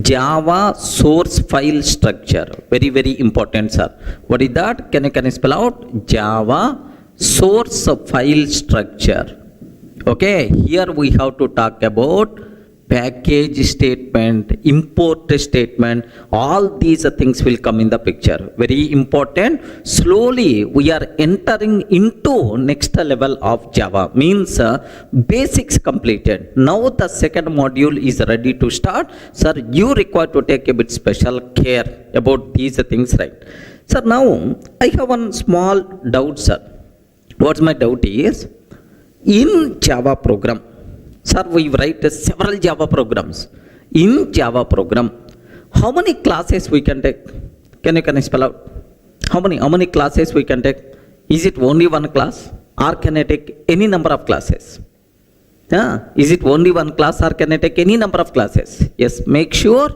Java source file structure, very important, sir. What is that? Can you spell out? Java source file structure. Okay, here we have to talk about package statement, import statement, all these things will come in the picture. Very important. Slowly we are entering into next level of Java, means basics completed. Now the second module is ready to start. Sir, you require to take a bit special care about these things, right? Sir, now I have one small doubt, sir. What's my doubt is, in Java program, sir, we write several Java programs. In Java program, how many classes we can take? Can you spell out? How many classes we can take? Is it only one class, or can I take any number of classes? Is it only one class, or can I take any number of classes? Yes, make sure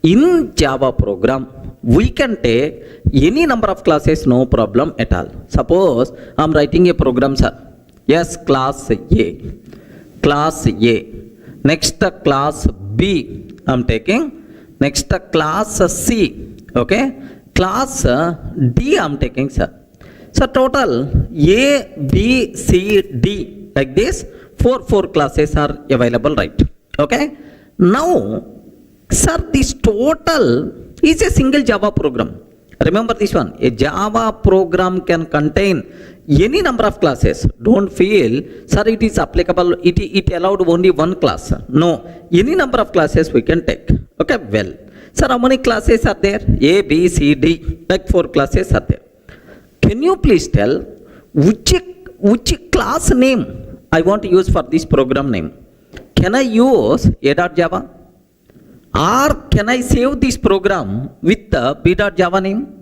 in Java program we can take any number of classes, no problem at all. Suppose I am writing a program, sir. Yes, class A. Class A. Next class B I am taking. Next class C. Okay. Class D I am taking, sir. So total A, B, C, D, like this, four classes are available, right? Okay. Now, sir, this total is a single Java program. Remember this one. A Java program can contain any number of classes. Don't feel, sir, it is applicable, it allowed only one class. No, any number of classes we can take. Okay, well, sir, how many classes are there? A, B, C, D, like 4 classes are there. Can you please tell which class name I want to use for this program name? Can I use A.Java? Or can I save this program with the B.Java name?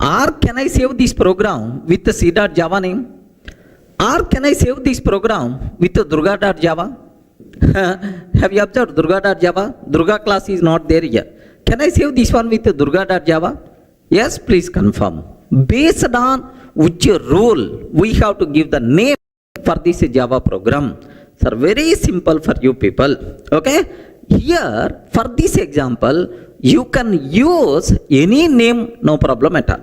Or can I save this program with the C.Java name? Or can I save this program with the Durga.java? Have you observed Durga.java? Durga class is not there yet. Can I save this one with the Durga.java? Yes, please confirm. Based on which rule we have to give the name for this Java program. Sir, very simple for you people. Okay? Here, for this example, you can use any name, no problem at all.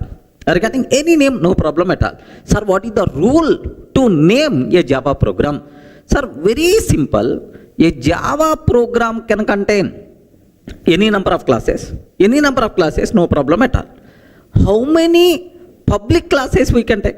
Regarding any name, no problem at all. Sir, what is the rule to name a Java program? Sir, very simple. A Java program can contain any number of classes. Any number of classes, no problem at all. How many public classes we can take?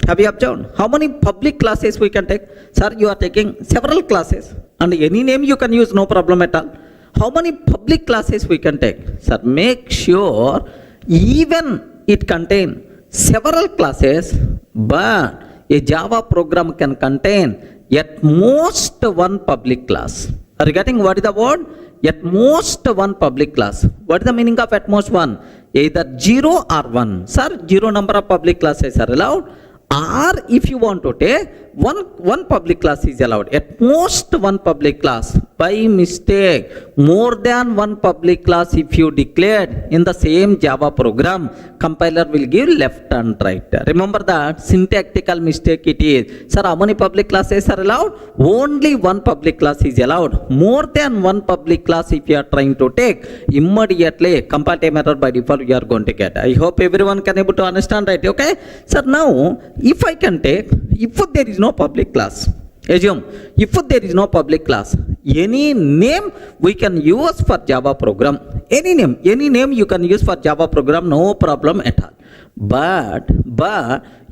Have you observed? How many public classes we can take? Sir, you are taking several classes. And any name you can use, no problem at all. How many public classes we can take? Sir, make sure even it contain several classes, but a Java program can contain at most one public class. Regarding what is the word? At most one public class. What is the meaning of at most one? Either 0 or 1. Sir, 0 number of public classes are allowed. Or if you want to take one public class is allowed, at most one public class. By mistake, more than one public class if you declared in the same Java program, compiler will give left and right. Remember that syntactical mistake it is. Sir, how many public classes are allowed? Only one public class is allowed. More than one public class if you are trying to take, immediately compile time error by default you are going to get. I hope everyone can able to understand, right? Okay. Sir, now if I can take, if there is no public class, assume if there is no public class, any name we can use for Java program. Any name you can use for Java program, no problem at all. But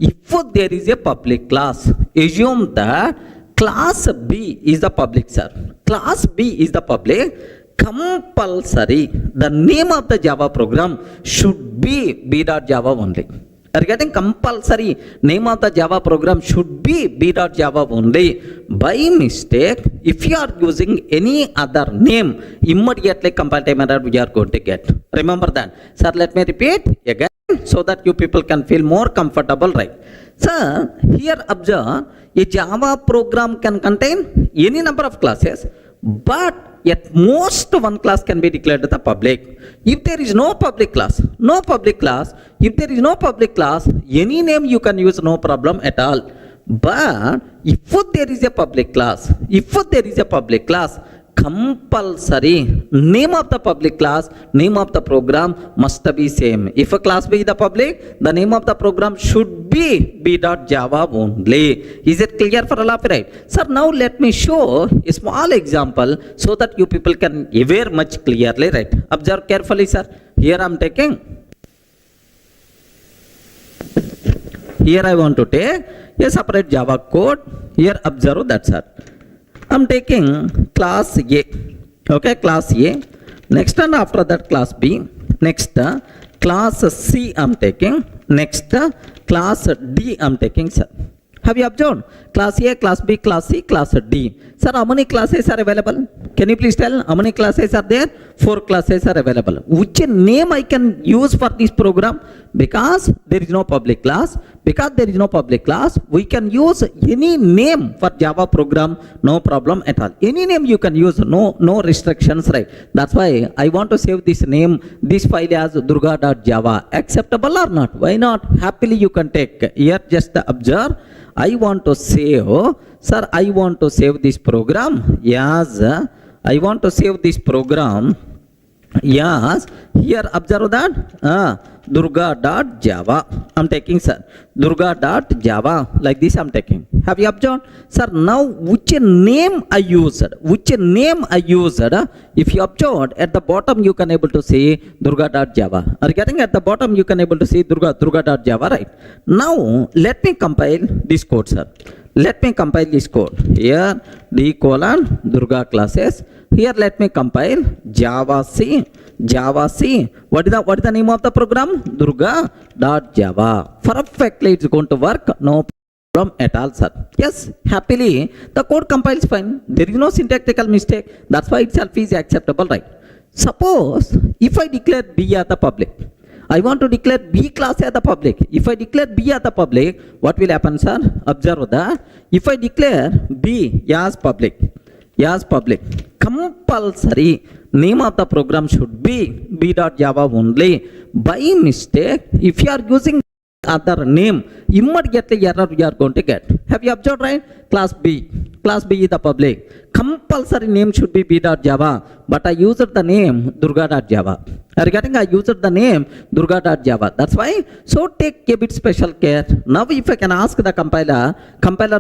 if there is a public class, assume that class B is the public, sir. Class B is the public. Compulsory, the name of the Java program should be B.Java only. Regarding compulsory, name of the Java program should be B.Java only. By mistake, if you are using any other name, immediately compile time error we are going to get. Remember that. Sir, let me repeat again so that you people can feel more comfortable, right? Sir, here observe, a Java program can contain any number of classes, but at most one class can be declared the public. If there is no public class, if there is no public class, any name you can use, no problem at all. But if there is a public class, compulsory name of the public class, name of the program must be same. If a class be the public, the name of the program should be b.java only. Is it clear for all of you, right? Sir, now let me show a small example so that you people can aware much clearly, right? Observe carefully, sir. Here I am taking, here I want to take a separate Java code. Here observe that, sir. I'm taking class A, okay, class A. Next, and after that class B. Next, class C I'm taking. Next, class D I'm taking, sir. Have you observed? Class A, class B, class C, class D. Sir, how many classes are available? Can you please tell how many classes are there? 4 classes are available. Which name I can use for this program? Because there is no public class. We can use any name for Java program, no problem at all. Any name you can use, no restrictions, right? That's why I want to save this name, this file as durga.java. Acceptable or not? Why not? Happily you can take. Here just observe. I want to save, sir, I want to save this program. Yes, I want to save this program. Yes, here observe that durga.java I'm taking, sir. Durga.java, like this I'm taking. Have you observed? Sir, now which name I used? If you observed, at the bottom you can able to see durga.java. Are you getting? At the bottom you can able to see durga.java, right? Now let me compile this code, sir. Let me compile this code. Here d:durga classes. Here let me compile Java C. What is the name of the program? Durga.java. Perfectly it's going to work. No problem at all, sir. Yes, happily the code compiles fine. There is no syntactical mistake. That's why itself is acceptable, right? Suppose if I declare B as the public, I want to declare B class as the public. If I declare B as the public, what will happen, sir? Observe that. If I declare B as public, compulsory name of the program should be b.java only. By mistake, if you are using other name, immediately error you are going to get. Have you observed, right? Class B is the public. Compulsory name should be b.java, but I used the name durga.java. Are you getting? I used the name durga.java. That's why. So take a bit special care. Now if I can ask the compiler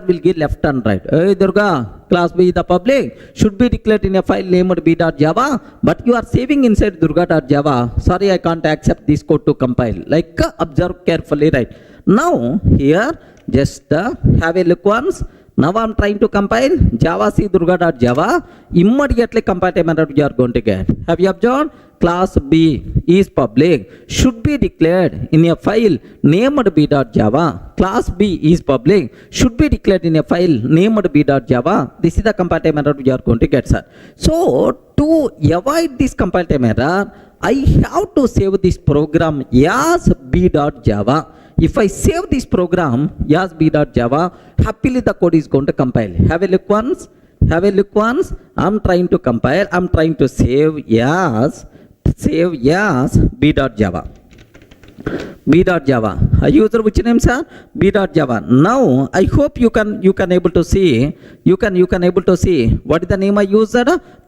will give left and right. Hey Durga, class B is the public, should be declared in a file named b.java, but you are saving inside durga.java. Sorry, I can't accept this code to compile. Like observe carefully, right? Now here just have a look once. Now I'm trying to compile Java C durga.java. Immediately compile error you are going to get. Have you observed? Class B is public, should be declared in a file named b.java. Class B is public, should be declared in a file named b.java. This is the compile time error you are going to get, sir. So to avoid this compile time error, I have to save this program as b.java. If I save this program as b.java, happily the code is going to compile. Have a look once. I'm trying to compile. I'm trying to save as b.java. I use which name, sir? b.java. Now I hope you can able to see. You can able to see what is the name I used?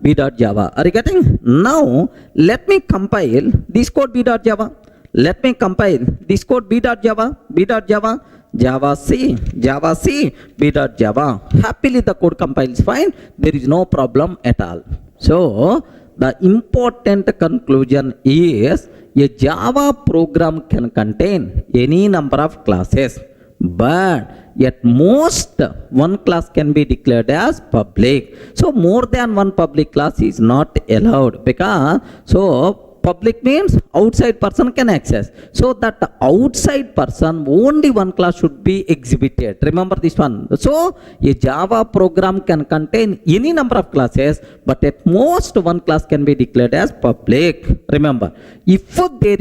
b.java. Are you getting? Now let me compile this code b.java. Let me compile this code b.java. Java C b.java. Happily the code compiles fine. There is no problem at all. So the important conclusion is a Java program can contain any number of classes, but at most one class can be declared as public. So more than one public class is not allowed, because so Public means outside person can access. So that outside person, only one class should be exhibited. Remember this one. So a Java program can contain any number of classes, but at most one class can be declared as public. Remember, if there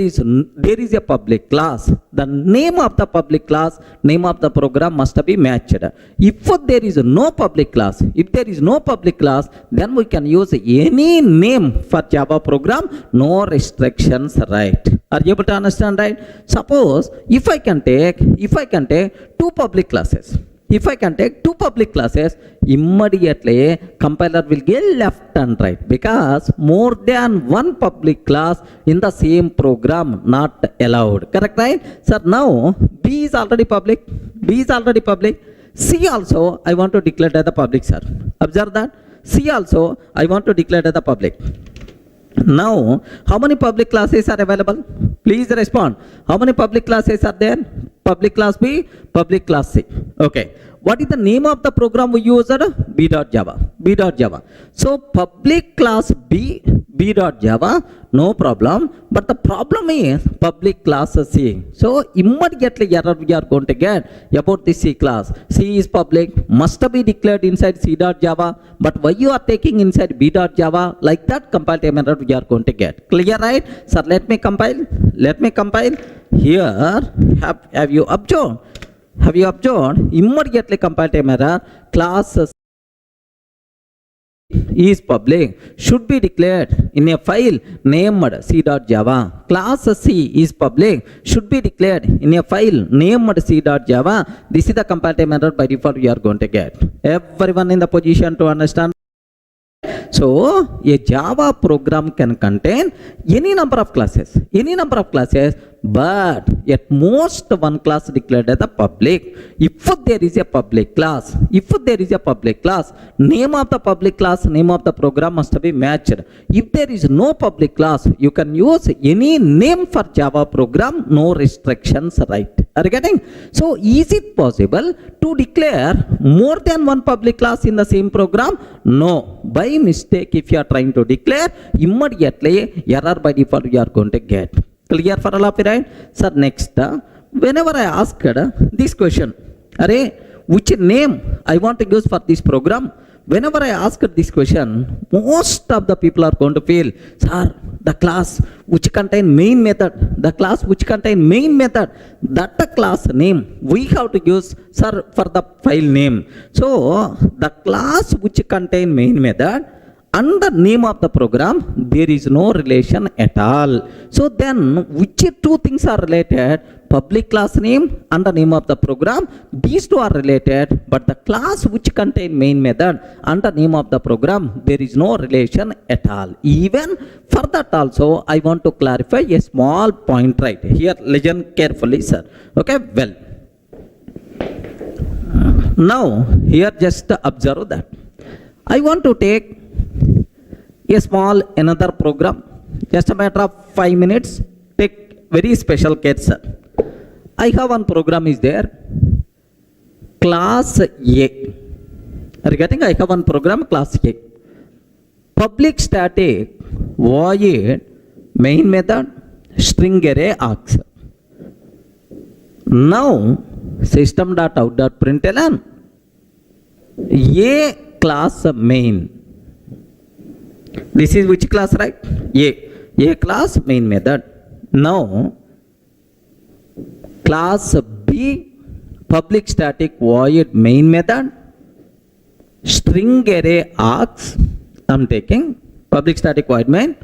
is a public class, the name of the public class, name of the program must be matched. If there is no public class, then we can use any name for Java program, no restrictions, right? Are you able to understand, right? Suppose if I can take two public classes. If I can take two public classes, immediately compiler will get left and right, because more than one public class in the same program not allowed. Correct, right? Sir, now B is already public. C also I want to declare as the public, sir. Observe that. C also I want to declare as the public. Now, how many public classes are available? Please respond. How many public classes are there? Public class B, public class C. Okay. What is the name of the program we used? B.Java. So, public class B.Java, no problem. But the problem is public class C. So, immediately error we are going to get about this C class. C is public, must be declared inside C.Java. But why you are taking inside B.Java? Like that compile time error we are going to get. Clear, right? Sir, let me compile. Here, have you observed? Immediately compile time error, class is public, should be declared in a file named C.Java. Class C is public, should be declared in a file named C.Java. This is the compile time error by default we are going to get. Everyone in the position to understand? So, a Java program can contain any number of classes, but at most one class declared as the public. If there is a public class, name of the public class, name of the program must be matched. If there is no public class, you can use any name for Java program, no restrictions, right? Are you getting? So, is it possible to declare more than one public class in the same program? No. By mistake, if you are trying to declare, immediately error by default you are going to get. Clear for all of you, right? Sir, next, whenever I asked this question, which name I want to use for this program, whenever I ask this question, most of the people are going to feel, sir, the class which contain main method, that class name we have to use, sir, for the file name. So, the class which contain main method and the name of the program, there is no relation at all. So then, which two things are related? Public class name and the name of the program. These two are related, but the class which contain main method and the name of the program, there is no relation at all. Even for that also, I want to clarify a small point right here. Listen carefully, sir. Okay, well. Now, here just observe that. I want to take a small another program, just a matter of 5 minutes. Take very special case, sir. I have one program is there, class A. Are you getting? I have one program, class A. Public static void main method string array args. Now system.out.println A class main. This is which class, right? A class main method. Now class B public static void main method string array args. I'm taking public static void main.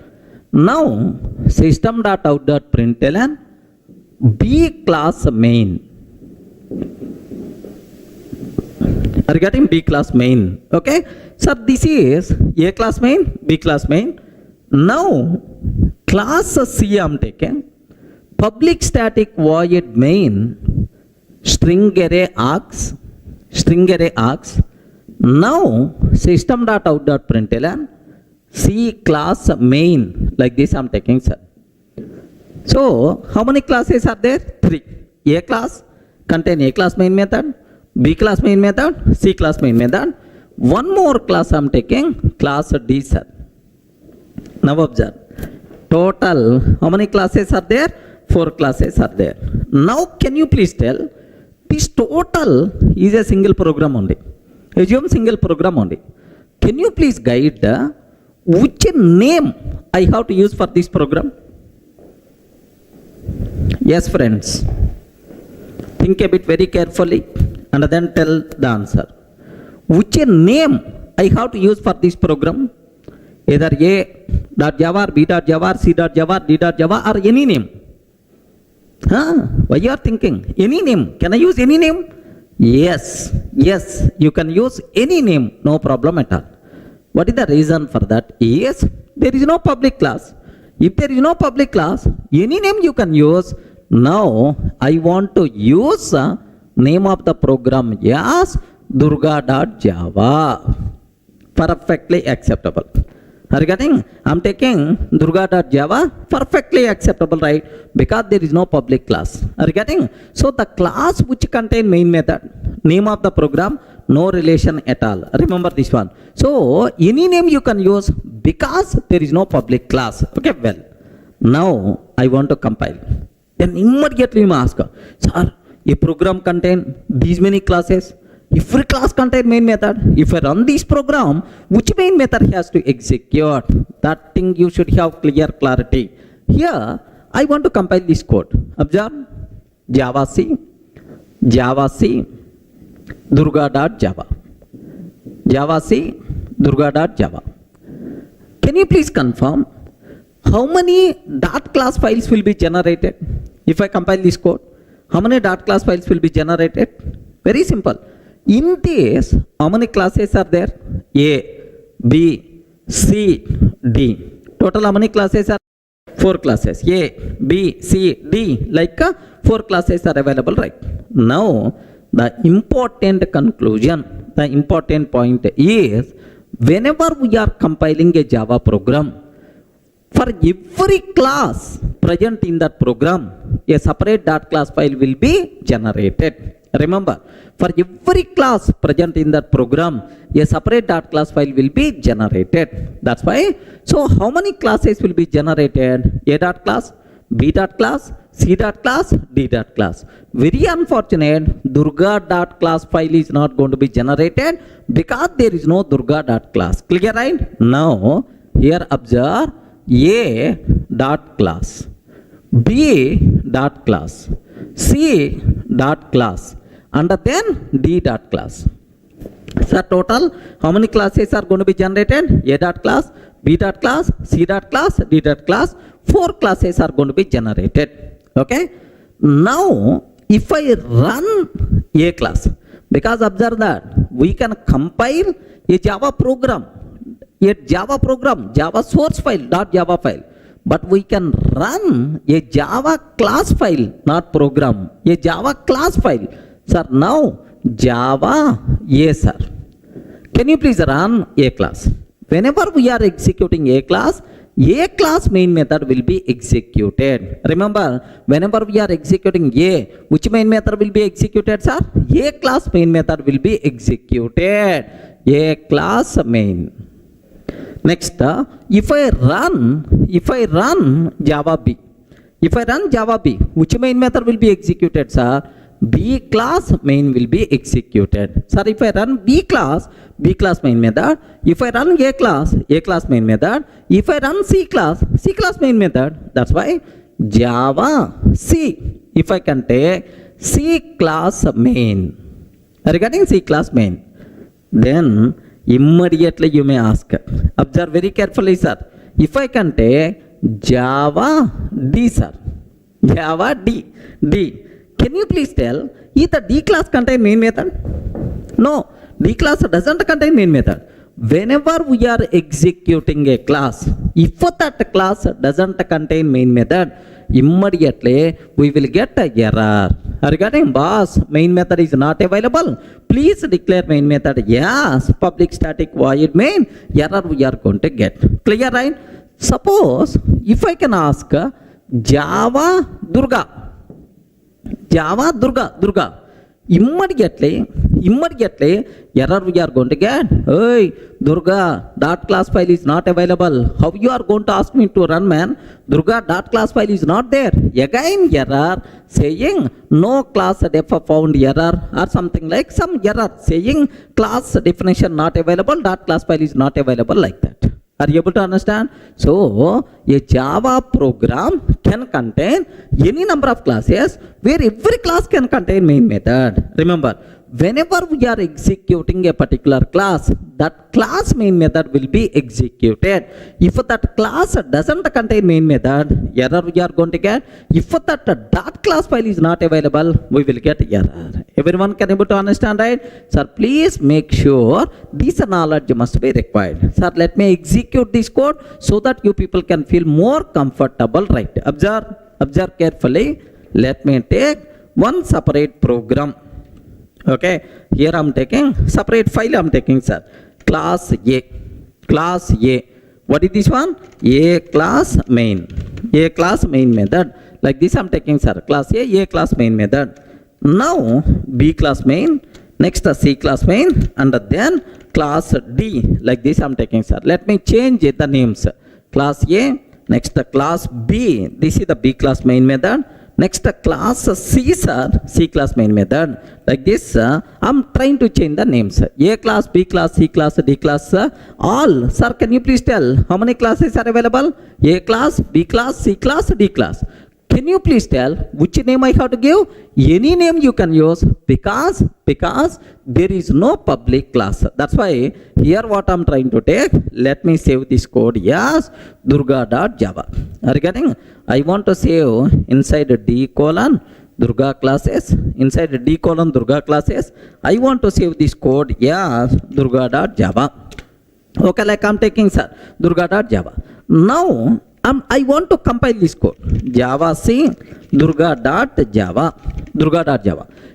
Now system.out.println B class main. Are you getting? B class main? Okay. So this is A class main, B class main. Now class C I'm taking. Public static void main string array args. Now system.out.println C class main. Like this I'm taking, sir. So how many classes are there? 3. A class contain A class main method, B class main method, C class main method. One more class I'm taking, class D, sir. Now observe. total, how many classes are there? 4 classes are there. Now can you please tell, this total is a single program only. Assume single program only. Can you please guide which name I have to use for this program? Yes, friends. Think a bit very carefully and then tell the answer. Which name I have to use for this program? Either A.Java or B.Java or C.Java, D.Java or any name. Why you are thinking? Any name. Can I use any name? Yes. Yes, you can use any name. No problem at all. What is the reason for that? Yes, there is no public class. If there is no public class, any name you can use. Now, I want to use name of the program as Durga.java. Perfectly acceptable. Are you getting? I'm taking Durga.java, perfectly acceptable, right? Because there is no public class. Are you getting? So the class which contain main method, name of the program, no relation at all. Remember this one. So any name you can use because there is no public class. Okay, well, now I want to compile. Then immediately you ask, sir, a program contain these many classes. Every class contains main method. If I run this program, which main method has to execute? That thing you should have clear clarity. Here, I want to compile this code. Observe, Java C, Durga.java. Java C, Durga.java. Can you please confirm how many dot class files will be generated? If I compile this code, how many dot class files will be generated? Very simple. In this, how many classes are there? A, B, C, D. Total how many classes are? 4 classes. A, B, C, D. Like 4 classes are available, right? Now, the important conclusion, the important point is, whenever we are compiling a Java program, for every class present in that program, a separate dot class file will be generated. Remember, for every class present in that program, a separate dot class file will be generated. That's why. So how many classes will be generated? A dot class, B dot class, C dot class, D dot class. Very unfortunate, Durga dot class file is not going to be generated because there is no Durga dot class. Clear, right? Now, here observe A dot class, B dot class, C dot class, and then D dot class. So total, how many classes are going to be generated? A dot class, B dot class, C dot class, D dot class. 4 classes are going to be generated. Okay. Now, if I run A class, because observe that we can compile a Java program, Java source file, .java file. But we can run a Java class file, not program, a Java class file. Sir, now Java, yes sir. Can you please run A class? Whenever we are executing A class main method will be executed. Remember, whenever we are executing A, which main method will be executed, sir? A class main method will be executed. A class main. Next, if I run Java B, which main method will be executed, sir? B class main will be executed. Sir, if I run B class main method. If I run A class main method. If I run C class main method. That's why Java C. If I can take C class main. Regarding C class main, then immediately you may ask. Observe very carefully, sir. If I can take Java D, sir. Java D. Can you please tell, is the D class contain main method? No, D class doesn't contain main method. Whenever we are executing a class, if that class doesn't contain main method, immediately we will get an error. Regarding boss, main method is not available. Please declare main method. Yes, public static void main. Error we are going to get. Clear, right? Suppose if I can ask Java Durga. immediately error we are going to get. Hey, Durga, dot class file is not available. How you are going to ask me to run, man? Durga, dot class file is not there. Again error saying no class def found error, or something like some error saying class definition not available, dot class file is not available, like that. Are you able to understand? So a Java program can contain any number of classes where every class can contain main method. Remember, whenever we are executing a particular class, that class main method will be executed. If that class doesn't contain main method, error we are going to get. If that dot class file is not available, we will get error. Everyone can able to understand, right? Sir, please make sure this knowledge must be required. Sir, let me execute this code so that you people can feel more comfortable, right? Observe carefully. Let me take one separate program. Okay, here I am taking separate file. I am taking, sir, class A. What is this one? A class main method. Like this I am taking, sir, class A class main method. Now B class main, next C class main, and then class D. Like this I am taking, sir. Let me change the names. Class A, next class B. This is the B class main method. Next class C, sir, C class main method. Like this, I'm trying to change the names. A class, B class, C class, D class, all. Sir, can you please tell how many classes are available? A class, B class, C class, D class. Can you please tell which name I have to give? Any name you can use, because there is no public class. That's why here what I'm trying to take, let me save this code. Yes, Durga.java. Are you getting? I want to save inside D colon Durga classes. Inside D colon Durga classes, I want to save this code. Yes, Durga.java. Okay, like I'm taking, sir, Durga.java. Now I want to compile this code. Java C Durga.java.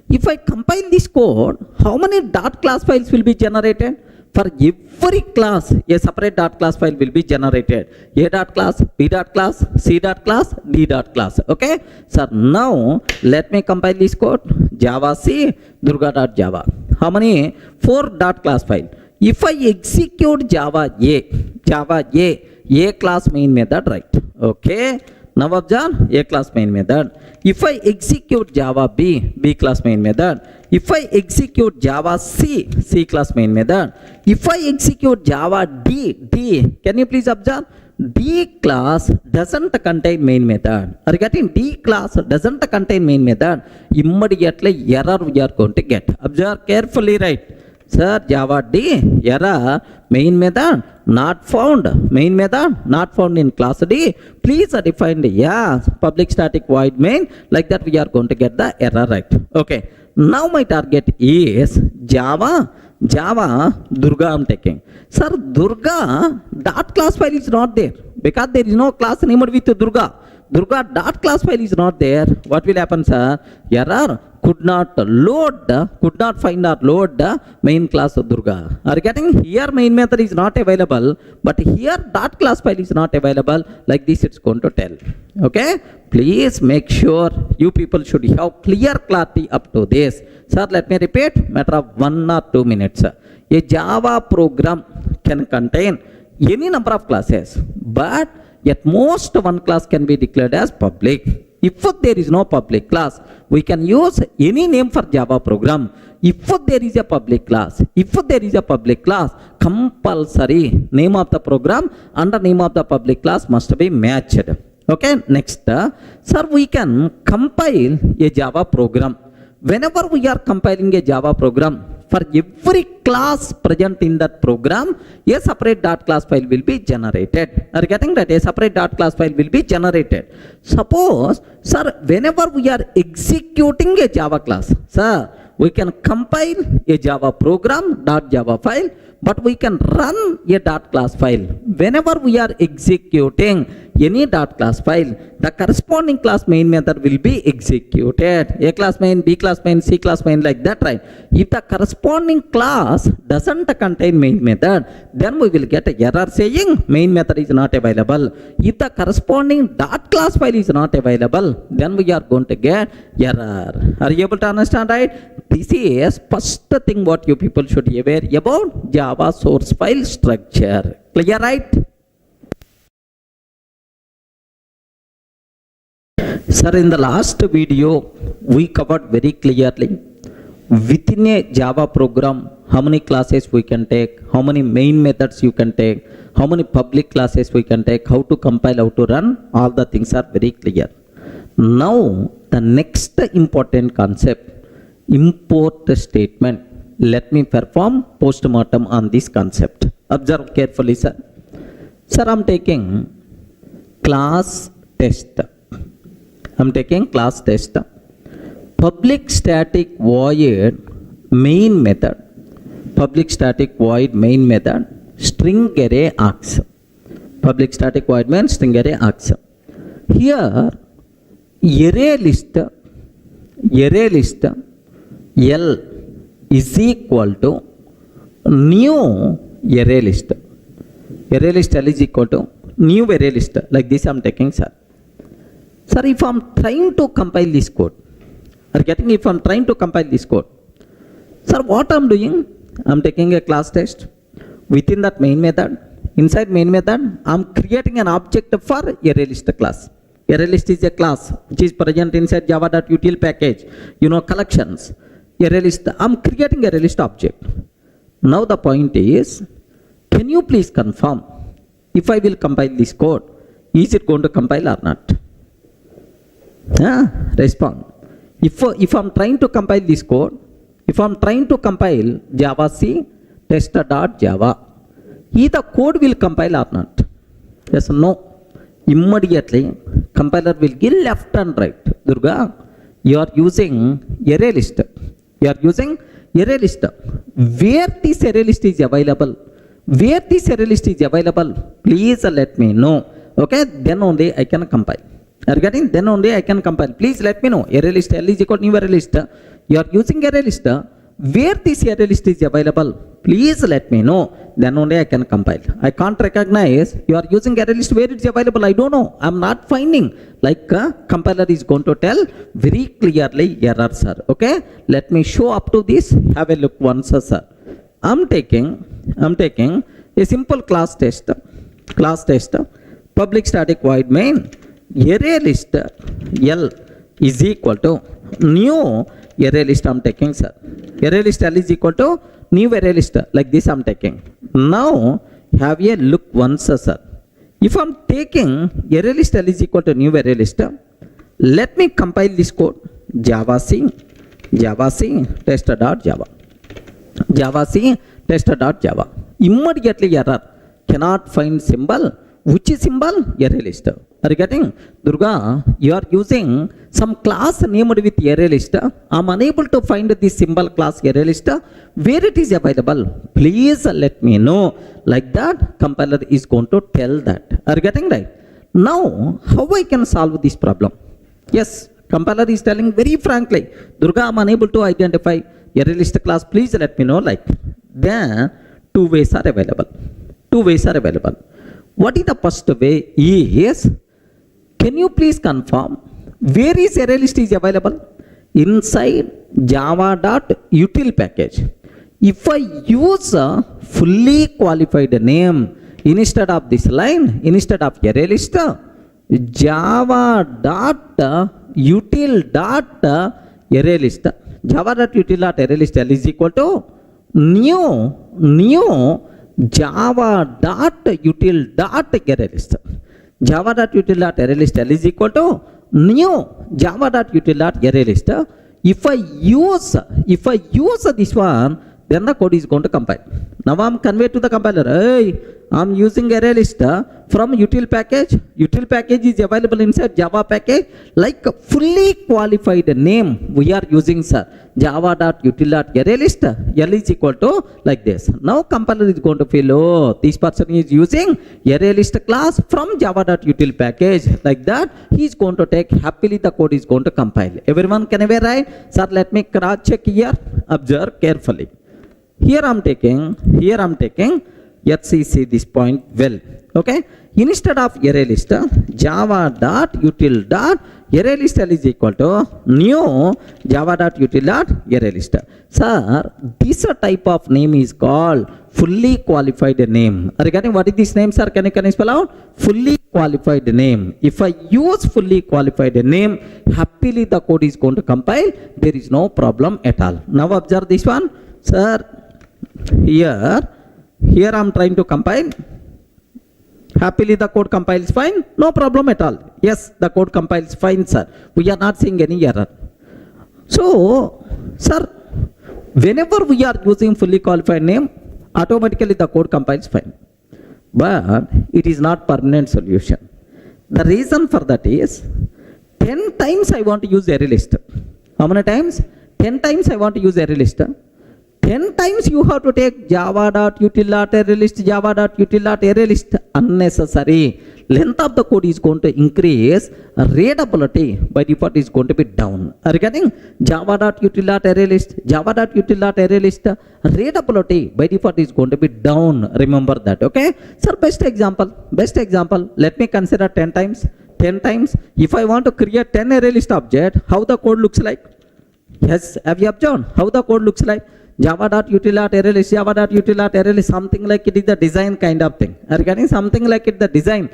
If I compile this code, how many dot class files will be generated? For every class, a separate dot class file will be generated. A dot class, B dot class, C dot class, D dot class. Okay, so now let me compile this code. Java C Durga.java. How many? 4 dot class file. If I execute Java A class main method, right? Okay, now observe A class main method. If I execute Java B class main method. If I execute Java C class main method. If I execute Java D, can you please observe? D class doesn't contain main method. Are you getting? D class doesn't contain main method. Immediately error we are going to get. Observe carefully, right? Sir, Java D error, main method not found. Main method not found in class D. Please define the public static void main. Like that we are going to get the error, right? Okay. Now my target is Java Durga I'm taking. Sir, Durga dot class file is not there because there is no class named with Durga. Durga dot class file is not there. What will happen, sir? Error, could not find or load the main class of Durga. Are you getting? Here main method is not available, but here dot class file is not available. Like this it's going to tell. Okay, please make sure you people should have clear clarity up to this. Sir, let me repeat, matter of 1 or 2 minutes. A Java program can contain any number of classes, but at most one class can be declared as public. If there is no public class, we can use any name for Java program. If there is a public class, compulsory name of the program and the name of the public class must be matched. Okay, next, sir, we can compile a Java program. Whenever we are compiling a Java program, for every class present in that program, a separate dot class file will be generated. Are you getting that? A separate dot class file will be generated. Suppose, sir, whenever we are executing a Java class, sir, we can compile a Java program .java file but we can run a dot class file. Whenever we are executing any dot class file, the corresponding class main method will be executed. A class main, B class main, C class main, like that, right? If the corresponding class doesn't contain main method, then we will get an error saying main method is not available. If the corresponding dot class file is not available, then we are going to get error. Are you able to understand, right? This is first thing what you people should be aware about Java source file structure. Clear, right? Sir, in the last video, we covered very clearly within a Java program how many classes we can take, how many main methods you can take, how many public classes we can take, how to compile, how to run, all the things are very clear. Now, the next important concept, import statement. Let me perform postmortem on this concept. Observe carefully, sir. Sir, I'm taking class test. I'm taking class test. Public static void main method. Public static void main method. String array args. Public static void means string array args. Here, array list L is equal to new array list. Array list L is equal to new array list. Like this I'm taking, sir. Sir, if I'm trying to compile this code, if I'm trying to compile this code, sir, what I'm doing? I'm taking a class test. Within that main method, inside main method, I'm creating an object for array list class. Array list is a class which is present inside java.util package. You know, collections. Array list. I'm creating a array list object. Now the point is, can you please confirm if I will compile this code, is it going to compile or not? Respond. If I'm trying to compile this code, if I'm trying to compile Java C tester.java, is the code will compile or not? Yes or no? Immediately compiler will give left and right. Durga, you are using array list. You are using array list. Where this array list is available? Where this array list is available? Please let me know. Okay, then only I can compile. Are you getting? Then only I can compile. Please let me know. Array list L is equal to new array list. You are using array list. Where this array list is available? Please let me know. Then only I can compile. I can't recognize you are using array list where it's available. I don't know. I'm not finding. Like compiler is going to tell very clearly error, sir. Okay. Let me show up to this. Have a look once, sir. I'm taking a simple class test. Public static void main. Array list L is equal to new array list I'm taking, sir. Array list L is equal to new array list. Like this I'm taking. Now have a look once, sir. If I'm taking array list L is equal to new array list, let me compile this code. Java C tester.java. Java C tester.java. Immediately error. Cannot find symbol. Which is symbol? Array list. Are you getting? Durga, you are using some class named with array list. I'm unable to find this symbol class array list. Where it is available? Please let me know. Like that, compiler is going to tell that. Are you getting right? Now, how I can solve this problem? Yes, compiler is telling very frankly, Durga, I'm unable to identify array list class. Please let me know. Like, then two ways are available. What is the first way is, can you please confirm where is array list is available? Inside java.util package. If I use a fully qualified name instead of this line, instead of array list, java.util.array list. Java.util.array list L is equal to new java.util.array list. Java.util.array list L is equal to new java.util.array list. If I use this one, then the code is going to compile. Now I'm conveyed to the compiler, hey, I'm using array list. from util package. Util package is available inside Java package. Like fully qualified name we are using, sir. Java.util.arraylist. L is equal to like this. Now compiler is going to feel, oh, this person is using ArrayList class from Java.util package. Like that, he is going to take, happily the code is going to compile. Everyone can ever write? Sir, let me cross check here. Observe carefully. Here I am taking, let's see this point well. Okay, instead of ArrayList, Java.util.ArrayList is equal to new Java.util.ArrayList. Sir, this type of name is called fully qualified name. Regarding what is this name, sir? Can you spell out? Fully qualified name. If I use fully qualified name, happily the code is going to compile. There is no problem at all. Now observe this one, sir. Here I am trying to compile. Happily the code compiles fine, no problem at all. Yes, the code compiles fine, sir. We are not seeing any error. So, sir, whenever we are using fully qualified name, automatically the code compiles fine. But it is not permanent solution. The reason for that is 10 times I want to use ArrayList. How many times? 10 times I want to use ArrayList. 10 times you have to take Java.util.ArrayList unnecessary. Length of the code is going to increase. Readability by default is going to be down. Regarding Java.util.ArrayList, readability by default is going to be down. Remember that, okay? Sir, best example. Let me consider 10 times. 10 times. If I want to create 10 ArrayList object, how the code looks like? Yes, have you observed how the code looks like? Java.util.ArrayList, something like it is the design kind of thing. Regarding something like it, the design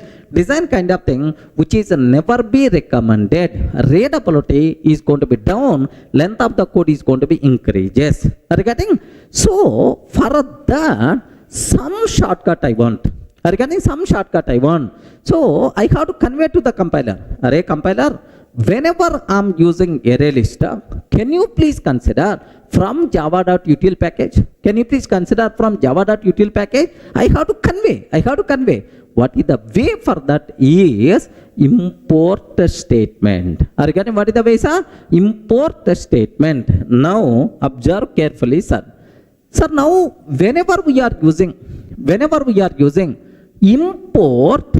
kind of thing, which is never be recommended. Readability is going to be down. Length of the code is going to be increases. Regarding, so for that, some shortcut I want. So I have to convey to the compiler. Array compiler, whenever I am using ArrayList, can you please consider from Java.util package? Can you please consider from Java.util package? I have to convey. What is the way for that is import statement. Regarding what is the way, sir? Import statement. Now observe carefully, sir. Sir, now whenever we are using import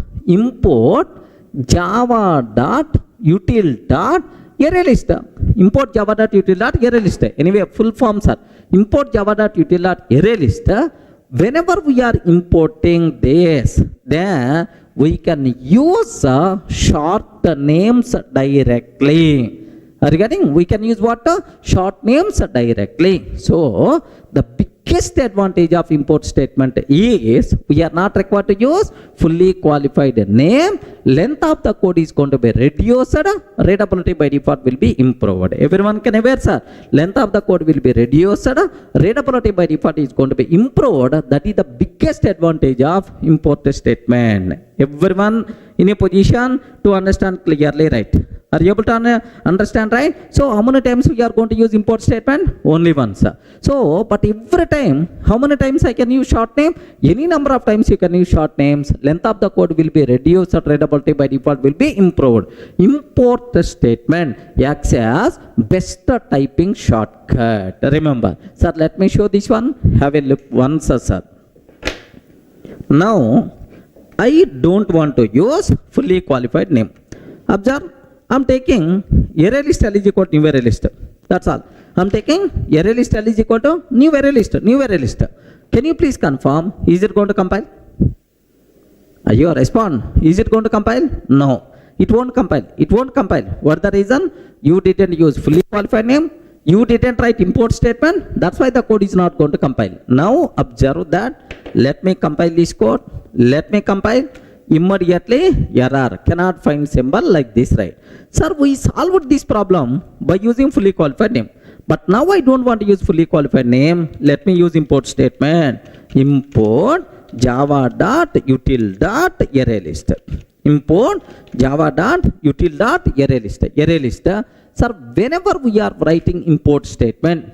Java.util.ArrayList. Import Java.util.ArrayList. Anyway, full form, sir. Import Java.util.ArrayList. Whenever we are importing this, then we can use short names directly. Regarding, we can use what? Short names directly. So, the biggest advantage of import statement is we are not required to use fully qualified name. Length of the code is going to be reduced. Readability by default will be improved. Everyone can aware, sir. Length of the code will be reduced. Readability by default is going to be improved. That is the biggest advantage of import statement. Everyone in a position to understand clearly, right? Are you able to understand, right? So how many times we are going to use import statement? Only once. So, but every time, how many times I can use short name? Any number of times you can use short names. Length of the code will be reduced. Readability by default will be improved. Import statement acts as best typing shortcut. Remember, sir, let me show this one. Have a look once, sir. Now, I don't want to use fully qualified name. Observe, I'm taking ArrayList L is equal to new ArrayList. That's all. I'm taking ArrayList L is equal to new ArrayList. Can you please confirm? Is it going to compile? You respond. Is it going to compile? No. It won't compile. What the reason? You didn't use fully qualified name. You didn't write import statement. That's why the code is not going to compile. Now observe that. Let me compile this code. Immediately error, cannot find symbol like this, right? Sir, we solved this problem by using fully qualified name. But now I don't want to use fully qualified name. Let me use import statement. Import java.util.ArrayList. Import java.util.ArrayList. Sir, whenever we are writing import statement,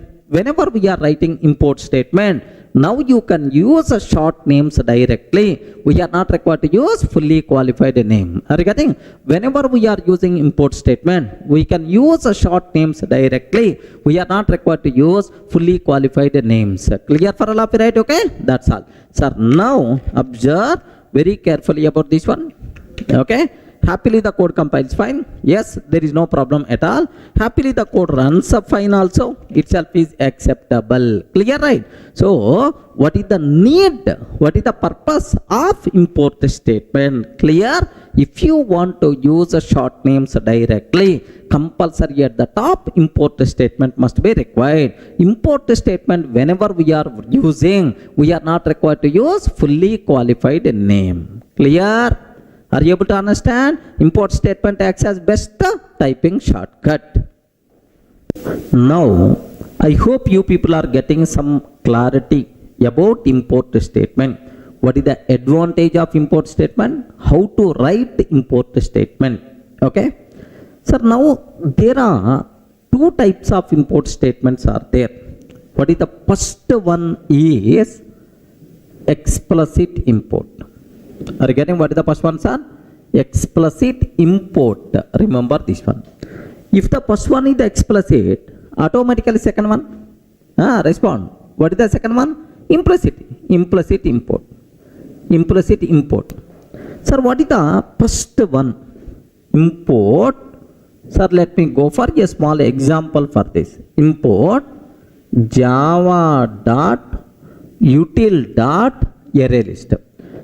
Now you can use a short names directly. We are not required to use fully qualified name. Are you getting? Whenever we are using import statement, we can use a short names directly. We are not required to use fully qualified names. Clear for all of you, right? Okay, that's all. Sir, now observe very carefully about this one. Okay, happily the code compiles fine. Yes, there is no problem at all. Happily the code runs up fine also. Itself is acceptable. Clear, right? So what is the need? What is the purpose of import statement? Clear? If you want to use a short names directly, compulsory at the top import statement must be required. Import statement whenever we are using, we are not required to use fully qualified name. Clear? Are you able to understand? Import statement acts as best typing shortcut. Now, I hope you people are getting some clarity about import statement. What is the advantage of import statement? How to write import statement? Okay. So now there are two types of import statements are there. What is the first one is explicit import. Are you getting what is the first one, sir? Explicit import. Remember this one. If the first one is the explicit, automatically second one respond. What is the second one? Implicit. Implicit import. Implicit import. Sir, what is the first one? Import. Sir, let me go for a small example for this. Import java.util.arraylist.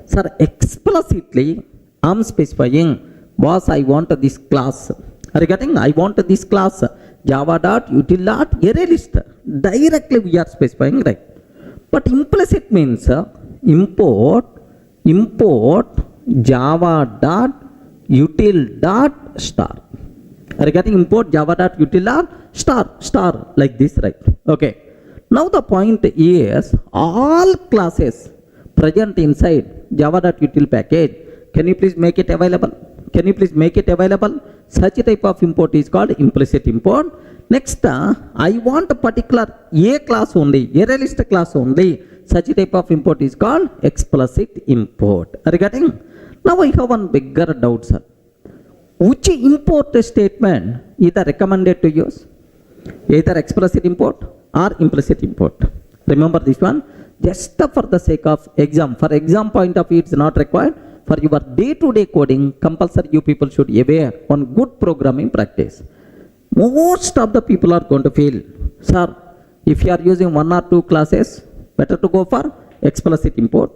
Sir, explicitly I am specifying, boss, I want this class. Are you getting? I want this class java.util.arraylist. Directly we are specifying, right? But implicit means import java.util.star. Are you getting? Import java.util.star like this, right? Okay. Now the point is all classes present inside java.util package. Can you please make it available? Can you please make it available? Such a type of import is called implicit import. Next, I want a particular A class only, ArrayList class only. Such a type of import is called explicit import. Are you getting? Now I have one bigger doubt, sir. Which import statement is recommended to use? Either explicit import or implicit import. Remember this one. Just for the sake of exam, for exam point of view, it's not required. For your day-to-day coding, compulsory you people should aware on good programming practice. Most of the people are going to feel, sir, if you are using one or two classes, better to go for explicit import.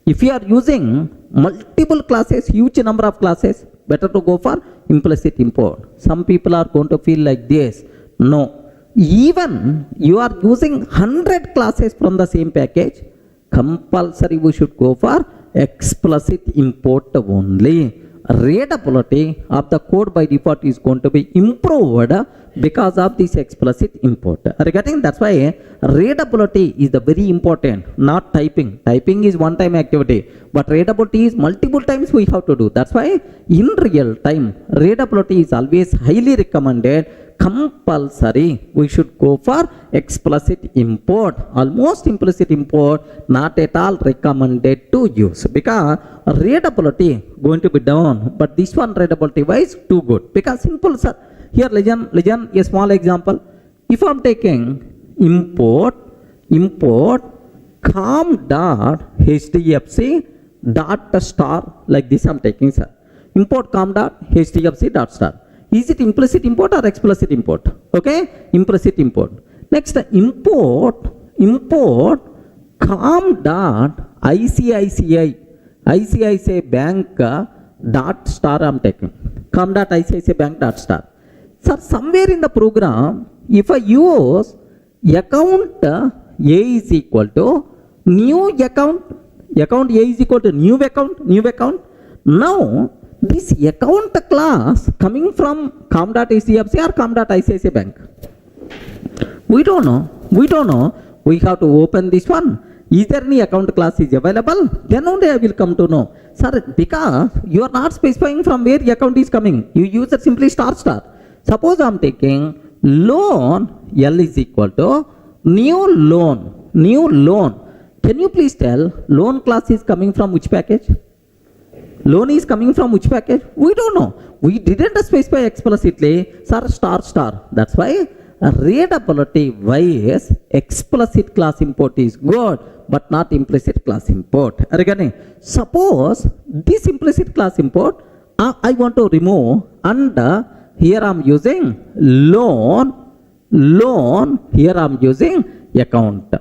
If you are using multiple classes, huge number of classes, better to go for implicit import. Some people are going to feel like this. No. Even you are using 100 classes from the same package, compulsory we should go for explicit import only. Readability of the code by default is going to be improved because of this explicit import. Regarding that's why readability is the very important, not typing. Typing is one time activity, but readability is multiple times we have to do. That's why in real time readability is always highly recommended. Compulsory we should go for explicit import. Almost implicit import not at all recommended to use because readability going to be down, but this one readability wise too good. Because simple, sir. Here listen a small example. If I'm taking import com.hdfc.star like this, I'm taking, sir. Import com.hdfc.star. Is it implicit import or explicit import? Okay, implicit import. Next, import com.ICICI bank dot star I'm taking. Com.ICICI bank dot star. Sir, somewhere in the program, if I use account A is equal to new account A is equal to new account. Now, this account class coming from com.hdfc or com.ICICI bank? We don't know. We have to open this one. Is there any account class is available? Then only I will come to know. Sir, because you are not specifying from where the account is coming. You use it simply star. Suppose I am taking loan L is equal to new loan. Can you please tell loan class is coming from which package? Loan is coming from which package? We don't know. We didn't specify explicitly, sir, star, star. That's why readability wise explicit class import is good, but not implicit class import. Again, suppose this implicit class import I want to remove, and here I am using loan, here I am using account.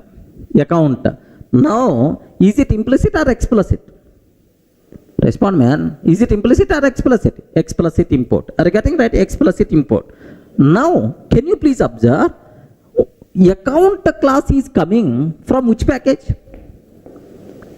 Now, is it implicit or explicit? Respond, man. Is it implicit or explicit? Explicit import. Are you getting right? Explicit import. Now, can you please observe? Account class is coming from which package?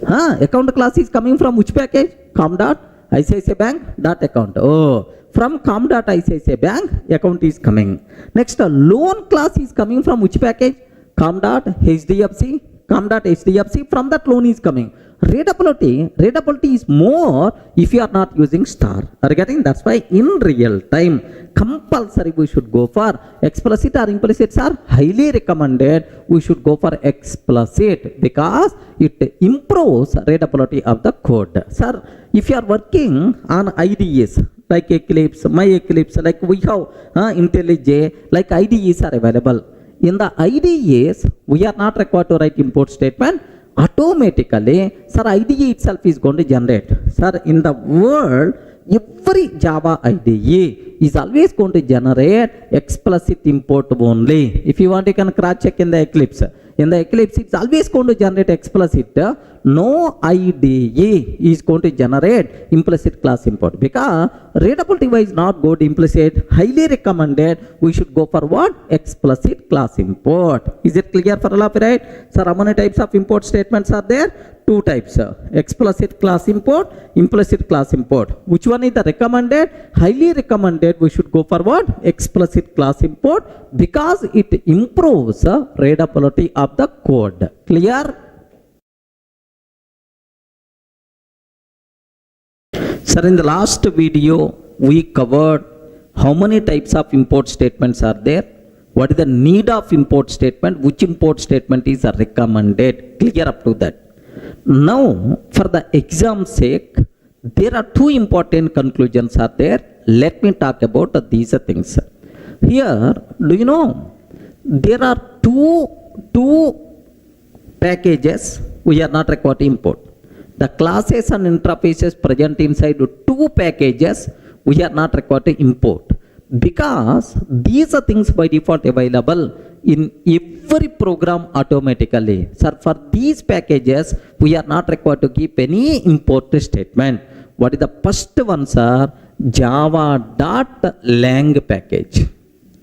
Account class is coming from which package? Com dot ICICI Bank dot account. Oh, from com dot ICICI Bank account is coming. Next, loan class is coming from which package? Com dot HDFC. Com dot HDFC. From that loan is coming. Readability is more if you are not using star. Are you getting? That's why in real time compulsory we should go for explicit or implicit are highly recommended. We should go for explicit because it improves readability of the code. Sir, if you are working on IDEs like Eclipse, My Eclipse, like we have IntelliJ, like IDEs are available. In the IDEs, we are not required to write import statement. Automatically, sir, IDE itself is going to generate. Sir, in the world, every Java IDE is always going to generate explicit import only. If you want, you can cross check in the Eclipse. In the Eclipse, it's always going to generate explicit. No IDE is going to generate implicit class import because readability wise not good implicit. Highly recommended. We should go for what? Explicit class import. Is it clear for all of you, right? Sir, how many types of import statements are there? Two types. Explicit class import, implicit class import. Which one is the recommended? Highly recommended. We should go for what? Explicit class import because it improves readability of the code. Clear? Sir, in the last video, we covered how many types of import statements are there. What is the need of import statement? Which import statement is recommended? Clear up to that. Now, for the exam's sake, there are two important conclusions are there. Let me talk about these things. Here, do you know, there are two packages we are not required to import. The classes and interfaces present inside two packages we are not required to import because these are things by default available in every program automatically. Sir, for these packages we are not required to keep any import statement. What is the first one, sir? Java.lang package.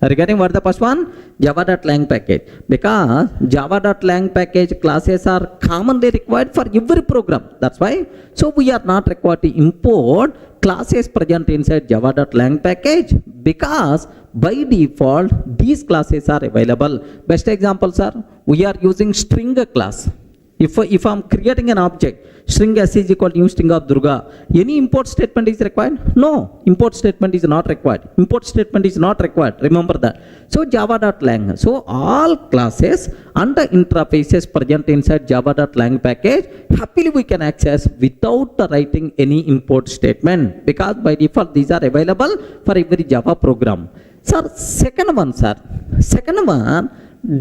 Are you getting what the first one? Java.lang package. Because Java.lang package classes are commonly required for every program. That's why. So we are not required to import classes present inside Java.lang package because by default these classes are available. Best examples are we are using string class. If I'm creating an object, string s is equal to new string of Durga, any import statement is required? No, import statement is not required. Import statement is not required. Remember that. So java.lang. So all classes and the interfaces present inside java.lang package, happily we can access without writing any import statement because by default these are available for every Java program. Sir, second one,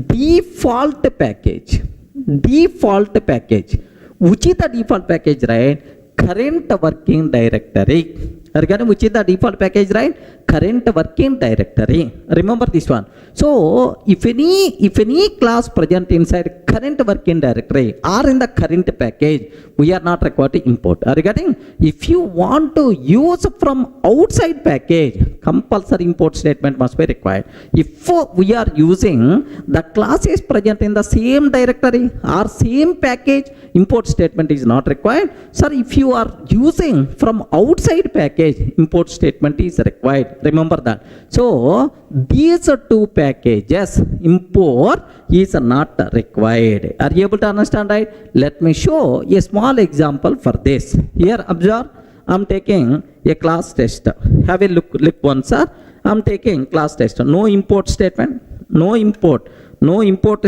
default package. Default package. Which is the default package, right? Current working directory. Again, which is the default package, right? Current working directory. Remember this one. So if any class present inside current working directory or in the current package, we are not required to import. Are you getting? If you want to use from outside package, compulsory import statement must be required. If we are using the classes present in the same directory or same package, import statement is not required. Sir, if you are using from outside package, import statement is required. Remember that. So these two packages import is not required. Are you able to understand, right? Let me show a small example for this. Here observe, I'm taking a class test. Have a look once, sir. I'm taking class test. No import statement. No import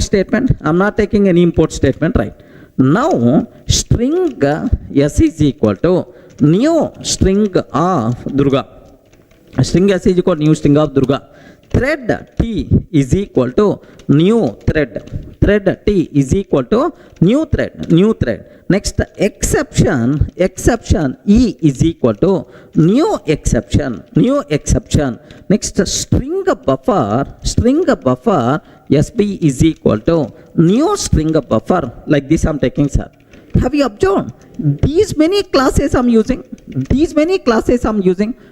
statement. I'm not taking any import statement, right? Now string s is equal to new string of Durga. String s is equal to new string of Durga. Thread t is equal to new thread. Thread t is equal to new thread. Next exception e is equal to new exception. Next string buffer sb is equal to new string buffer. Like this I'm taking, sir. Have you observed? These many classes I'm using.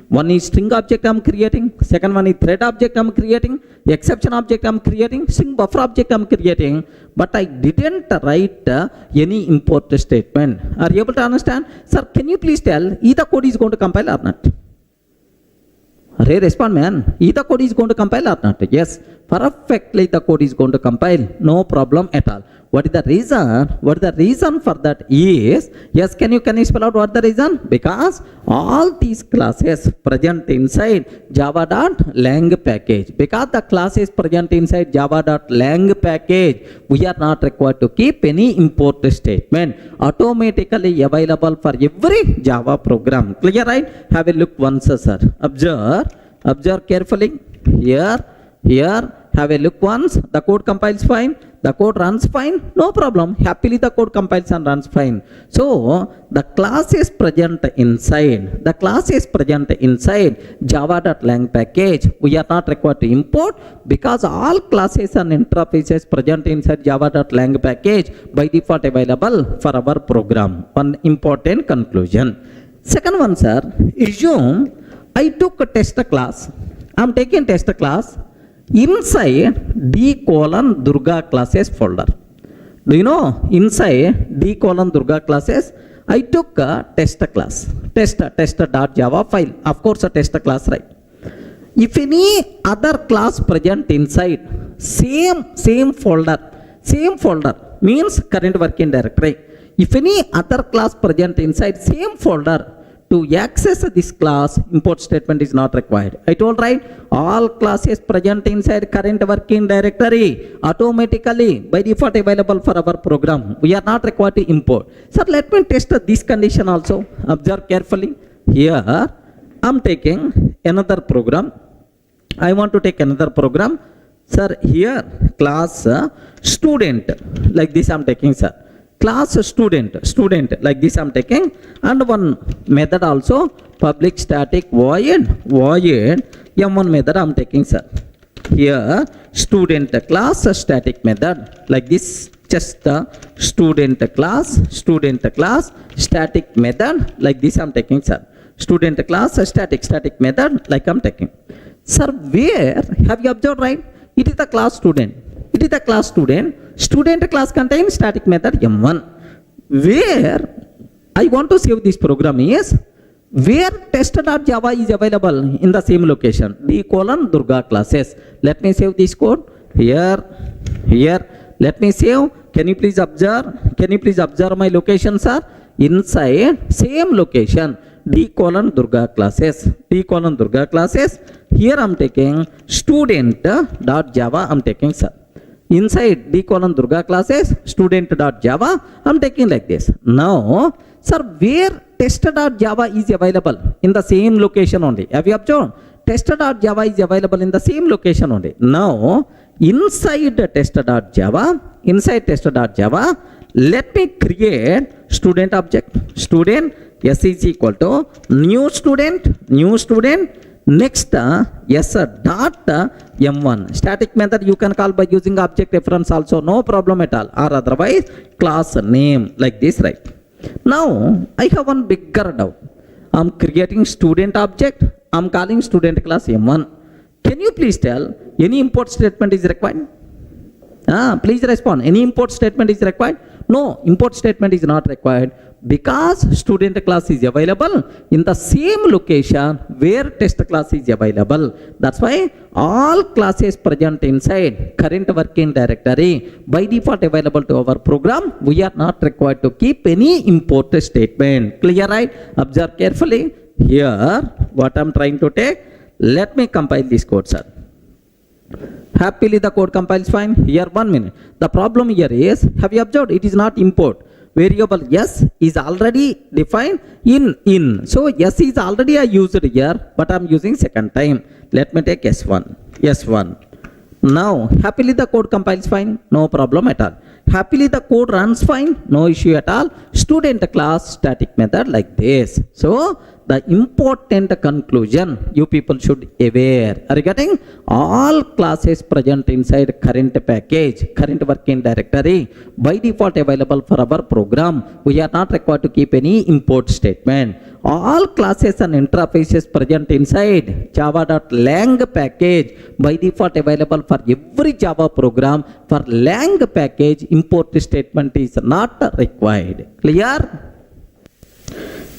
One is string object I'm creating. Second one is thread object I'm creating. Exception object I'm creating. String buffer object I'm creating. But I didn't write any import statement. Are you able to understand? Sir, can you please tell either code is going to compile or not? Array, respond, man. Either code is going to compile or not? Yes, perfectly the code is going to compile. No problem at all. What is the reason? What is the reason for that is, yes, can you spell out what the reason? Because all these classes present inside java.lang package. Because the class is present inside java.lang package, we are not required to keep any import statement. Automatically available for every Java program. Clear, right? Have a look once, sir. Observe carefully. Here, have a look once. The code compiles fine. The code runs fine. No problem. Happily the code compiles and runs fine. So the class is present inside. Java.lang package. We are not required to import because all classes and interfaces present inside Java.lang package by default available for our program. One important conclusion. Second one, sir. Assume I took a test class. I'm taking test class inside d:\Durga classes folder. Do you know inside d:\Durga classes I took a test class, test.java file, of course a test class, right? If any other class present inside same folder means current working directory. If any other class present inside same folder, to access this class, import statement is not required. I told, right? All classes present inside current working directory automatically by default available for our program. We are not required to import. Sir, let me test this condition also. Observe carefully. Here, I'm taking another program. I want to take another program. Sir, here class student. Like this I'm taking, sir. Class student like this I'm taking, and one method also, public static void m1 method I'm taking, sir. Here student class static method like this, just the student class static method like this I'm taking, sir. Student class static method like I'm taking. Sir, where have you observed, right? It is the class student. Student class contains static method m1. Where I want to save this program is where test.java is available in the same location, d:\Durga classes. Let me save this code. Here. Let me save. Can you please observe my location, sir? Inside same location, d:\Durga classes. Here I'm taking student.java I'm taking, sir. Inside d:\Durga classes, student.java, I'm taking like this. Now, sir, where test.java is available? In the same location only. Have you observed? Test.java is available in the same location only. Now, inside test.java, let me create student object. Student s is equal to new student. Next, s dot m1 static method you can call by using object reference also, no problem at all, or otherwise class name like this, right? Now I have one bigger doubt. I'm creating student object, I'm calling student class m1. Can you please tell any import statement is required? Please respond. Any import statement is required? No, import statement is not required because student class is available in the same location where test class is available. That's why all classes present inside current working directory by default available to our program. We are not required to keep any import statement. Clear, right? Observe carefully. Here, what I'm trying to take, let me compile this code, sir. Happily the code compiles fine. Here, 1 minute. The problem here is, have you observed? It is not import. variable s is already defined in. So s is already I used here, but I'm using second time. Let me take s1. Now happily the code compiles fine, no problem at all. Happily the code runs fine, no issue at all. Student class static method like this. So the important conclusion you people should aware regarding all classes present inside current package, current working directory by default available for our program. We are not required to keep any import statement. All classes and interfaces present inside java.lang package by default available for every Java program. For lang package, import statement is not required. Clear?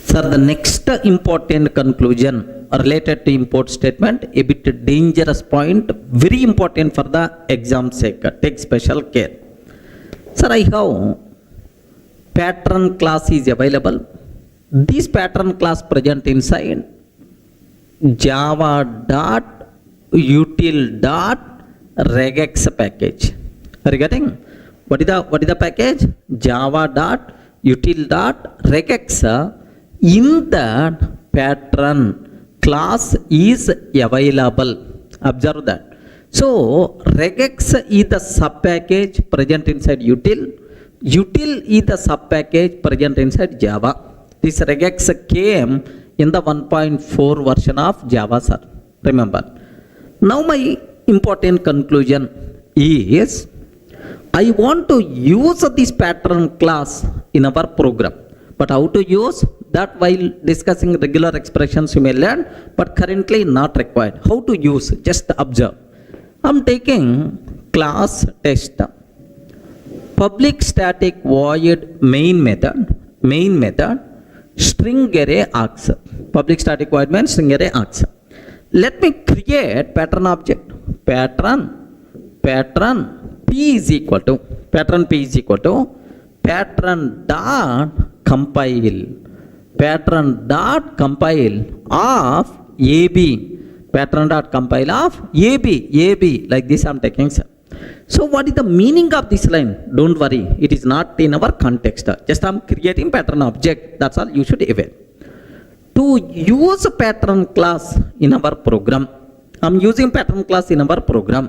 Sir, the next important conclusion related to import statement, a bit dangerous point, very important for the exam sake. Take special care. Sir, I have pattern class is available. This pattern class present inside java.util.regex package. Regarding what is the package? java.util.regex. In that pattern class is available. Observe that. So regex is the sub package present inside util. Util is the sub package present inside Java. This regex came in the 1.4 version of Java, sir. Remember. Now my important conclusion is I want to use this pattern class in our program. But how to use that while discussing regular expressions you may learn, but currently not required. How to use? Just observe. I'm taking class test. Public static void main method, string array args. Public static void means string array args. Let me create pattern object. Pattern p is equal to pattern dot compile of ab, pattern dot compile of ab, like this I'm taking, sir. So what is the meaning of this line? Don't worry, it is not in our context. Just I'm creating pattern object, that's all you should aware. To use a pattern class in our program, I'm using pattern class in our program.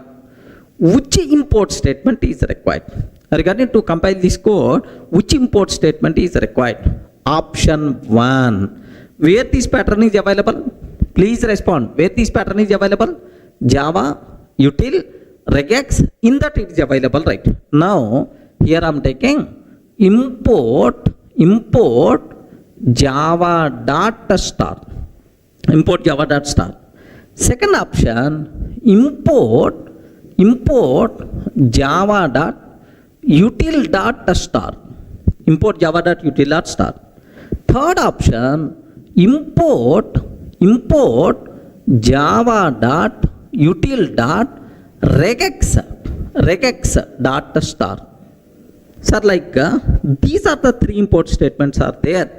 Which import statement is required? Regarding to compile this code, which import statement is required? Option 1. Where this pattern is available? Please respond. Where this pattern is available? Java, util, regex, in that it is available, right? Now, here I am taking import java.star. Import java.star. Second option, import java.util.star. Import java.util.star. Third option, import java.util.regex.star. Sir, like these are the three import statements are there.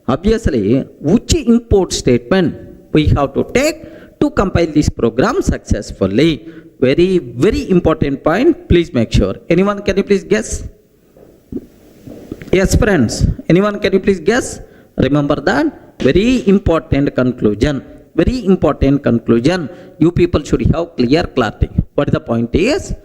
Obviously, which import statement we have to take to compile this program successfully? Very, very important point. Please make sure. Anyone, can you please guess? Yes, friends. Anyone, can you please guess? Remember that. Very important conclusion. Very important conclusion. You people should have clear clarity. What the point is?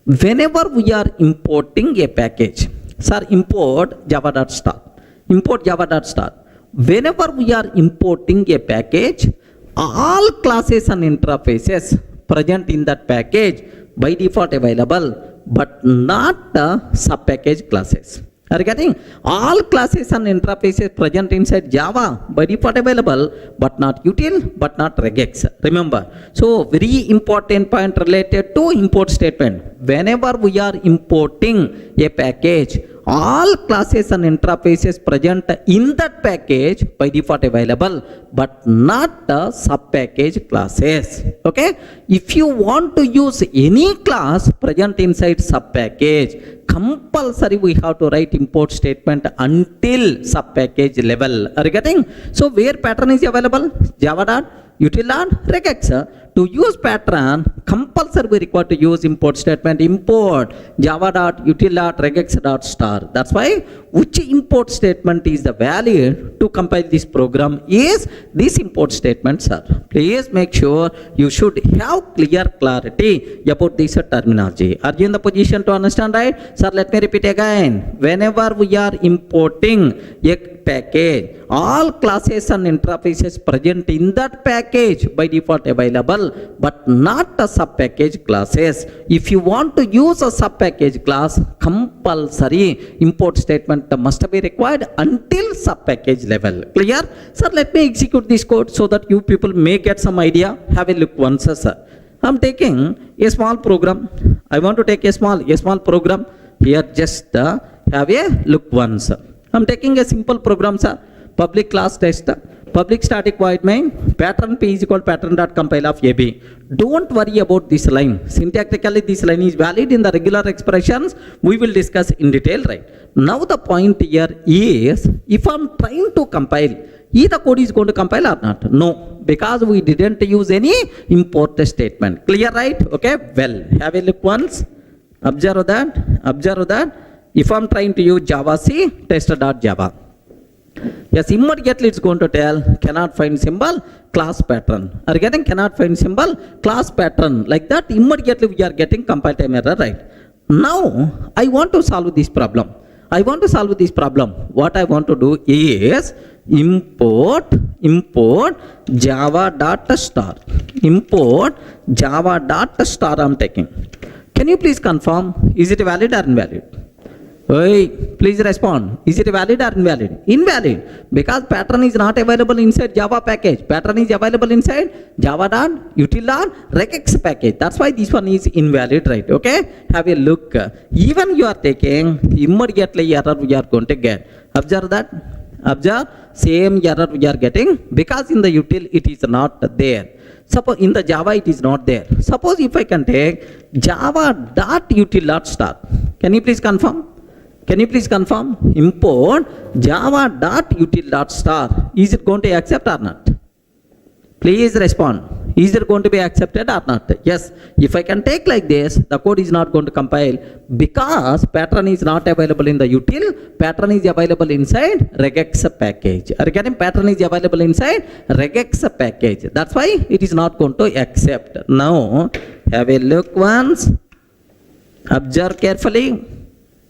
Whenever we are importing a package, sir, import java.star. Import java.star. Whenever we are importing a package, all classes and interfaces present in that package by default available, but not the sub package classes. Are you getting? All classes and interfaces present inside Java by default available, but not util, but not regex. Remember. So very important point related to import statement. Whenever we are importing a package, all classes and interfaces present in that package by default available, but not the sub package classes. Okay? If you want to use any class present inside sub package, compulsory we have to write import statement until sub package level. Are you getting? So where pattern is available? Java.util.regex. to use pattern, compulsory we require to use import statement. Import java.util.regex.star. That's why which import statement is the valid to compile this program is this import statement, sir. Please make sure you should have clear clarity about this terminology. Are you in the position to understand, right? Sir, let me repeat again. Whenever we are importing a package, all classes and interfaces present in that package by default available, but not a sub package classes. If you want to use a sub package class, compulsory import statement must be required until sub package level. Clear? Sir, let me execute this code so that you people may get some idea. Have a look once, sir. I'm taking a small program. I want to take a small program. Here just have a look once. I'm taking a simple program, sir. Public class test, public static void main, pattern p is equal pattern.compile of ab. Don't worry about this line. Syntactically, this line is valid in the regular expressions. We will discuss in detail, right? Now the point here is, if I'm trying to compile, is the code is going to compile or not? No, because we didn't use any import statement. Clear, right? Okay, well, have a look once. Observe that. If I'm trying to use Java C, test.java. Yes, immediately it's going to tell cannot find symbol, class pattern. Are you getting cannot find symbol, class pattern? Like that, immediately we are getting compile time error, right? Now, I want to solve this problem. What I want to do is import java.star. Import java.star I'm taking. Can you please confirm, is it valid or invalid? Hey, please respond. Is it valid or invalid? Invalid, because pattern is not available inside Java package. Pattern is available inside java.util.regex package. That's why this one is invalid, right? Okay, have a look. Even you are taking, immediately error we are going to get. Observe that. Observe, same error we are getting, because in the util it is not there. Suppose in the Java it is not there. Suppose if I can take java.util.star. Can you please confirm? Import java.util.star. Is it going to accept or not? Please respond. Is it going to be accepted or not? Yes. If I can take like this, the code is not going to compile, because pattern is not available in the util. Pattern is available inside regex package. Are you getting? Pattern is available inside regex package. That's why it is not going to accept. Now, have a look once. Observe carefully.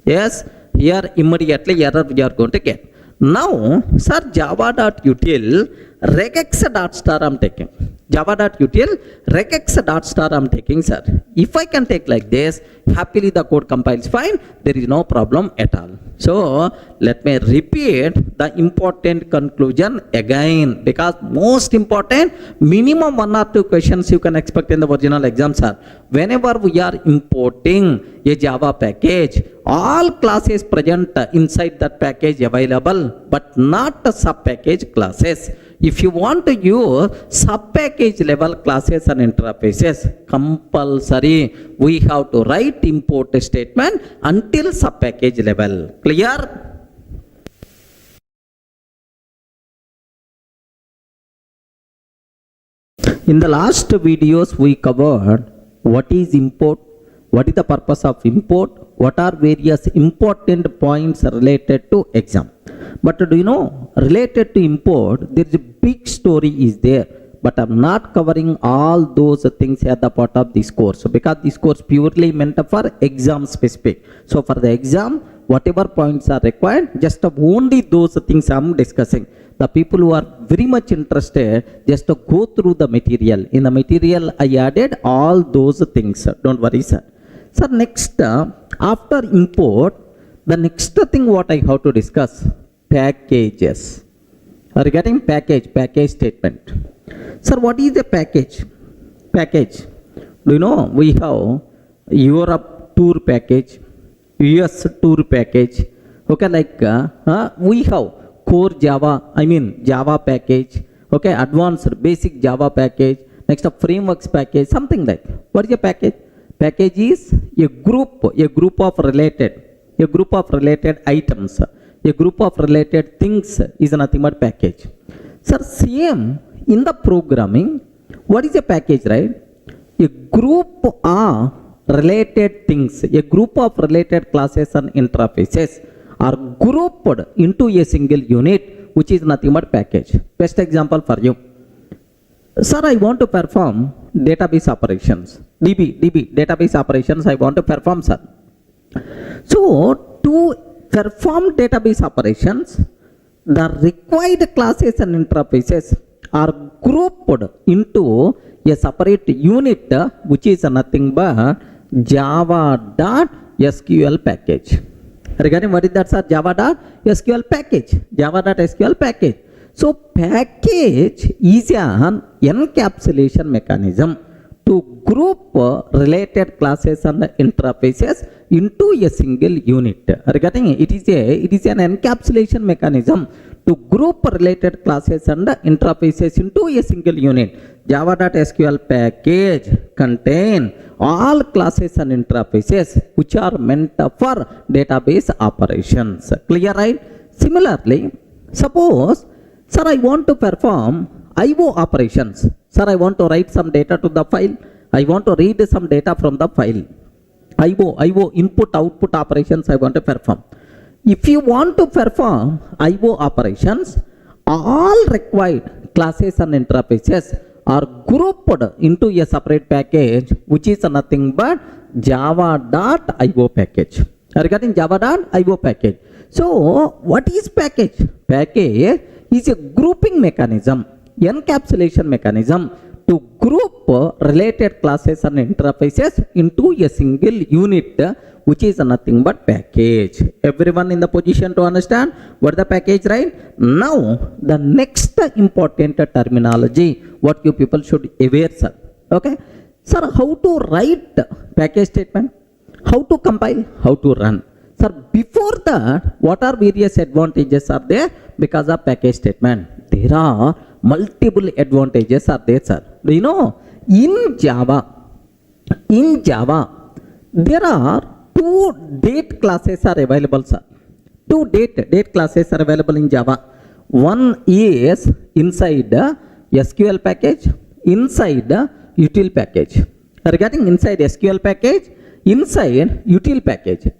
Yes. Here immediately error we are going to get. Now, sir, java.util regex.star I'm taking. Java.util regex.star I'm taking, sir. If I can take like this, happily the code compiles fine. There is no problem at all. So, let me repeat the important conclusion again, because most important, minimum 1 or 2 questions you can expect in the original exam, sir. Whenever we are importing a Java package, all classes present inside that package available, but not the sub package classes. If you want to use sub package level classes and interfaces, compulsory we have to write import statement until sub package level. Clear? In the last videos we covered what is import, what is the purpose of import, what are various important points related to exam. But do you know, related to import, there is a big story is there, but I'm not covering all those things at the part of this course, because this course purely meant for exam specific. So for the exam, whatever points are required, just only those things I'm discussing. The people who are very much interested, just to go through the material. In the material, I added all those things. Don't worry, sir. Sir, next, after import, the next thing what I have to discuss, packages. Are you getting package statement? Sir, what is a package? Package. Do you know, we have Europe tour package, US tour package. Okay, like we have core Java, Java package. Okay, advanced basic Java package. Next, a frameworks package, something like. What is a package? Package is a group of related items, a group of related things is nothing but package. Sir, same in the programming, What is a package, right? A group of related things, a group of related classes and interfaces are grouped into a single unit, which is nothing but package. Best example for you. Sir, I want to perform database operations. DB, database operations I want to perform, sir. So, to perform database operations, the required classes and interfaces are grouped into a separate unit, which is nothing but java.sql package. Regarding what is that, sir? Java.sql package. Java.sql package. So package is an encapsulation mechanism to group related classes and interfaces into a single unit. Regarding it is an encapsulation mechanism to group related classes and interfaces into a single unit. Java.sql package contain all classes and interfaces which are meant for database operations. Clear, right? Similarly, suppose, sir, I want to perform IO operations. Sir, I want to write some data to the file. I want to read some data from the file. IO input output operations I want to perform. If you want to perform IO operations, all required classes and interfaces are grouped into a separate package, which is nothing but java.io package. Regarding java.io package. So, what is package? Package is a grouping mechanism, encapsulation mechanism to group related classes and interfaces into a single unit, which is nothing but package. Everyone in the position to understand what the package, right? Now, the next important terminology, what you people should aware, sir. Okay? Sir, how to write package statement? How to compile? How to run? Sir, before that, what are various advantages are there because of package statement? There are multiple advantages are there, sir. Do you know? In Java, there are two date classes are available, sir. Two date classes are available in Java. One is inside the SQL package, inside the util package. Regarding inside SQL package, inside util package.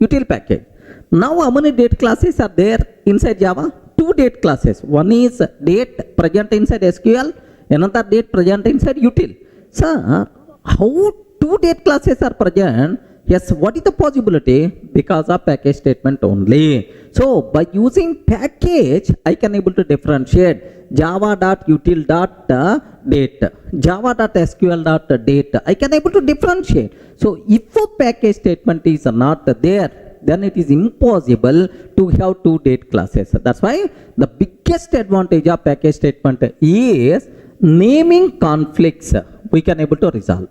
Now, how many date classes are there inside Java? Two date classes. One is date present inside SQL, another date present inside util. Sir, how two date classes are present? Yes, what is the possibility? Because of package statement only. So, by using package, I can able to differentiate java.util.date, java.sql.date. I can able to differentiate. So, if a package statement is not there, then it is impossible to have two date classes. That's why the biggest advantage of package statement is naming conflicts we can able to resolve.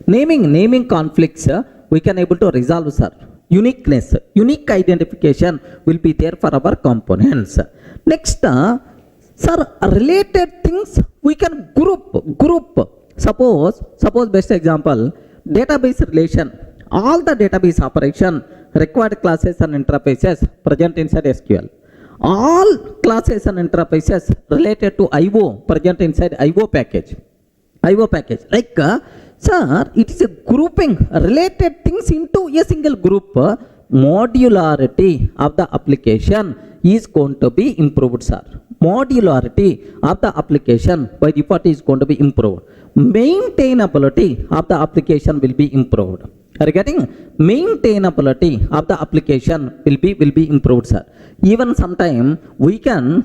Naming conflicts we can able to resolve, sir. Uniqueness, unique identification will be there for our components. Next, sir, related things we can group. Suppose best example, database relation. All the database operation required classes and interfaces present inside SQL. All classes and interfaces related to IO present inside IO package. Like, sir, it is a grouping related things into a single group. Modularity of the application is going to be improved, sir. Modularity of the application by default is going to be improved. Maintainability of the application will be improved. Regarding maintainability of the application will be improved, sir. Even sometime we can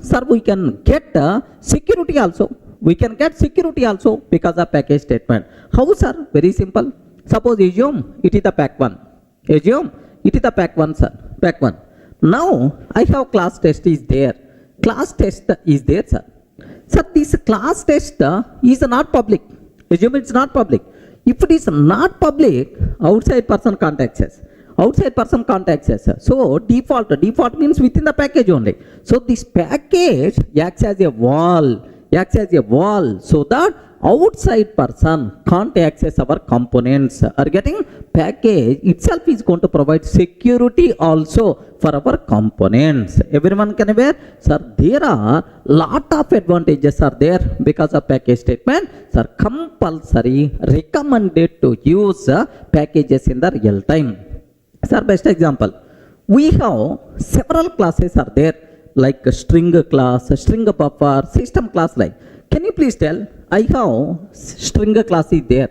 get security also. We can get security also because of package statement. How, sir? Very simple. Suppose assume it is the pack 1. Assume it is the pack 1, sir. Pack 1. Now I have class test is there. Class test is there, sir. Sir, this class test is not public. Assume it's not public. If it is not public, outside person can't access. So default means within the package only. So this package acts as a wall so that outside person can't access our components. Are getting package itself is going to provide security also for our components. Everyone can aware, sir, there are lot of advantages are there because of package statement. Sir, compulsory recommended to use packages in the real time. Sir, best example, we have several classes are there like a string class, a string buffer, system class like. Can you please tell, I have string class is there.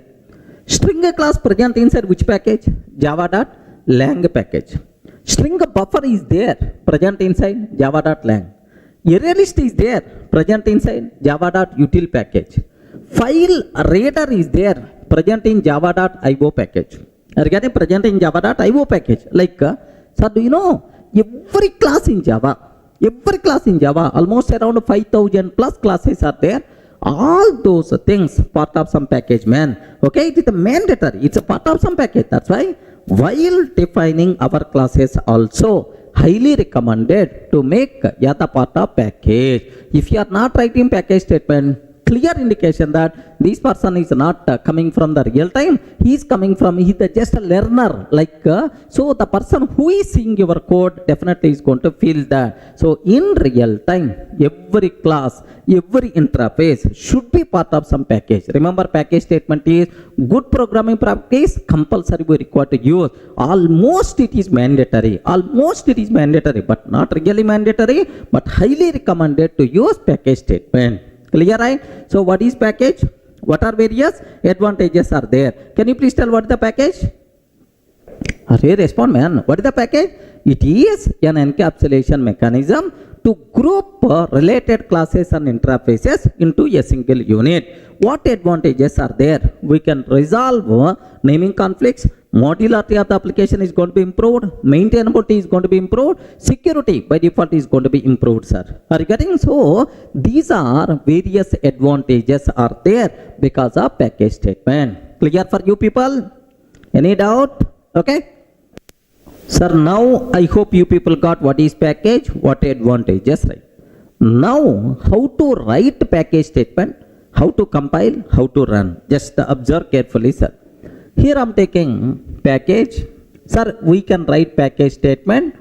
String class present inside which package? Java.lang package. String buffer is there present inside Java.lang. Array list is there present inside Java.util package. File reader is there present in Java.io package. Regarding present in Java.io package. Like, sir, do you know every class in Java, almost around 5,000 plus classes are there. All those things part of some package, man. Okay, it is mandatory. It's a part of some package. That's why while defining our classes also highly recommended to make yata part of package. If you are not writing package statement, clear indication that this person is not coming from the real time. He is coming from, he is just a learner. Like, so the person who is seeing your code definitely is going to feel that. So in real time, every class, every interface should be part of some package. Remember, package statement is good programming practice, compulsory we require to use. Almost it is mandatory, but not really mandatory, but highly recommended to use package statement. Clear, right? So what is package? What are various advantages are there? Can you please tell what is the package? Hurry, respond, man. What is the package? It is an encapsulation mechanism to group related classes and interfaces into a single unit. What advantages are there? We can resolve naming conflicts. Modularity of the application is going to be improved. Maintainability is going to be improved. Security by default is going to be improved, sir. Regarding, so these are various advantages are there because of package statement. Clear for you people? Any doubt? Okay. Sir, now I hope you people got what is package, what advantages, right? Now, how to write package statement, how to compile, how to run. Just observe carefully, sir. Here I am taking package. Sir, we can write package statement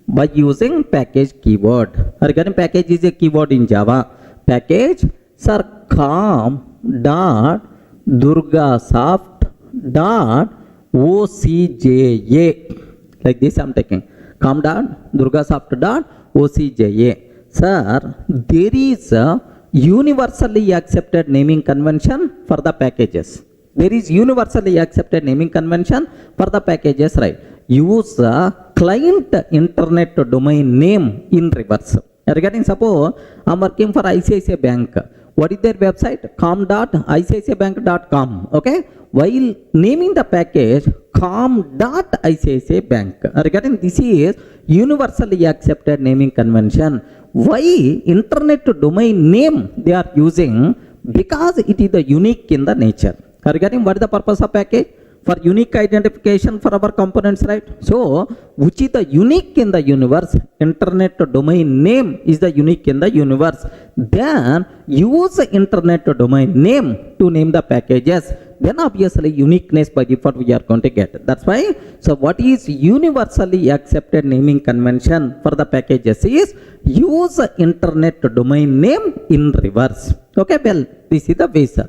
by using package keyword. Regarding package is a keyword in Java. Package, sir, com.durgasoft.ocja. Like this I am taking. com.durgasoft.ocja. Sir, there is a universally accepted naming convention for the packages. There is universally accepted naming convention for the packages, right? Use a client internet domain name in reverse. Regarding, suppose I am working for ICICI Bank. What is their website? com.icicibank.com. Okay? While naming the package com.icicibank. Regarding, this is universally accepted naming convention. Why internet domain name they are using? Because it is the unique in the nature. Regarding, what is the purpose of package? For unique identification for our components, right? So, which is the unique in the universe? Internet domain name is the unique in the universe. Then, use the internet domain name to name the packages. Then, obviously, uniqueness by default we are going to get. That's why, so what is universally accepted naming convention for the packages is use the internet domain name in reverse. Okay, well, this is the basic.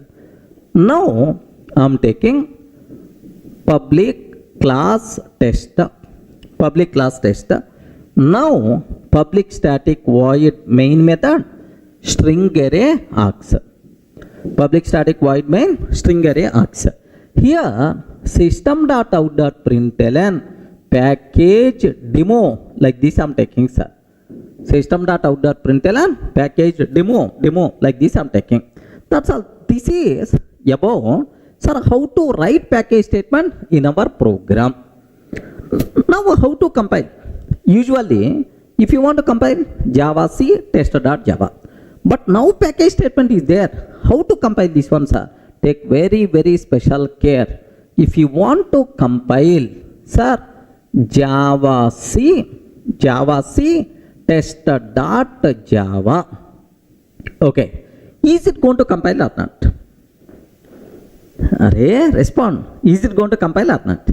Now, I am taking public class test. Now, public static void main method string array args. Public static void main string array args. Here, system.out.println package demo. Like this I am taking, sir. System.out.println package demo. Like this I am taking. That's all. This is about, sir, how to write package statement in our program. Now, how to compile? Usually, if you want to compile, Java C test.java. But now package statement is there. How to compile this one, sir? Take very, very special care. If you want to compile, sir, Java C test.java. Okay. Is it going to compile or not? Array, respond. Is it going to compile or not?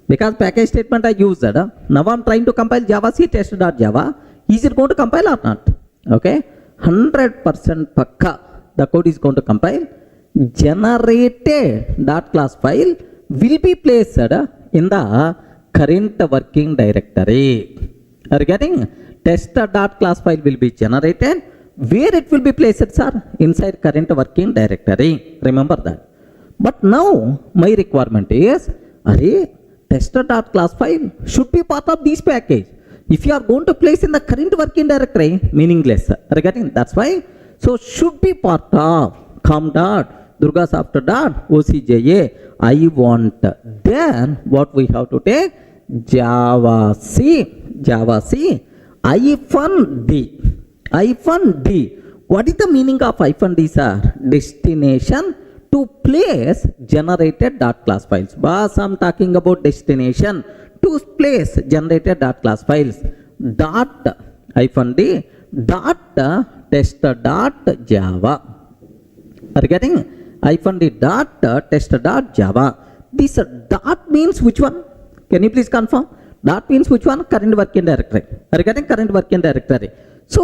Because package statement I used. Now I'm trying to compile Java C test.java. Is it going to compile or not? Okay. 100% pakka. The code is going to compile. Generated dot class file will be placed in the current working directory. Are you getting? Test.class file will be generated. Where it will be placed, sir? Inside current working directory. Remember that. But now my requirement is, tester.class file should be part of this package. If you are going to place in the current working directory, meaningless. Are you getting? That's why. So should be part of com.durgasoft.ocja. I want. Then what we have to take? Java C -D. -D. What is the meaning of -D, sir? Destination to place generated dot class files. Boss, I'm talking about destination to place generated dot class files. Dot -D dot tester dot java. Are you getting? -D dot tester dot java. This dot means which one? Can you please confirm? Dot means which one? Current working directory. Are you getting? Current working directory. So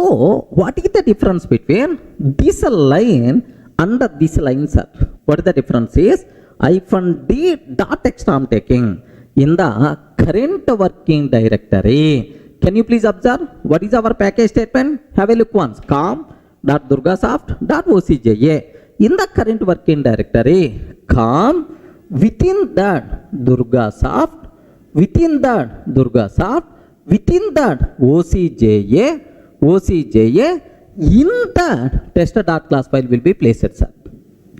what is the difference between this line and this line, sir? What is the difference is -D dot text I'm taking in the current working directory. Can you please observe what is our package statement? Have a look once. com.durgasoft.ocja. In the current working directory, com within that Durgasoft, within that OCJA, in that tester.class file will be placed, sir.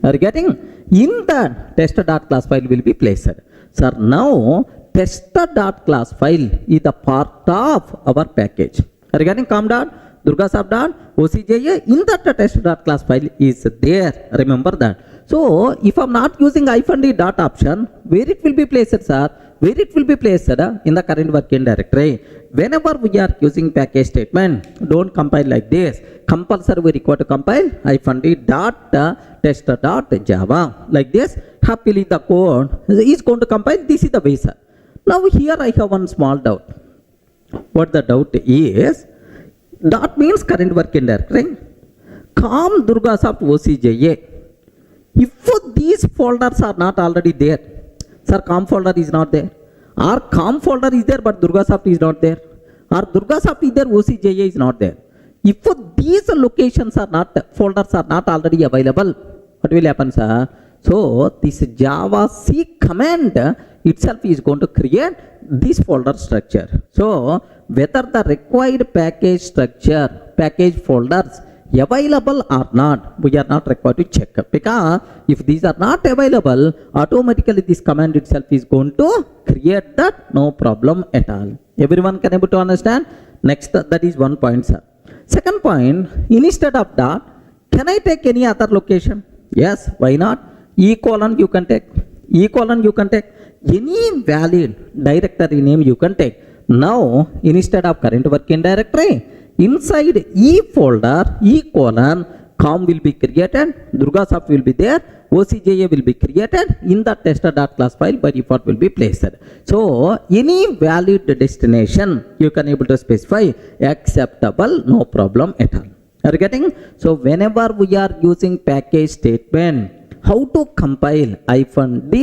Are you getting? In that tester.class file will be placed. Sir, now tester.class file is a part of our package. Are you getting? com.durgasoft.ocja, in that tester.class file is there. Remember that. So if I'm not using -D dot option, where it will be placed, sir? Where it will be placed in the current working directory. Whenever we are using package statement, don't compile like this. Compulsory we require to compile -D dot tester dot java. Like this, happily the code is going to compile. This is the way, sir. Now here I have one small doubt. What the doubt is? Dot means current working directory. Com Durgasoft OCJA. If these folders are not already there, sir, com folder is not there, or com folder is there but Durgasoft is not there, or Durgasoft is there, OCJA is not there. If these locations are not, folders are not already available, what will happen, sir? So this Java C command itself is going to create this folder structure. So whether the required package structure, package folders available or not, we are not required to check, because if these are not available, automatically this command itself is going to create that, no problem at all. Everyone can able to understand? Next, that is one point, sir. Second point, instead of dot, can I take any other location? Yes, why not? E:colon you can take, e:colon you can take, any valid directory name you can take. Now instead of current working directory, inside E folder, e:colon, com will be created, Durgasoft will be there, OCJA will be created, in the tester.class file by default will be placed. So any valid destination you can able to specify, acceptable, no problem at all. Are you getting? So whenever we are using package statement, how to compile -D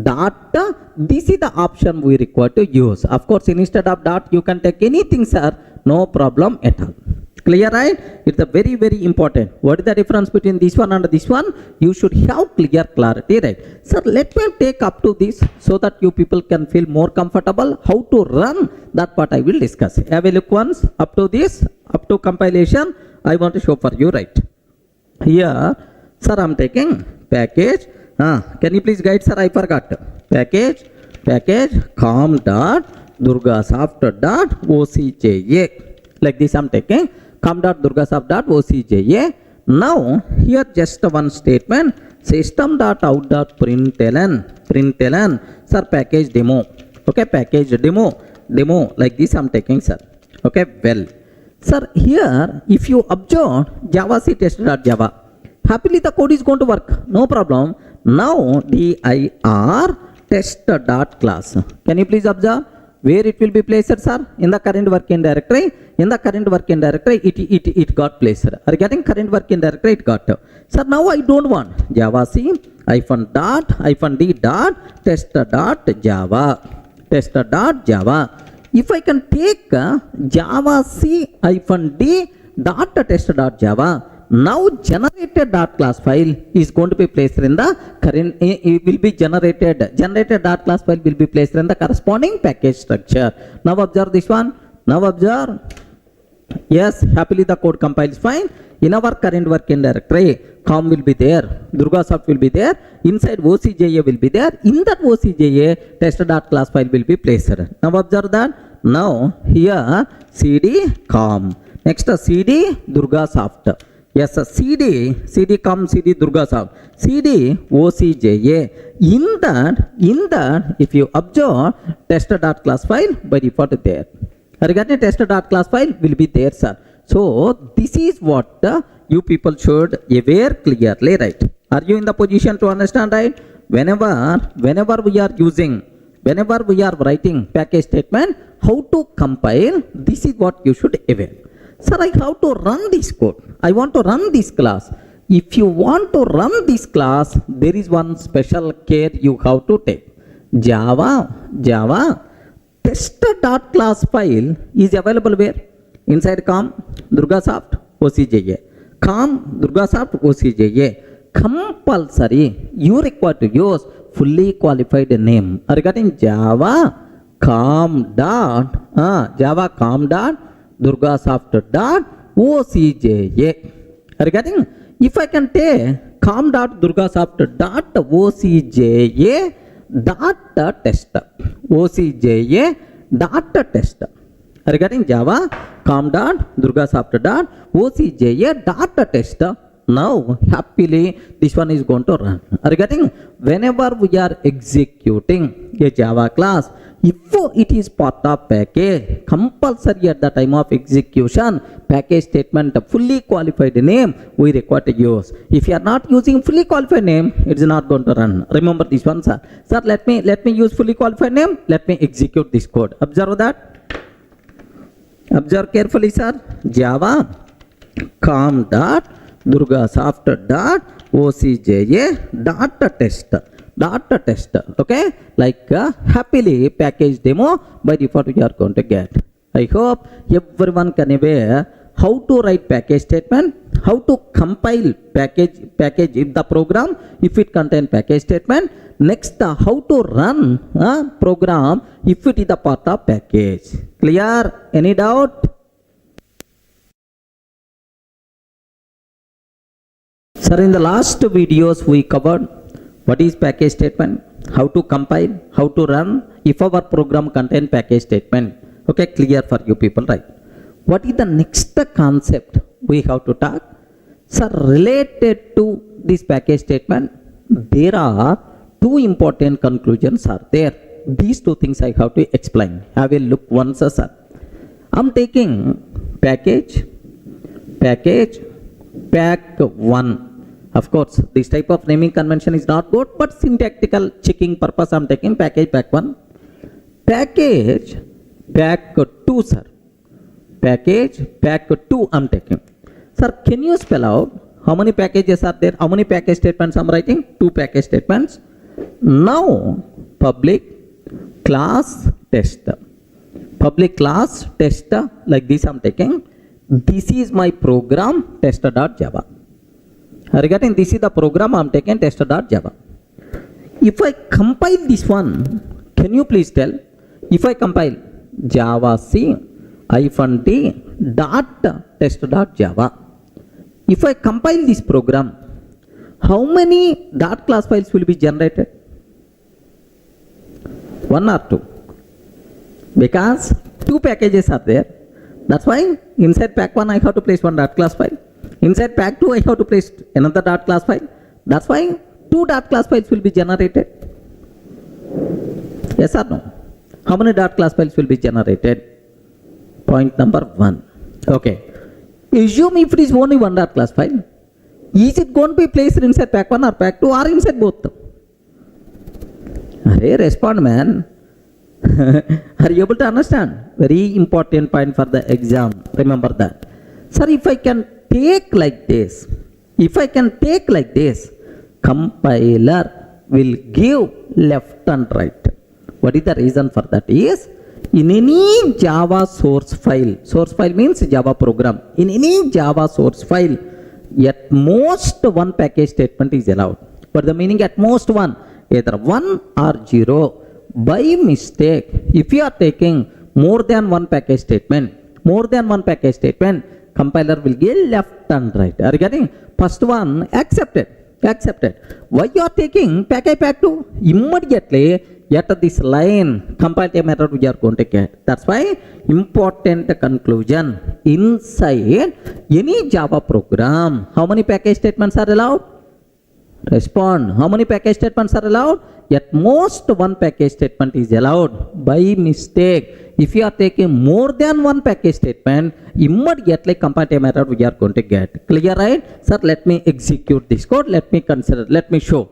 dot, this is the option we require to use. Of course, instead of dot you can take anything, sir, no problem at all. Clear, right? It's a very, very important. What is the difference between this one and this one? You should have clear clarity, right? Sir, let me take up to this so that you people can feel more comfortable. How to run, that part I will discuss. Have a look once up to this, up to compilation. I want to show for you, right? Here, sir, I'm taking package. Can you please guide, sir? I forgot. Package com.durgasoft.ocja. Like this I'm taking com.durgasoft.ocja. Now here just one statement, system.out.println, sir, package demo. Okay, package demo, like this I'm taking, sir. Okay, well, sir, here if you observe Java C test.java, happily the code is going to work, no problem. Now dir test dot class. Can you please observe where it will be placed, sir? In the current working directory. In the current working directory, it got placed. Are you getting current working directory? It got. Sir, now I don't want Java C hyphen dot hyphen D dot test dot Java. Test dot Java. If I can take Java C hyphen D dot test dot Java, now generated dot class file is going to be placed in the current, it will be generated dot class file will be placed in the corresponding package structure. Now observe this one. Now observe. Yes, happily the code compiles fine. In our current working directory, com will be there, Durgasoft will be there, inside OCJA will be there, in that OCJA test.class file will be placed. Now observe that. Now here cd com, next cd Durgasoft. Yes, cd com, cd Durgasoft, cd OCJA. In that, if you observe test.class file by default there. Regarding test.class file will be there, sir. So this is what you people should aware clearly, right? Are you in the position to understand, right? Whenever we are writing package statement, how to compile, this is what you should aware. Sir, I have to run this code. I want to run this class. If you want to run this class, there is one special care you have to take. Java test.class file is available where? Inside com Durgasoft OCJA. Com Durgasoft OCJA. Compulsory you require to use fully qualified name. Regarding Java com dot Durgasoft dot OCJA. Regarding, if I can take com dot Durgasoft dot OCJA dot test, OCJA dot test. Regarding Java com dot Durgasoft dot OCJA dot test. Now happily this one is going to run. Regarding whenever we are executing a Java class, if it is part of package, compulsory at the time of execution, package statement fully qualified name we require to use. If you are not using fully qualified name, it is not going to run. Remember this one, sir. Sir, let me use fully qualified name. Let me execute this code. Observe that. Observe carefully, sir. Java com dot Durgasoft dot OCJA dot test. Okay, like happily package demo by default you are going to get. I hope everyone can aware how to write package statement, how to compile package if the program if it contain package statement. Next, how to run program if it is a part of package. Clear? Any doubt? Sir, in the last videos we covered what is package statement, how to compile, how to run if our program contain package statement. Okay, clear for you people, right? What is the next concept we have to talk? Sir, related to this package statement, there are two important conclusions are there. These two things I have to explain. Have a look once, sir. I'm taking package, pack 1. Of course, this type of naming convention is not good, but syntactical checking purpose I'm taking package pack 1. Package pack 2, sir. Package pack 2 I'm taking. Sir, can you spell out how many packages are there? How many package statements I'm writing? 2 package statements. Now, public class test. Public class test, like this I'm taking. This is my program test.java. Regarding this is the program I'm taking test.java. If I compile this one, can you please tell? If I compile Java C -d dot test.java. If I compile this program, how many dot class files will be generated? 1 or 2? Because 2 packages are there. That's why inside pack 1 I have to place 1 dot class file. Inside pack 2 I have to place another dot class file. That's why 2 dot class files will be generated. Yes or no? How many dot class files will be generated? Point number 1. Okay. Assume if it is only 1 dot class file, is it going to be placed inside pack 1 or pack 2 or inside both? Arey, respond, man. Are you able to understand? Very important point for the exam. Remember that. Sir, if I can take like this, compiler will give left and right. What is the reason for that? Is in any Java source file means Java program. In any Java source file, at most one package statement is allowed. But the meaning at most one, either 1 or 0. By mistake, if you are taking more than one package statement, compiler will give left and right. Are you getting? First one, accepted. Why you are taking package pack 2? Immediately, at this line, compile time error we are going to get. That's why important conclusion. Inside any Java program, how many package statements are allowed? Respond. How many package statements are allowed? At most one package statement is allowed. By mistake, if you are taking more than one package statement, immediately compile time error we are going to get. Clear, right? Sir, let me execute this code. Let me consider. Let me show.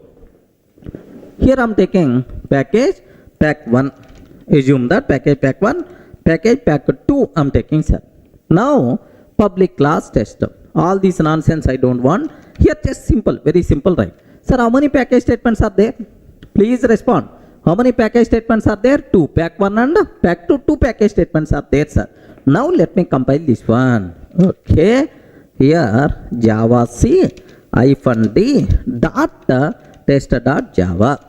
Here I am taking package pack 1. Assume that package pack 1, package pack 2 I am taking, sir. Now, public class tester. All this nonsense I don't want. Here just simple, very simple, right? Sir, how many package statements are there? Please respond. How many package statements are there? 2. Pack 1 and pack 2. 2 package statements are there, sir. Now let me compile this one. Okay. Here Java C -d dot test.java.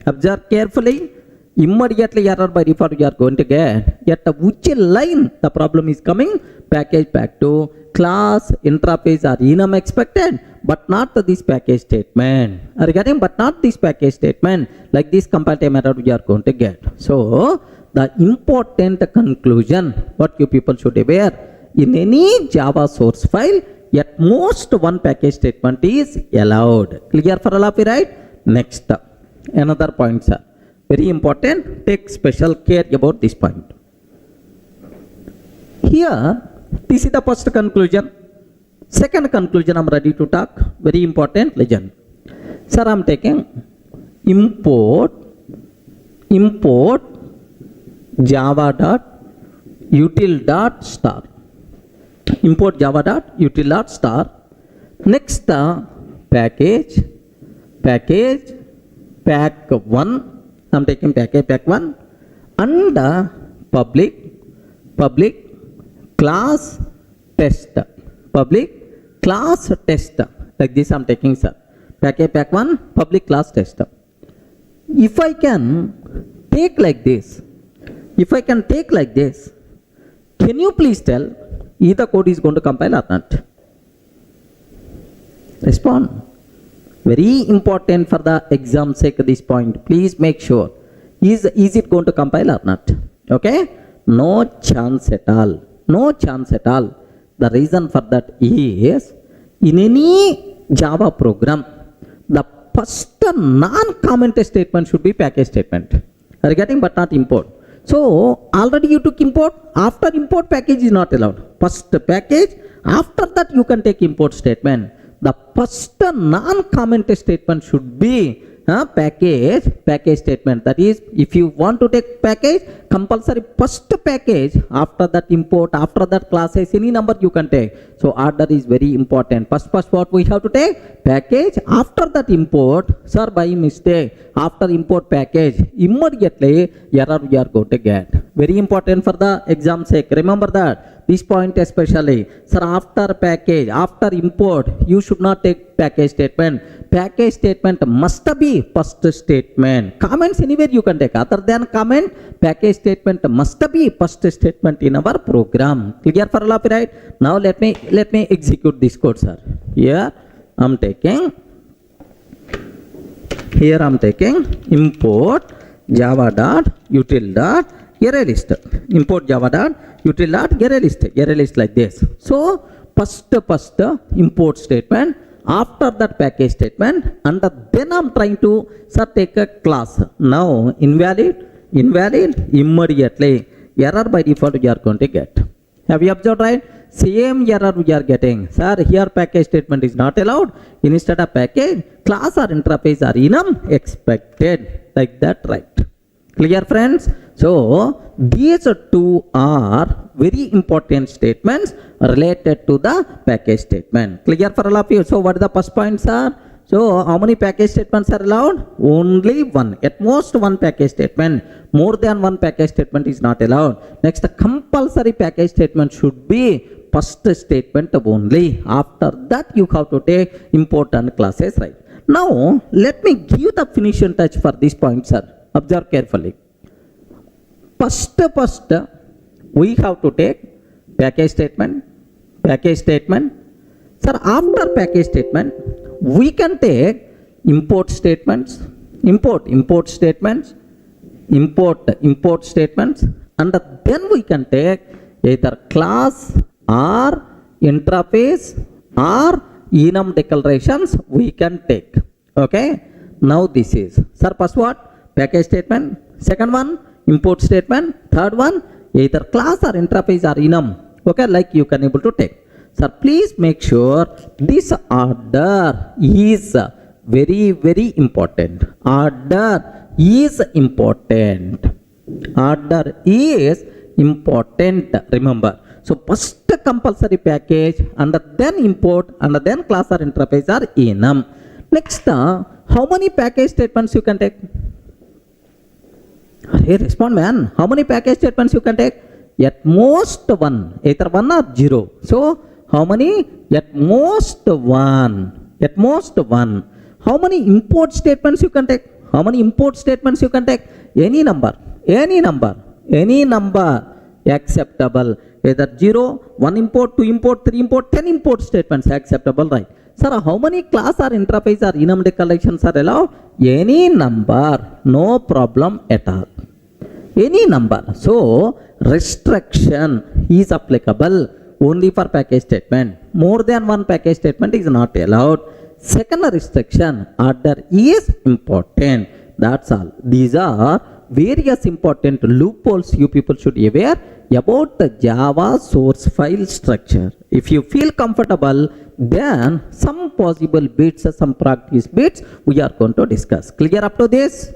Observe carefully. Immediately error by default you are going to get. Yet which line the problem is coming? Package pack 2. Class interface are enum expected, but not this package statement. Are you getting? But not this package statement. Like this compile time error we are going to get. So the important conclusion what you people should aware, in any Java source file, at most one package statement is allowed. Clear for all of you, right? Next, another point, sir. Very important. Take special care about this point. Here, this is the first conclusion. Second conclusion I am ready to talk. Very important. Listen. Sir, I am taking import java.util.star. Import java.util.star. Next, package pack 1. I am taking package pack 1 and public class test. Like this I am taking, sir. Package pack 1, public class test. If I can take like this, can you please tell either code is going to compile or not? Respond. Very important for the exam sake this point. Please make sure. Is it going to compile or not? Okay? No chance at all. The reason for that is, in any Java program, the first non-comment statement should be package statement. Are you getting? But not import. So, already you took import. After import, package is not allowed. First package, after that you can take import statement. The first non-comment statement should be package statement. That is, if you want to take package, compulsory first package, after that import, after that classes, any number you can take. So order is very important. First what we have to take? Package. After that import, sir, by mistake, after import package, immediately error we are going to get. Very important for the exam sake. Remember that. This point especially. Sir, after package, after import, you should not take package statement. Package statement must be first statement. Comments anywhere you can take. Other than comment, package statement must be first statement in our program. Clear for all of you, right? Now let me execute this code, sir. Here I'm taking import java.util.arraylist. Import java.util.arraylist like this. So first import statement, after that package statement, and then I'm trying to take a class. Now invalid, immediately error by default you are going to get. Have you observed, right? Same error we are getting. Sir, here package statement is not allowed. Instead of package, class or interface are enum expected. like that, right? Clear, friends? So these two are very important statements related to the package statement. Clear for all of you? So what are the first points are? So how many package statements are allowed? Only one. At most one package statement. More than one package statement is not allowed. Next, the compulsory package statement should be first statement only. After that you have to take important classes, right? Now let me give the finishing touch for this point, sir. Observe carefully. First we have to take package statement. Sir, after package statement we can take import statements, import statements, and then we can take either class or interface or enum declarations we can take. Okay, now this is, sir, first what? Package statement. Second one, import statement. Third one, either class or interface or enum. Okay, like you can able to take. Sir, please make sure this order is very, very important. Order is important. Remember. So first compulsory package, and then import, and then class or interface or enum. Next, how many package statements you can take? Hey, respond, man. How many package statements you can take? At most one, either one or zero. So how many? At most one. How many import statements you can take? Any number acceptable. Either 0, 1 import, 2 import, 3 import, 10 import statements acceptable, right? Sir, how many class or interface or enum declarations are allowed? Any number, no problem at all. Any number. So restriction is applicable only for package statement. More than one package statement is not allowed. Second restriction, order is important. That's all. These are various important loopholes you people should be aware about the Java source file structure. If you feel comfortable, then some possible bits, some practice bits we are going to discuss. Clear up to this?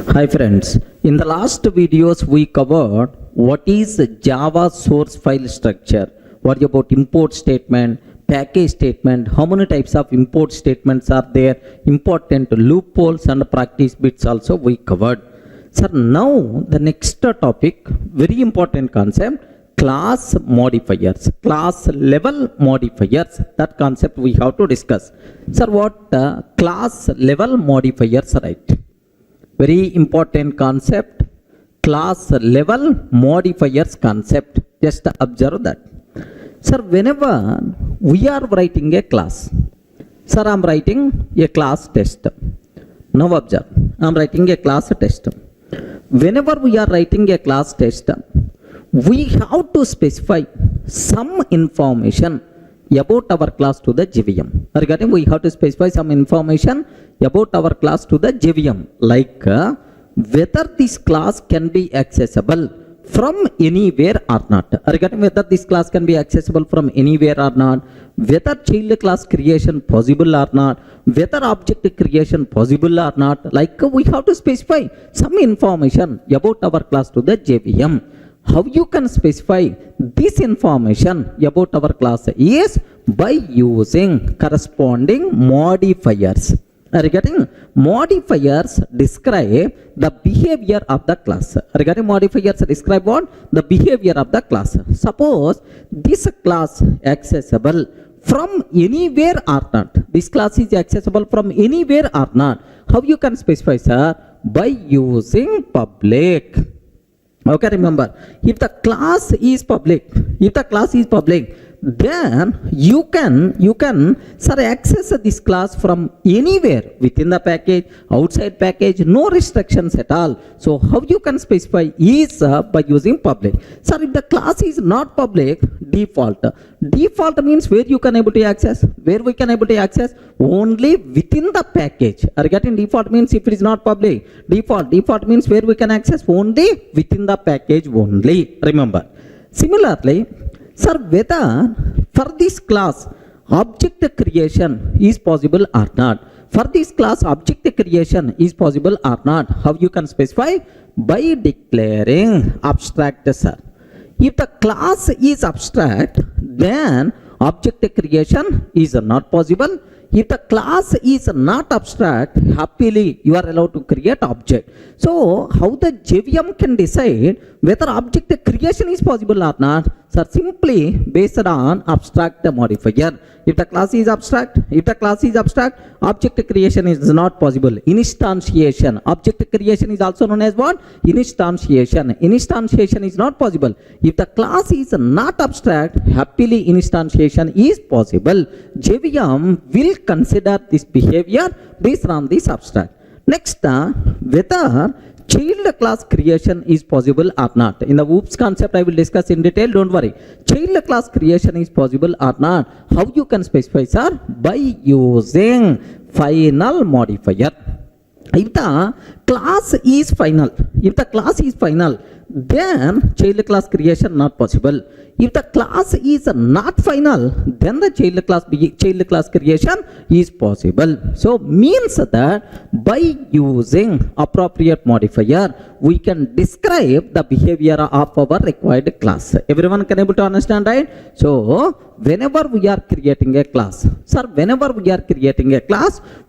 Hi friends, in the last videos we covered what is Java source file structure, what about import statement, package statement, how many types of import statements are there, important loopholes and practice bits also we covered. Sir, now the next topic, very important concept, class modifiers, class level modifiers. That concept we have to discuss. Sir, what class level modifiers, right? Very important concept, class level modifiers concept. Just observe that. Sir, whenever we are writing a class, sir, I am writing a class test. Now observe, I am writing a class test. Whenever we are writing a class test, we have to specify some information about our class to the JVM. Regarding, we have to specify some information about our class to the JVM, like whether this class can be accessible from anywhere or not. Regarding whether this class can be accessible from anywhere or not, whether child class creation possible or not, whether object creation possible or not, like we have to specify some information about our class to the JVM. How you can specify this information about our class is by using corresponding modifiers. Regarding modifiers describe the behavior of the class. Regarding modifiers describe what? The behavior of the class. Suppose this class accessible from anywhere or not. This class is accessible from anywhere or not. How you can specify, sir? By using public. Okay, remember, if the class is public, then you can sir, access this class from anywhere within the package, outside package, no restrictions at all. So how you can specify is by using public. Sir, if the class is not public, default means where you can able to access, where we can able to access only within the package. Regarding default means if it is not public, default means where we can access only within the package only. Remember, similarly, sir, whether for this class object creation is possible or not. For this class, object creation is possible or not. How you can specify? By declaring abstract, sir. If the class is abstract, then object creation is not possible. If the class is not abstract, happily you are allowed to create object. So how the JVM can decide whether object creation is possible or not? Sir, simply based on abstract modifier. If the class is abstract, object creation is not possible. Instantiation, object creation is also known as what? Instantiation. Instantiation is not possible. If the class is not abstract, happily instantiation is possible. JVM will consider this behavior based on this abstract. Next, whether child class creation is possible or not. In the OOPS concept, I will discuss in detail, don't worry. Child class creation is possible or not. How you can specify, sir? By using final modifier. If the class is final, then child class creation not possible. If the class is not final, then the child class creation is possible. So means that by using appropriate modifier, we can describe the behavior of our required class. Everyone can able to understand, right? So whenever we are creating a class, sir,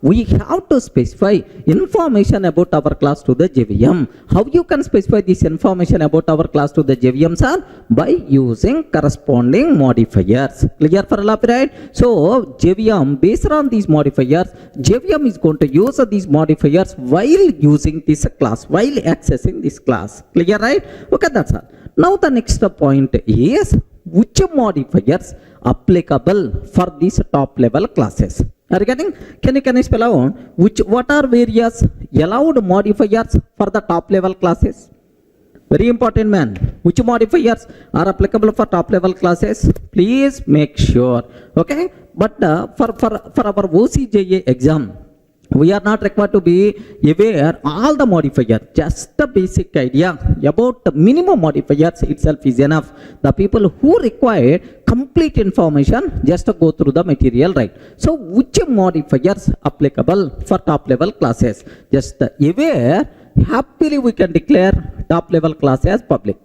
we have to specify information about our class to the JVM. How you can specify this information about our class to the JVM, sir? By using corresponding modifiers. Clear for all, right? So JVM, based on these modifiers, JVM is going to use these modifiers while using this class, while accessing this class. Clear, right? Okay, that's all. Now the next point is which modifiers applicable for these top level classes. Are you getting? Can you spell out what are various allowed modifiers for the top level classes? Very important, man. Which modifiers are applicable for top level classes? Please make sure. Okay, but for our OCJA exam, we are not required to be aware all the modifiers. Just the basic idea about the minimum modifiers itself is enough. The people who require complete information just to go through the material, right? So which modifiers applicable for top level classes? Just aware. Happily we can declare top level class as public.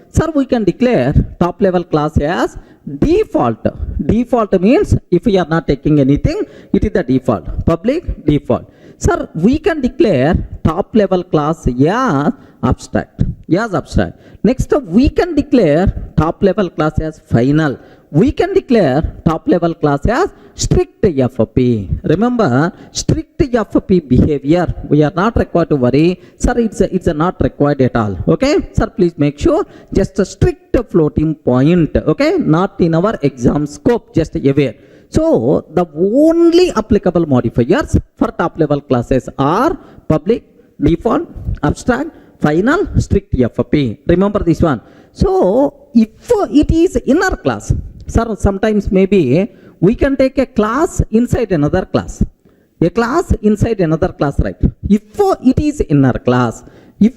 Sir, we can declare top level class as default. Default means if we are not taking anything, it is the default. Public default. Sir, we can declare top level class as abstract. Next, we can declare top level class as final. We can declare top level class as strict FP. Remember, strict FP behavior, we are not required to worry. Sir, it's not required at all. Okay, sir, please make sure just a strict floating point. Okay, not in our exam scope, just aware. So the only applicable modifiers for top level classes are public, default, abstract, final, strict FP. Remember this one. So if it is inner class, sir, sometimes maybe we can take a class inside another class. A class inside another class, right? If it is inner class, the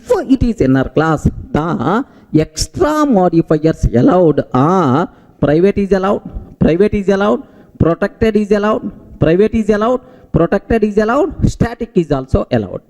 extra modifiers allowed are private is allowed, protected is allowed, private is allowed, protected is allowed, static is also allowed.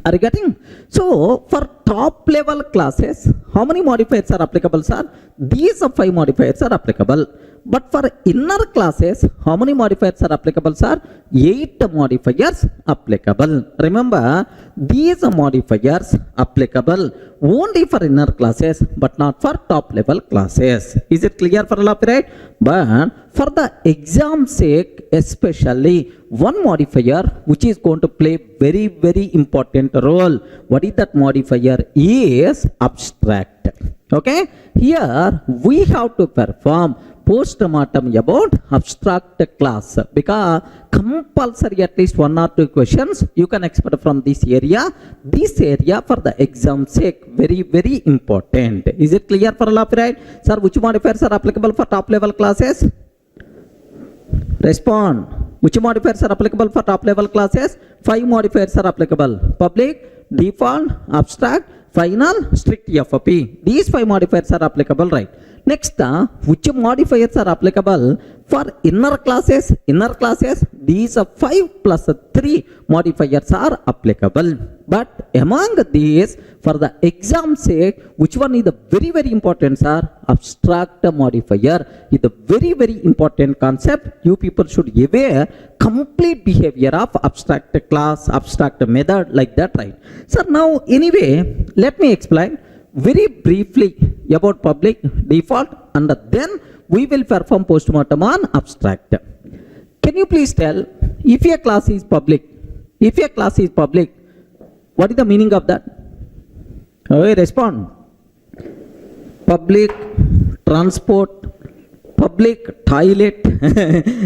Are you getting? So for top level classes, how many modifiers are applicable, sir? These 5 modifiers are applicable. But for inner classes, how many modifiers are applicable, sir? 8 modifiers applicable. Remember, these modifiers applicable only for inner classes, but not for top level classes. Is it clear for all of you, right? But for the exam sake, especially one modifier which is going to play very, very important role. What is that modifier? Is abstract. Okay, here we have to perform post-mortem about abstract class, because compulsory at least 1 or 2 questions you can expect from this area. This area for the exam sake very, very important. Is it clear for all of you, right? Sir, which modifiers are applicable for top level classes? Respond. Which modifiers are applicable for top level classes? 5 modifiers are applicable. Public, default, abstract, final, strict FP. These 5 modifiers are applicable, right? Next, which modifiers are applicable for inner classes? Inner classes, these 5 plus 3 modifiers are applicable. But among these, for the exam sake, which one is the very, very important, sir? Abstract modifier is the very, very important concept. You people should aware complete behavior of abstract class, abstract method, like that, right? So now, anyway, let me explain very briefly about public, default, and then we will perform postmortem on abstract. Can you please tell, if a class is public, what is the meaning of that? Okay, respond. Public transport, public toilet.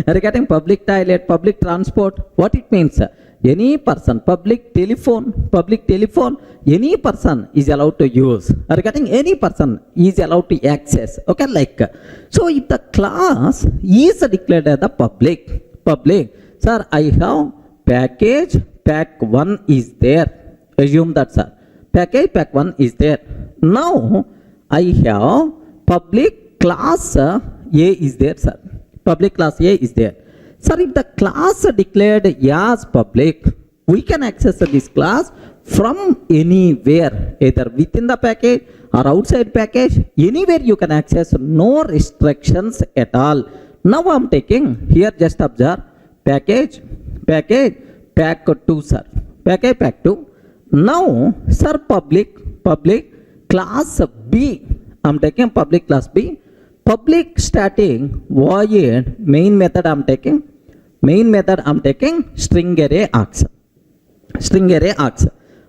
Are you getting public toilet, public transport? What it means? Any person, public telephone, any person is allowed to use. Are you getting? Any person is allowed to access. Okay, like. So if the class is declared as the public, sir, I have package, pack 1 is there. Assume that, sir. Pack 1 is there. Now, I have public class A is there, sir. Public class A is there. Sir, if the class declared as public, we can access this class from anywhere, either within the package or outside package. Anywhere you can access, no restrictions at all. Now I'm taking, here just observe, package, pack 2, sir. Package, pack 2. Now, sir, public, class B. I'm taking public class B. Public static void main method I'm taking. String array args.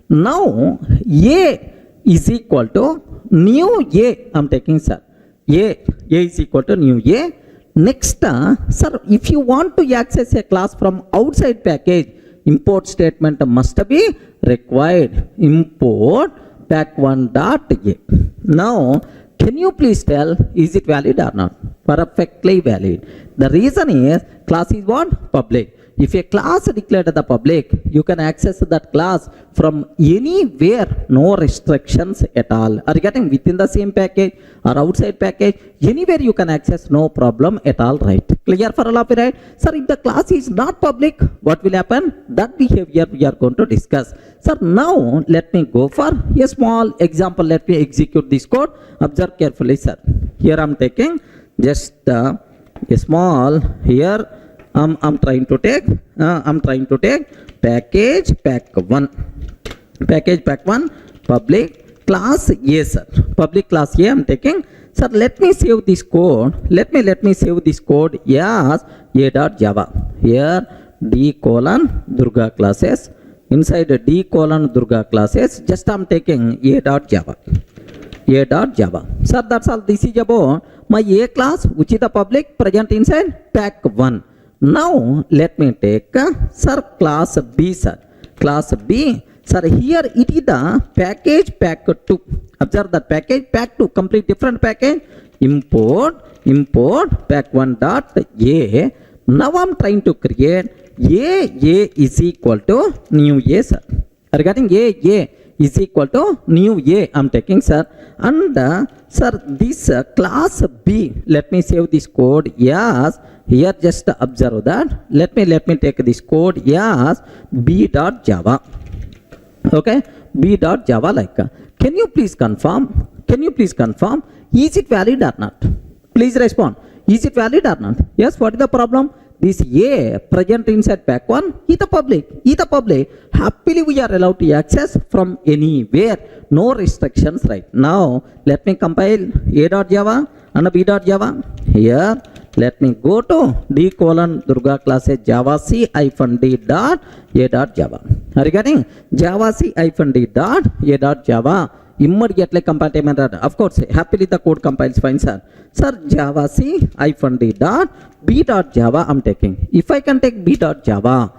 Now, A is equal to new A. I'm taking, sir. A is equal to new A. Next, sir, if you want to access a class from outside package, import statement must be required. Import pack1 dot A. Now, can you please tell, is it valid or not? Perfectly valid. The reason is, class is what? Public. If a class declared the public, you can access that class from anywhere, no restrictions at all. Are you getting? Within the same package or outside package, anywhere you can access, no problem at all, right? Clear for all of you, right? Sir, if the class is not public, what will happen? That behavior we are going to discuss. Sir, now let me go for a small example. Let me execute this code. Observe carefully, sir. Here I'm taking just a small, here I'm trying to take package pack 1, public class A, sir. Public class A I'm taking. Sir, let me save this code. Let me save this code as a.java. Here D:(Durga classes. Inside D:(Durga classes, just I'm taking a.java. Sir, that's all. This is about my A class, which is the public, present inside pack 1. Now, let me take, sir, class B, sir. Class B. Sir, here it is the package pack 2. Observe that package pack 2, complete different package. Import pack1 dot A. Now I'm trying to create A is equal to new A, sir. Regarding A is equal to new A, I'm taking, sir. And sir, this class B, let me save this code as, here just observe that. Let me take this code as b.java. Okay, b.java, like. Can you please confirm? Is it valid or not? Please respond. Is it valid or not? Yes, what is the problem? This A present inside pack 1 is the public. Happily we are allowed to access from anywhere. No restrictions, right? Now, let me compile A.java and B.java. Here, let me go to D:(Durga classes javac-d dot A.java. Are you getting? javac-d dot A.java. Immediately compile. Of course, happily the code compiles fine, sir. Sir, javac-d dot B.java I'm taking. If I can take B.java,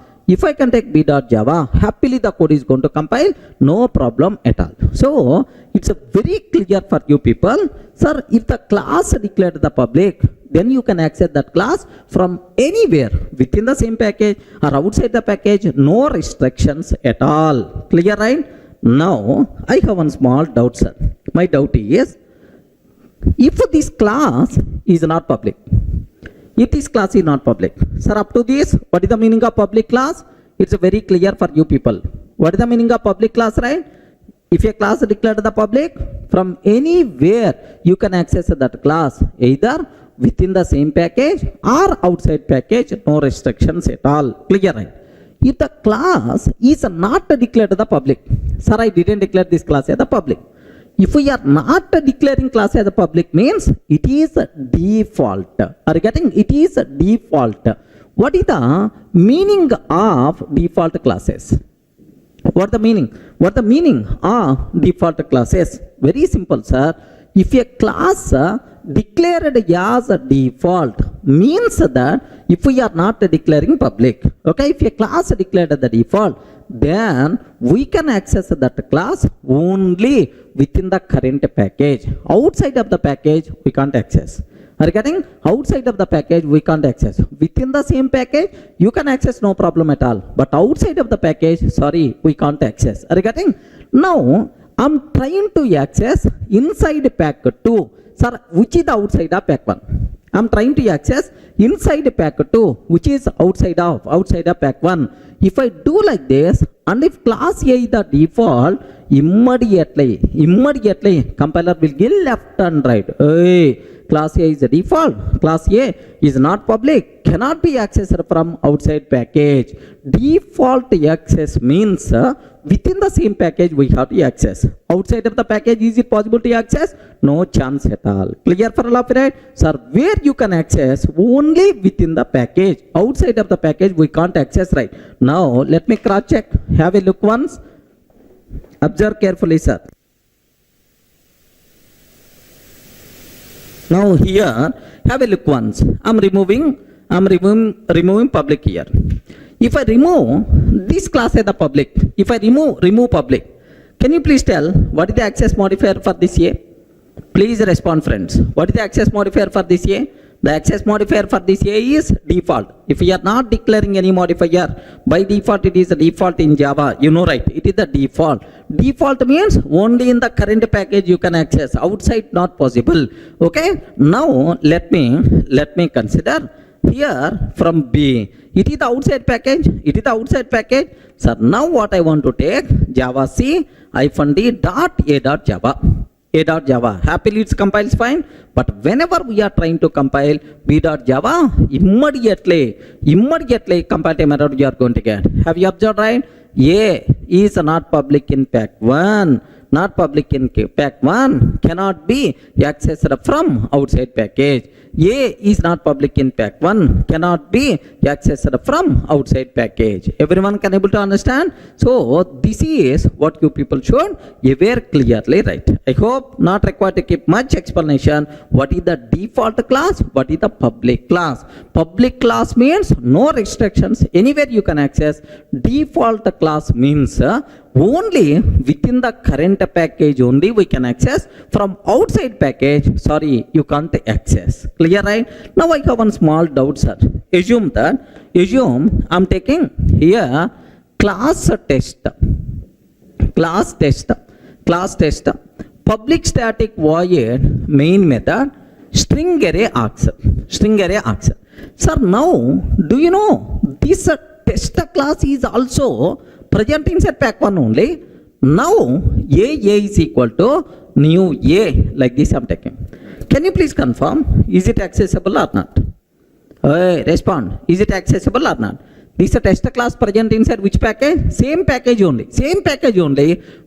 happily the code is going to compile, no problem at all. So, it's a very clear for you people. Sir, if the class declared the public, then you can access that class from anywhere within the same package or outside the package, no restrictions at all. Clear, right? Now, I have one small doubt, sir. My doubt is, if this class is not public, if this class is not public, sir, up to this, what is the meaning of public class? It's very clear for you people. What is the meaning of public class, right? If a class is declared the public, from anywhere you can access that class, either within the same package or outside package, no restrictions at all. Clear, right? If the class is not declared the public, sir, I didn't declare this class as the public. If we are not declaring class as a public means it is default. Are you getting? It is default. What is the meaning of default classes? What the meaning? What the meaning of default classes? Very simple, sir. If a class declared as a default means that if we are not declaring public, okay, if a class declared the default, then we can access that class only within the current package. Outside of the package, we can't access. Are you getting? Outside of the package, we can't access. Within the same package, you can access, no problem at all. But outside of the package, sorry, we can't access. Are you getting? Now, I'm trying to access inside pack 2. Sir, which is the outside of pack 1? I'm trying to access inside pack 2, which is outside of pack 1. If I do like this, and if class A is the default, immediately compiler will give left and right. Hey, class A is the default. Class A is not public, cannot be accessed from outside package. Default access means within the same package we have to access. Outside of the package, is it possible to access? No chance at all. Clear for all of it, right? Sir, where you can access only within the package. Outside of the package we can't access, right? Now let me cross check. Have a look once. Observe carefully, sir. Now here, have a look once. I'm removing public here. If I remove this class as the public, if I remove public, can you please tell what is the access modifier for this A? Please respond, friends. What is the access modifier for this A? The access modifier for this A is default. If we are not declaring any modifier, by default it is the default in Java. You know, right? It is the default. Default means only in the current package you can access. Outside not possible. Okay? Now let me consider here from B. It is the outside package. It is the outside package. So now what I want to take, Java C -d dot A dot Java. A.Java. Happily it's compiles fine, but whenever we are trying to compile B.Java, immediately compile time error you are going to get. Have you observed, right? A is not public in pack 1. Not public in pack 1 cannot be accessed from outside package. A is not public in pack 1 cannot be accessed from outside package. Everyone can able to understand? So this is what you people should aware clearly, right? I hope not required to keep much explanation. What is the default class? What is the public class? Public class means no restrictions. Anywhere you can access. Default class means only within the current package only we can access. From outside package, sorry, you can't access. Clear, right? Now I have one small doubt, sir. Assume I'm taking here class test, public static void main method, string array args. Sir, now do you know this test class is also present inside pack 1 only. Now A is equal to new A, like this I'm taking. Can you please confirm, is it accessible or not? Respond, is it accessible or not? This is a test class present inside which package? Same package only.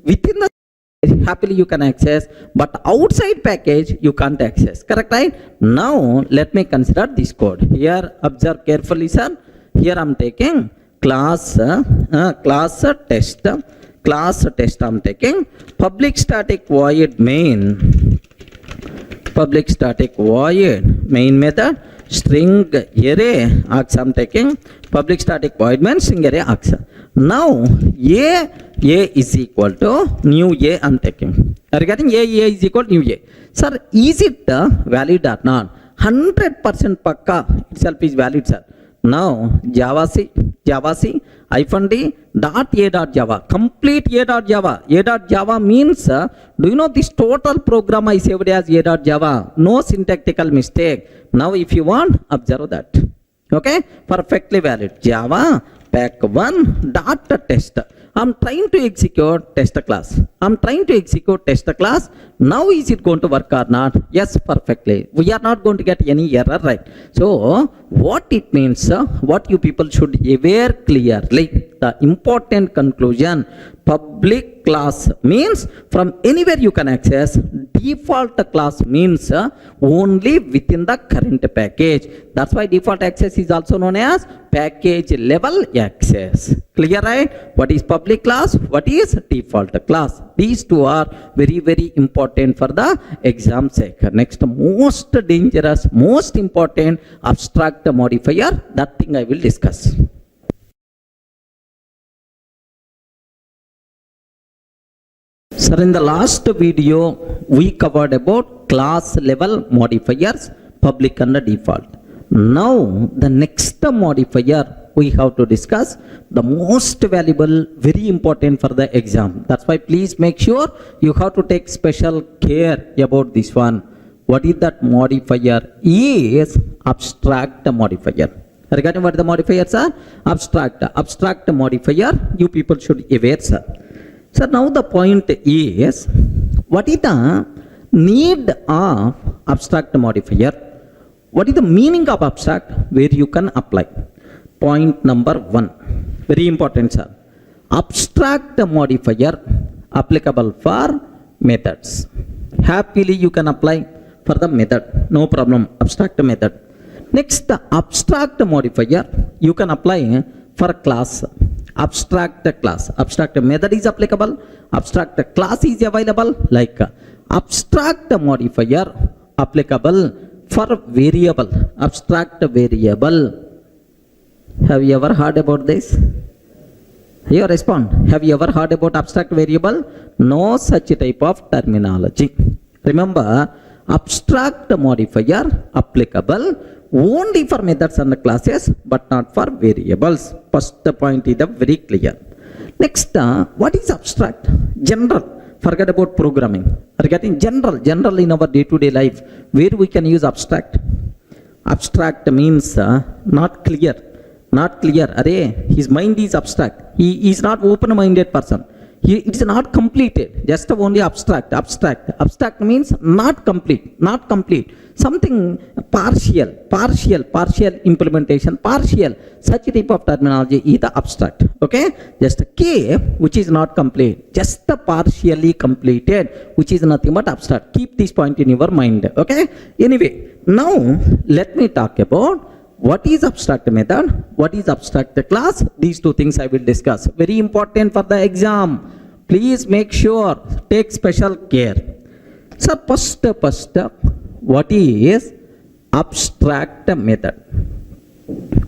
Within the happily you can access, but outside package you can't access. Correct, right? Now let me consider this code. Here observe carefully, sir. Here I'm taking class test I'm taking public static void main method string array args I'm taking public static void main string array args. Now A is equal to new A I'm taking. Are you getting? A is equal to new A. Sir, is it valid or not? 100% pakka itself is valid, sir. Now Java C hyphen D dot A dot Java, complete A dot Java. A dot Java means, do you know this total program I saved as A dot Java? No syntactical mistake. Now if you want, observe that. Okay, perfectly valid. Java pack1 dot test. I'm trying to execute test class. I'm trying to execute test class. Now is it going to work or not? Yes, perfectly. We are not going to get any error, right? So what it means, what you people should aware clearly, the important conclusion, public class means from anywhere you can access. Default class means only within the current package. That's why default access is also known as package level access. Clear, right? What is public class? What is default class? These two are very, very important for the exam sake. Next, most dangerous, most important abstract modifier. That thing I will discuss. Sir, in the last video, we covered about class level modifiers, public and default. Now, the next modifier we have to discuss, the most valuable, very important for the exam. That's why please make sure you have to take special care about this one. What is that modifier? Is abstract modifier. Regarding what the modifiers are? Abstract modifier, you people should aware, sir. So now the point is, what is the need of abstract modifier? What is the meaning of abstract where you can apply? Point number 1, very important, sir. Abstract modifier applicable for methods. Happily you can apply for the method, no problem, abstract method. Next, the abstract modifier you can apply for class. Abstract class, abstract method is applicable, abstract class is available, like abstract modifier applicable for variable, abstract variable. Have you ever heard about this? You respond. Have you ever heard about abstract variable? No such type of terminology. Remember, abstract modifier applicable only for methods and classes, but not for variables. First point is very clear. Next, what is abstract? General. Forget about programming. Regarding general in our day-to-day life, where we can use abstract. Abstract means not clear. Not clear. Array, his mind is abstract. He is not open-minded person. It is not completed. Just only abstract. Abstract means not complete. Something partial implementation, partial. Such type of terminology is the abstract. Okay? Just K, which is not complete. Just the partially completed, which is nothing but abstract. Keep this point in your mind. Okay? Anyway, now let me talk about what is abstract method, what is abstract class. These two things I will discuss. Very important for the exam. Please make sure, take special care. So first, what is abstract method?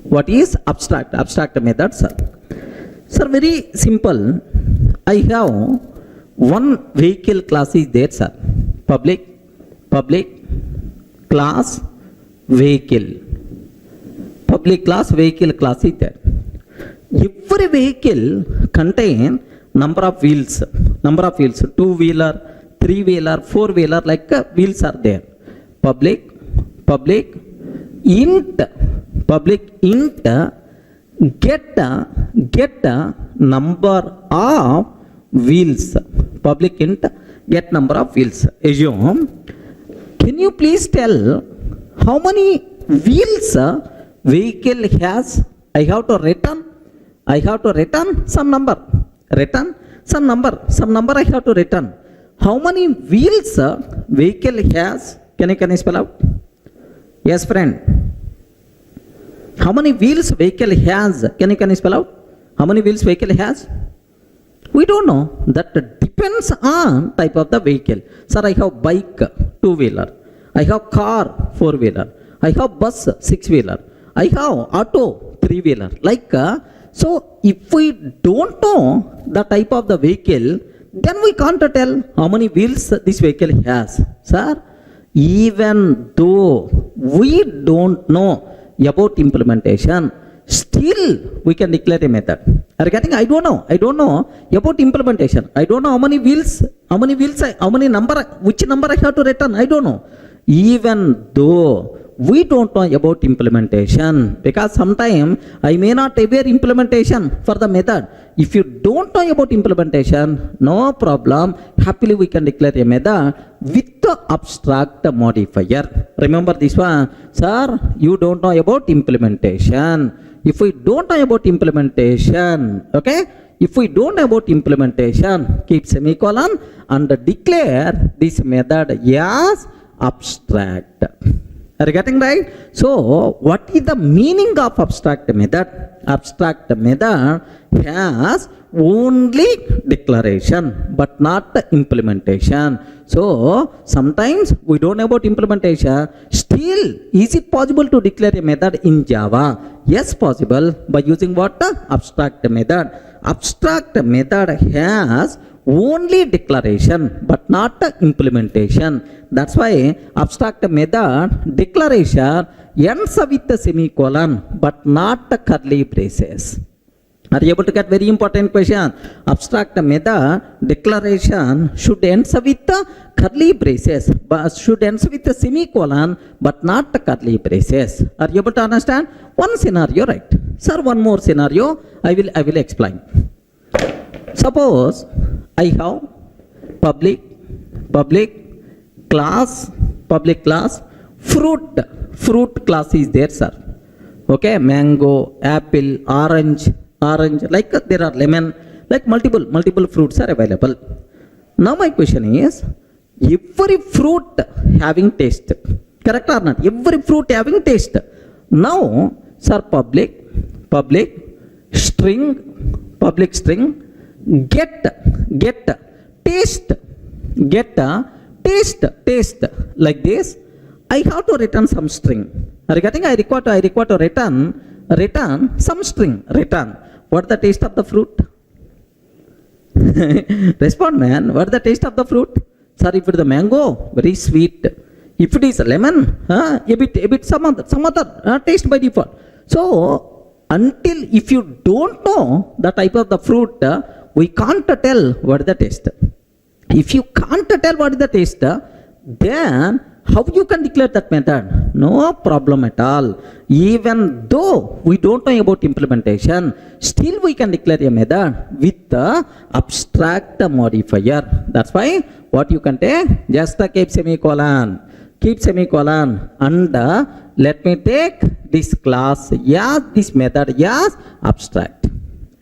What is abstract method, sir? Sir, very simple. I have one vehicle class is there, sir. Public class vehicle. Public class vehicle class is there. Every vehicle contain number of wheels, 2-wheeler, 3-wheeler, 4-wheeler, like wheels are there. Public int get number of wheels. Public int get number of wheels. Assume, can you please tell how many wheels vehicle has? I have to return some number. Some number I have to return. How many wheels vehicle has? Can you spell out? Yes, friend. How many wheels vehicle has? Can you spell out? How many wheels vehicle has? We don't know. That depends on type of the vehicle. Sir, I have bike, 2-wheeler. I have car, 4-wheeler. I have bus, 6-wheeler. I have auto, 3-wheeler. Like, so if we don't know the type of the vehicle, then we can't tell how many wheels this vehicle has. Sir, even though we don't know about implementation, still we can declare a method. Are you getting? I don't know about implementation. I don't know how many wheels, which number I have to return. I don't know. Even though we don't know about implementation, because sometimes I may not aware implementation for the method. If you don't know about implementation, no problem. Happily we can declare a method with the abstract modifier. Remember this one, sir. You don't know about implementation. If we don't know about implementation, okay. If we don't know about implementation, keep semicolon and declare this method as abstract. Are you getting right? So, what is the meaning of abstract method? Abstract method has only declaration but not the implementation. So, sometimes we don't know about implementation. Still, is it possible to declare a method in Java? Yes, possible by using what? The abstract method. Abstract method has only declaration but not the implementation. That's why abstract method declaration ends with the semicolon but not the curly braces. Are you able to get very important question? Abstract method declaration should end with the curly braces, but should end with the semicolon but not the curly braces. Are you able to understand? One scenario, right? Sir, one more scenario I will explain. Suppose I have public class, fruit class is there, sir. Okay, mango, apple, orange, like there are lemon, like multiple fruits are available. Now my question is, every fruit having taste, correct or not? Every fruit having taste. Now, sir, public string, get taste like this. I have to return some string. Are you getting? I require to return some string. Return. What the taste of the fruit? Respond, man. What the taste of the fruit? Sir, if it is the mango, very sweet. If it is lemon, a bit some other taste by default. So until if you don't know the type of the fruit, we can't tell what is the taste. If you can't tell what is the taste, then how you can declare that method? No problem at all. Even though we don't know about implementation, still we can declare a method with the abstract modifier. That's why what you can take, just keep semicolon and let me take this class, this method as abstract.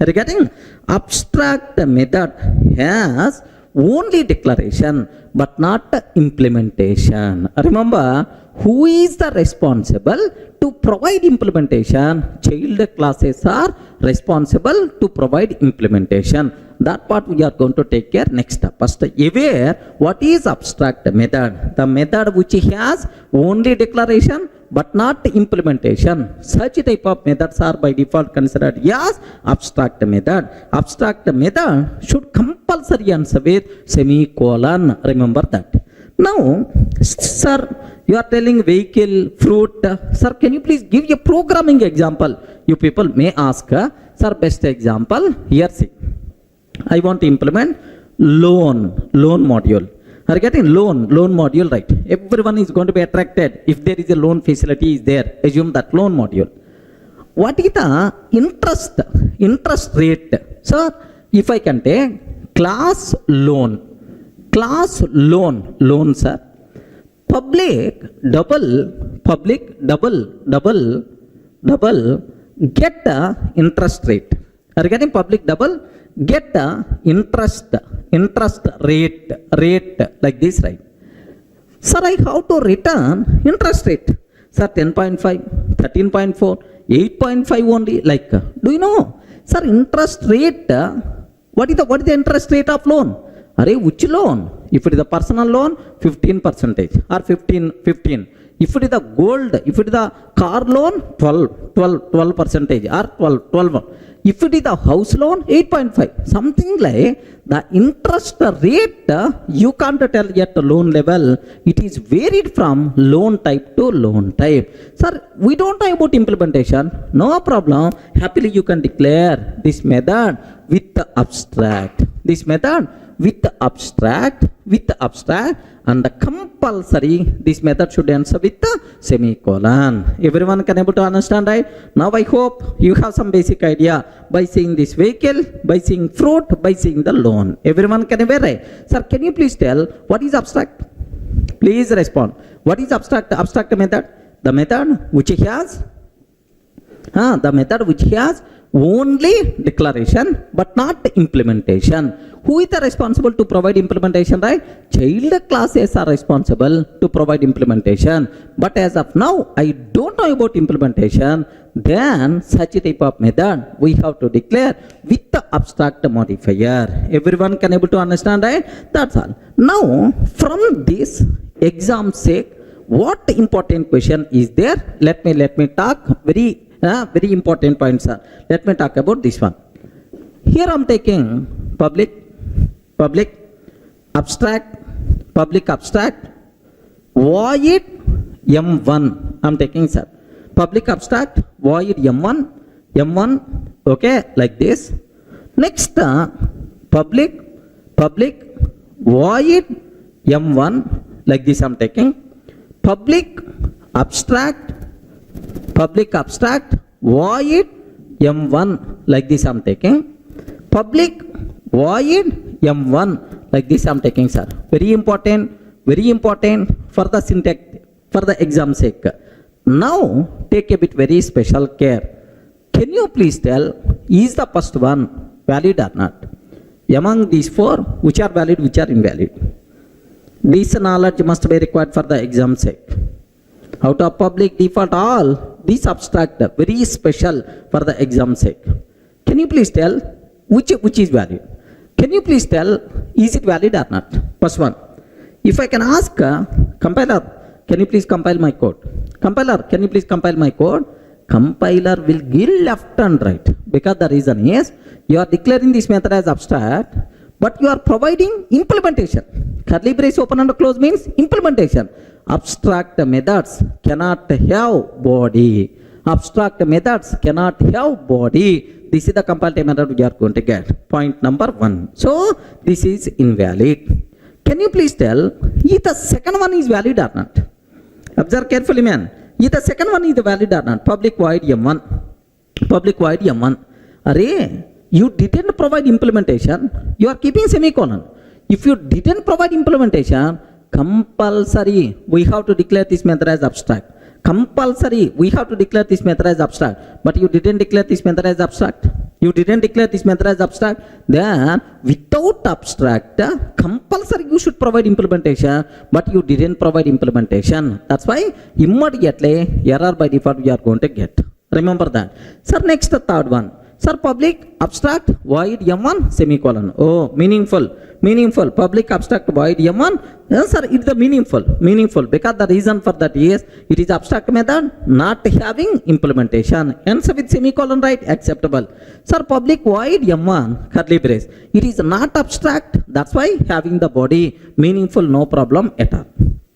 Are you getting? Abstract method has only declaration but not implementation. Remember, who is the responsible to provide implementation? Child classes are responsible to provide implementation. That part we are going to take care next step. First, aware what is abstract method. The method which has only declaration but not implementation. Such type of methods are by default considered as abstract method. Abstract method should compulsory answer with semicolon. Remember that. Now, sir, you are telling vehicle, fruit. Sir, can you please give a programming example? You people may ask, sir, best example. Here, see. I want to implement loan module. Are you getting loan module, right? Everyone is going to be attracted if there is a loan facility is there. Assume that loan module. What is the interest rate? Sir, if I can take class loan, sir. Public double get the interest rate. Are you getting? Public double get the interest rate like this, right? Sir, I have to return interest rate. Sir, 10.5, 13.4, 8.5 only. Like, do you know? Sir, interest rate. What is the interest rate of loan? Which loan? If it is a personal loan, 15% or 15. If it is the gold, if it is the car loan, 12 percentage or 12. If it is the house loan, 8.5. Something like the interest rate, you can't tell yet the loan level. It is varied from loan type to loan type. Sir, we don't know about implementation. No problem. Happily you can declare this method with the abstract. This method with the abstract and the compulsory this method should answer with the semicolon. Everyone can able to understand, right? Now I hope you have some basic idea by seeing this vehicle, by seeing fruit, by seeing the loan. Everyone can be right. Sir, can you please tell what is abstract? Please respond. What is abstract? Abstract method? The method which has only declaration but not implementation. Who is the responsible to provide implementation, right? Child classes are responsible to provide implementation. But as of now, I don't know about implementation. Then such a type of method we have to declare with the abstract modifier. Everyone can able to understand, right? That's all. Now from this exam sake, what important question is there? Let me talk very important point, sir. Let me talk about this one. Here I'm taking public abstract, void M1. I'm taking, sir. Public abstract, void M1, okay, like this. Next, public void M1, like this I'm taking. Public abstract void M1, like this I'm taking. Public void M1, like this I'm taking, sir. Very important for the syntax, for the exam sake. Now take a bit very special care. Can you please tell, is the first one valid or not? Among these four, which are valid, which are invalid? This knowledge must be required for the exam sake. Out of public, default, all these abstract, very special for the exam sake. Can you please tell which is valid? Can you please tell, is it valid or not? First one. If I can ask compiler, can you please compile my code? Compiler, can you please compile my code? Compiler will give left and right, because the reason is you are declaring this method as abstract, but you are providing implementation. Curly brace open and close means implementation. Abstract methods cannot have body. Abstract methods cannot have body. This is the compiled method we are going to get. Point number 1. So this is invalid. Can you please tell if the second one is valid or not? Observe carefully, man. If the second one is valid or not? Public void M1. Array, you didn't provide implementation. You are keeping semicolon. If you didn't provide implementation, compulsory we have to declare this method as abstract. Compulsory we have to declare this method as abstract. But you didn't declare this method as abstract. Then without abstract, compulsory you should provide implementation, but you didn't provide implementation. That's why immediately error by default we are going to get. Remember that. Sir, next the third one. Sir, public abstract void M1 semicolon. Oh, meaningful. Public abstract void M1. Yes, sir, it's the meaningful because the reason for that is it is abstract method not having implementation. Answer with semicolon, right? Acceptable. Sir, public void M1 curly brace. It is not abstract. That's why having the body meaningful, no problem at all.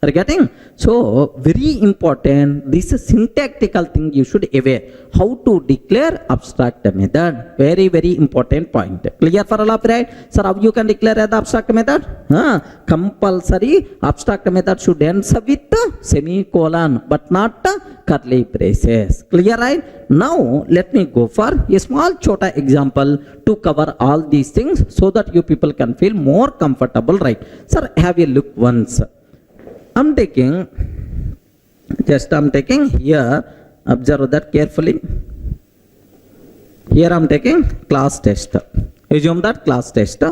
Are you getting? So very important, this is syntactical thing you should aware. How to declare abstract method. Very important point. Clear for all of right? Sir, how you can declare the abstract method? Compulsory abstract method should answer with semicolon but not curly braces. Clear, right? Now let me go for a small chota example to cover all these things so that you people can feel more comfortable, right? Sir, have a look once. I'm taking here, observe that carefully. Here I'm taking class test. Assume that class test.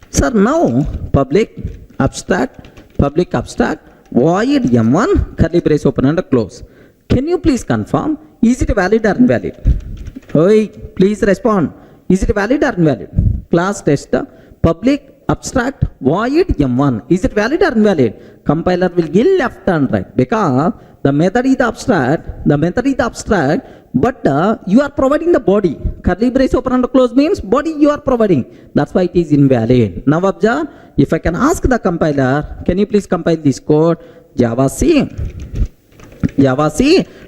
Sir, now public abstract void M1 curly brace open and close. Can you please confirm, is it valid or invalid? Oi, please respond. Is it valid or invalid? Class test public abstract void m1. Is it valid or invalid? Compiler will give left and right because the method is abstract, but you are providing the body. Curly brace open and close means body you are providing. That's why it is invalid. Now observe, if I can ask the compiler, can you please compile this code? Java C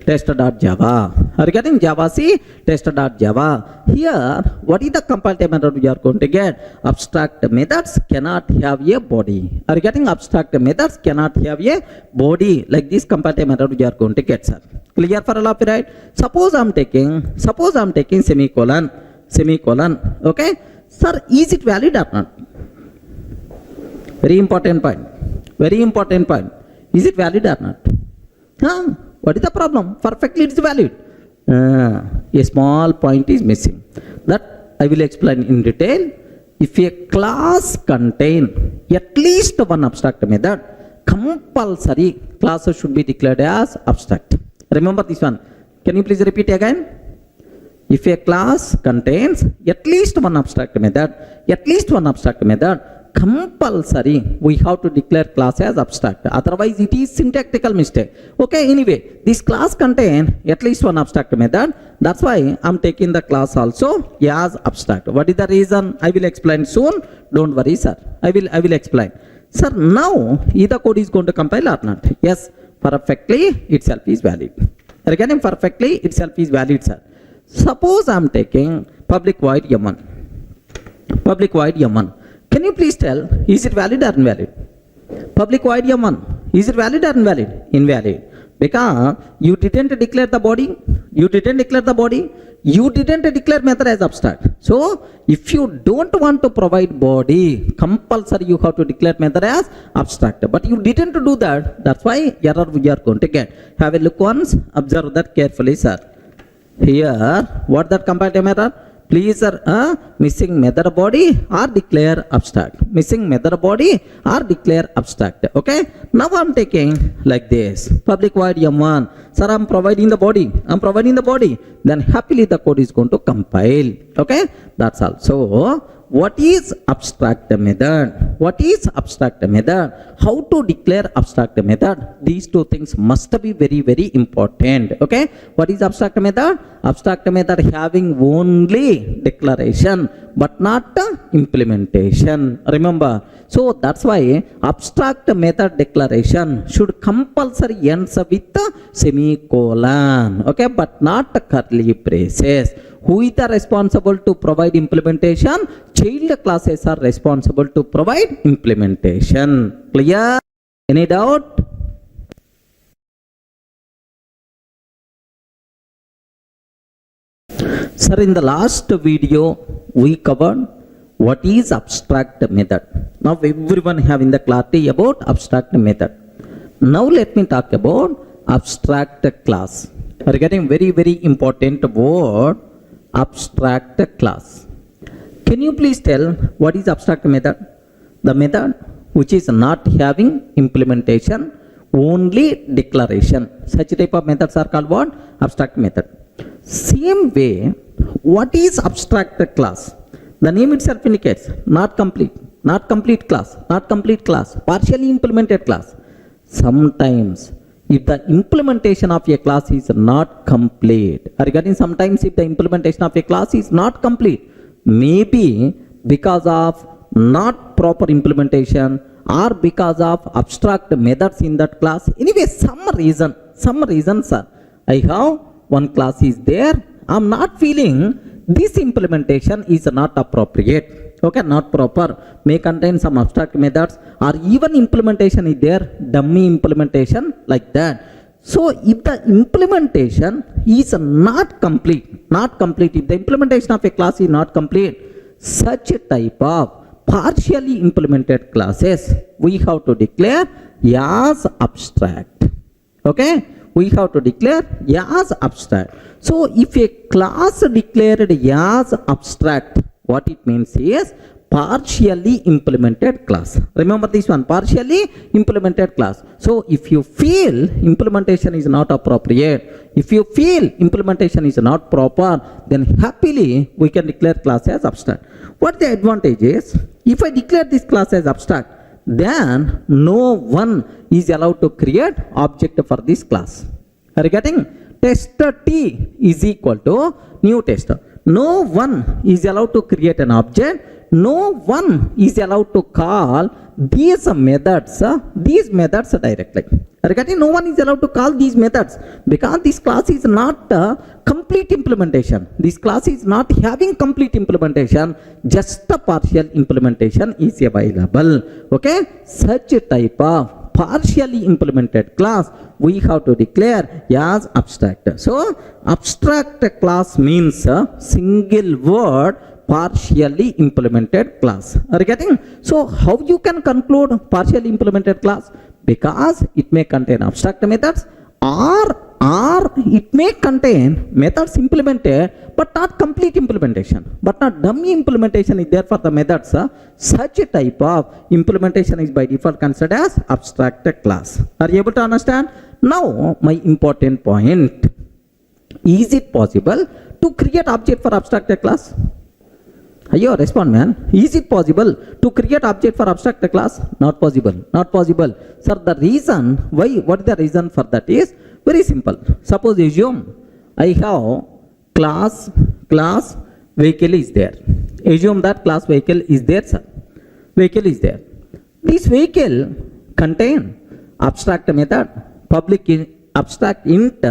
test.java. Are you getting Java C test.java? Here, what is the compile method we are going to get? Abstract methods cannot have a body. Are you getting? Abstract methods cannot have a body. Like this compile method we are going to get, sir. Clear for all of you, right? Suppose I'm taking semicolon. Okay, sir, is it valid or not? Very important point. Is it valid or not? What is the problem? Perfectly it is valid. A small point is missing. That I will explain in detail. If a class contain at least one abstract method, compulsory class should be declared as abstract. Remember this one. Can you please repeat again? If a class contains at least one abstract method, compulsory we have to declare class as abstract, otherwise it is syntactical mistake. Okay, anyway, this class contain at least one abstract method, that's why I'm taking the class also as abstract. What is the reason? I will explain soon, don't worry, sir. I will explain. Sir, now either code is going to compile or not? Yes, perfectly itself is valid. Again, perfectly itself is valid, sir. Suppose I'm taking public void m1. Can you please tell, is it valid or invalid? Public void m1, is it valid or invalid? Invalid. Because you didn't declare the body, you didn't declare method as abstract. So, if you don't want to provide body, compulsory you have to declare method as abstract. But you didn't do that, that's why error we are going to get. Have a look once, observe that carefully, sir. Here, what that compile error? Please, sir, missing method body or declare abstract. Okay. Now I'm taking like this. Public void m1. Sir, I'm providing the body. Then happily the code is going to compile. Okay. That's all. So, what is abstract method? How to declare abstract method? These two things must be very, very important. Okay. What is abstract method? Abstract method having only declaration but not implementation. Remember. So that's why abstract method declaration should compulsory ends with semicolon. Okay. But not curly braces. Who is the responsible to provide implementation? Child classes are responsible to provide implementation. Clear? Any doubt? Sir, in the last video, we covered what is abstract method. Now everyone having the clarity about abstract method. Now let me talk about abstract class. We are getting very, very important word. Abstract class. Can you please tell what is abstract method? The method which is not having implementation, only declaration. Such type of methods are called what? Abstract method. Same way, what is abstract class? The name itself indicates not complete class, partially implemented class. Sometimes if the implementation of a class is not complete, regarding sometimes if the implementation of a class is not complete, maybe because of not proper implementation or because of abstract methods in that class, anyway some reason sir, I have one class is there, I'm not feeling this implementation is not appropriate. Okay, not proper, may contain some abstract methods or even implementation is there, dummy implementation like that. So if the implementation is not complete, if the implementation of a class is not complete, such a type of partially implemented classes we have to declare as abstract. Okay, we have to declare as abstract. So if a class declared as abstract, what it means is partially implemented class. Remember this one, partially implemented class. So if you feel implementation is not appropriate, if you feel implementation is not proper, then happily we can declare class as abstract. What the advantage is, If I declare this class as abstract, then no one is allowed to create object for this class. Are you getting? Tester T is equal to new tester. No one is allowed to create an object. No one is allowed to call these methods directly. Are you getting? No one is allowed to call these methods because this class is not a complete implementation. This class is not having complete implementation. Just a partial implementation is available. Okay? Such a type of partially implemented class we have to declare as abstract. So abstract class means a single word partially implemented class. Are you getting? So how you can conclude partially implemented class? Because it may contain abstract methods or it may contain methods implemented but not complete implementation, but not dummy implementation is there for the methods. Such a type of implementation is by default considered as abstract class. Are you able to understand? Now my important point, is it possible to create object for abstract class? Ayo, respond man. Is it possible to create object for abstract class? Not possible. Not possible. Sir, the reason why, what is the reason for that is very simple. Suppose assume I have class vehicle is there. Assume that class vehicle is there, sir. Vehicle is there. This vehicle contain abstract method, public abstract int,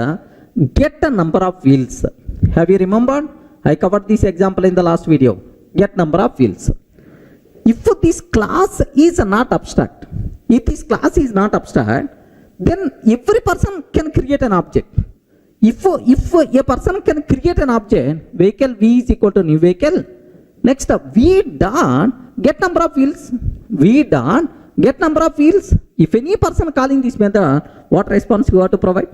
get a number of wheels. Have you remembered? I covered this example in the last video. Get number of wheels. If this class is not abstract, if this class is not abstract, then every person can create an object. If a person can create an object, vehicle V is equal to new vehicle. Next, V dot get number of wheels. V dot get number of wheels. If any person calling this method, what response you have to provide?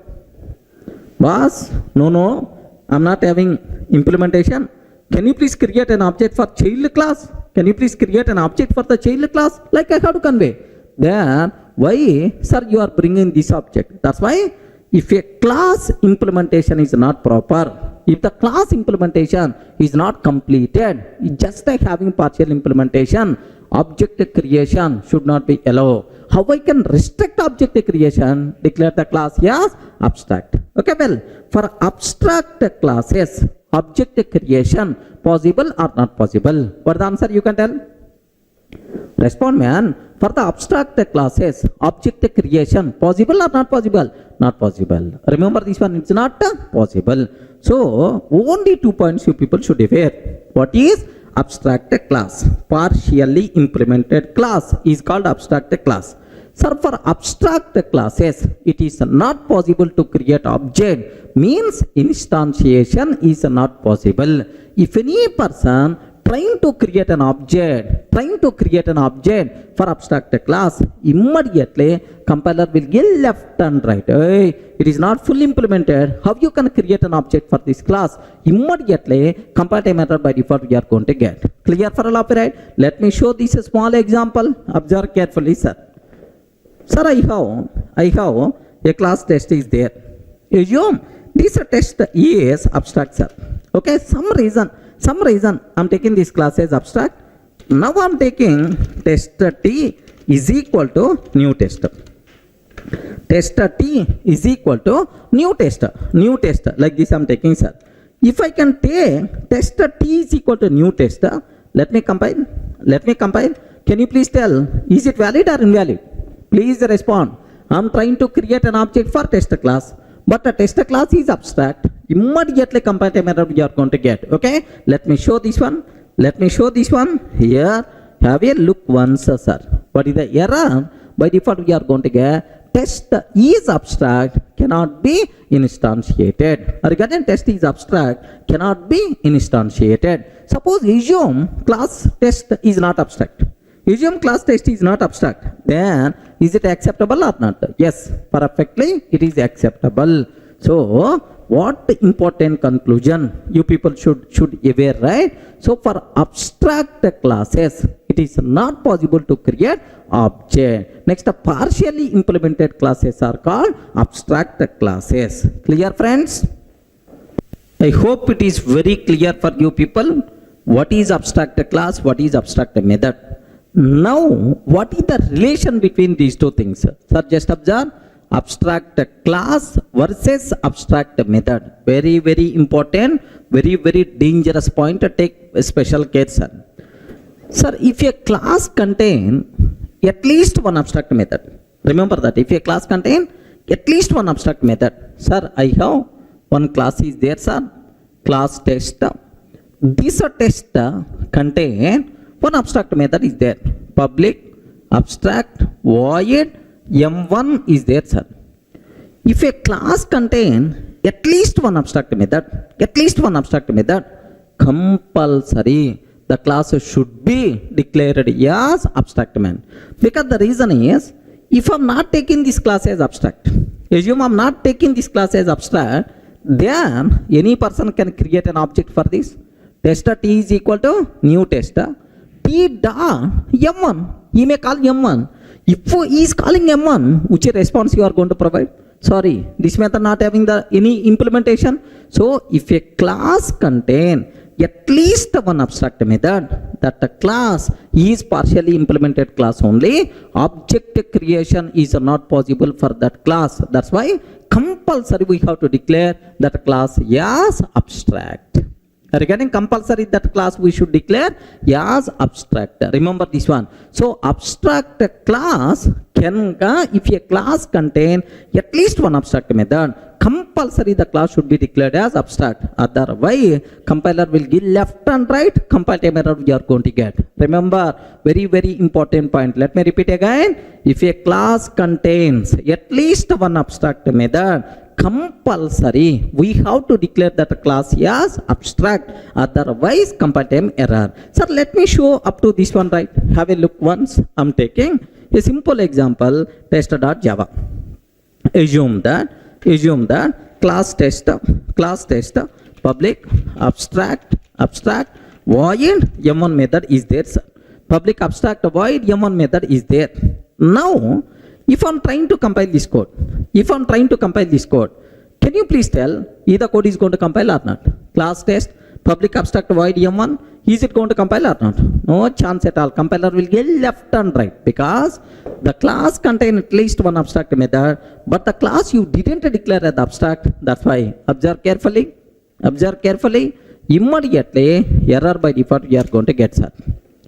Boss, no, I'm not having implementation. Can you please create an object for child class? Can you please create an object for the child class? Like I have to convey. Then why, sir, you are bringing this object? That's why if a class implementation is not proper, if the class implementation is not completed, just like having partial implementation, object creation should not be allowed. How I can restrict object creation? Declare the class as abstract. Okay, well, for abstract classes, object creation possible or not possible? What the answer you can tell? Respond man. For the abstract classes, object creation possible or not possible? Not possible. Remember this one, it's not possible. So only 2 points you people should aware. What is abstract class? Partially implemented class is called abstract class. Sir, for abstract classes, it is not possible to create object, means instantiation is not possible. If any person trying to create an object for abstract class, immediately compiler will get left and right. Hey, it is not fully implemented. How you can create an object for this class? Immediately compile method by default we are going to get. Clear for all of you, right? Let me show this small example. Observe carefully, sir. Sir, I have a class test is there. Assume this test is abstract, sir. Okay, some reason I'm taking this class as abstract. Now I'm taking tester T is equal to new tester. Tester T is equal to new tester. Like this I'm taking, sir. If I can take tester T is equal to new tester, let me compile. Can you please tell, is it valid or invalid? Please respond. I'm trying to create an object for tester class, but the tester class is abstract. Immediately compile method you are going to get. Okay, let me show this one. Here, have a look once, sir. What is the error? By default we are going to get test is abstract, cannot be instantiated. Regarding test is abstract, cannot be instantiated. Suppose assume class test is not abstract. Assume class test is not abstract. Then is it acceptable or not? Yes, perfectly it is acceptable. So what important conclusion you people should aware, right? So for abstract classes, it is not possible to create object. Next, partially implemented classes are called abstract classes. Clear, friends? I hope it is very clear for you people. What is abstract class? What is abstract method? Now, what is the relation between these two things? Sir, just observe abstract class versus abstract method. Very, very important, very, very dangerous point. Take special care, sir. Sir, if a class contain at least one abstract method, remember that if a class contain at least one abstract method, sir, I have one class is there, sir, class test. This test contain one abstract method is there, public abstract void m1 is there, sir. If a class contain at least one abstract method, compulsory the class should be declared as abstract method. Because the reason is, if I'm not taking this class as abstract, assume I'm not taking this class as abstract, then any person can create an object for this. Tester t is equal to new tester t dot m1. He may call m1. If he is calling m1, which response you are going to provide? Sorry, this method not having any implementation. So if a class contain at least one abstract method, that the class is partially implemented class only, object creation is not possible for that class. That's why compulsory we have to declare that class as abstract. Regarding compulsory, that class we should declare as abstract. Remember this one. So abstract class can, if a class contain at least one abstract method, compulsory the class should be declared as abstract. Otherwise, compiler will give left and right, compile time error you are going to get. Remember, very, very important point. Let me repeat again. If a class contains at least one abstract method, compulsory we have to declare that class as abstract. Otherwise, compile time error. Sir, let me show up to this one, right? Have a look once. I'm taking a simple example, tester.java. Assume that class tester public abstract void m1 method is there, sir. Public abstract void m1 method is there. Now, if I'm trying to compile this code, can you please tell if the code is going to compile or not? Class test public abstract void m1, is it going to compile or not? No chance at all. Compiler will get left and right, because the class contain at least one abstract method, but the class you didn't declare as abstract. That's why observe carefully. Immediately error by default you are going to get, sir.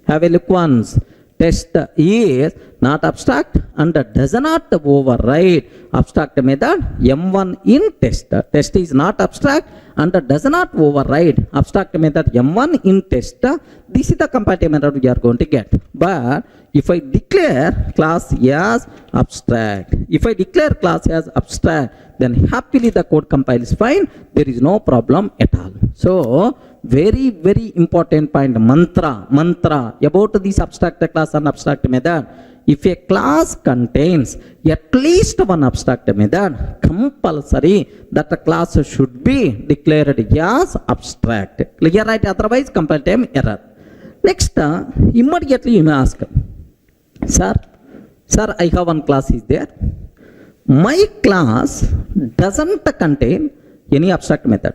Have a look once. Test is not abstract and does not override abstract method m1 in test. Test is not abstract and does not override abstract method m1 in test. This is the compile time error we are going to get. But if I declare class as abstract, then happily the code compiles fine. There is no problem at all. So very, very important point, mantra about this abstract class and abstract method. If a class contains at least one abstract method, compulsory that the class should be declared as abstract. Clear, right? Otherwise, compile time error. Next, immediately you may ask, sir, I have one class is there. My class doesn't contain any abstract method.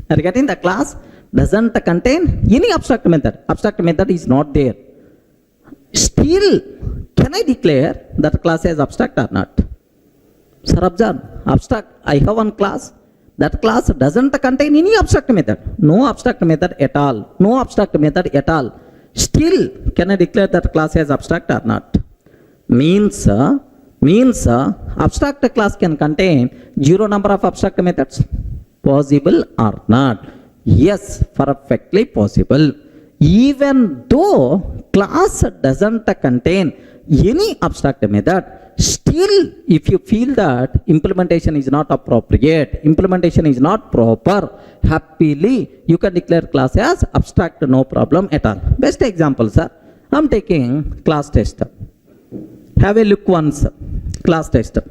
Regarding the class doesn't contain any abstract method. Abstract method is not there. Still, can I declare that class as abstract or not? Sir, observe. Abstract, I have one class. That class doesn't contain any abstract method. No abstract method at all. Still, can I declare that class as abstract or not? Means abstract class can contain zero number of abstract methods. Possible or not? Yes, perfectly possible. Even though class doesn't contain any abstract method, still if you feel that implementation is not appropriate, implementation is not proper, happily you can declare class as abstract, no problem at all. Best example, sir, I'm taking class tester. Have a look once. Class tester.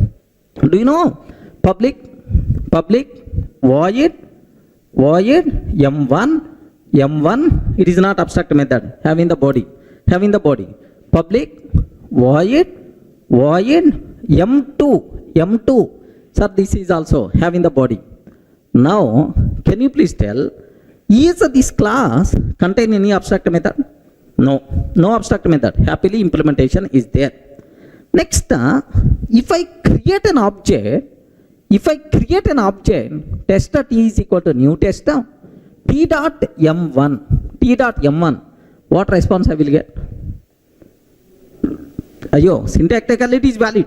Do you know public void m1, it is not abstract method, having the body. Public void m2, sir, this is also having the body. Now, can you please tell, is this class contain any abstract method? No, no abstract method. Happily implementation is there. Next, if I create an object, test t is equal to new test t dot m1, what response I will get? Ayo, syntactically it is valid.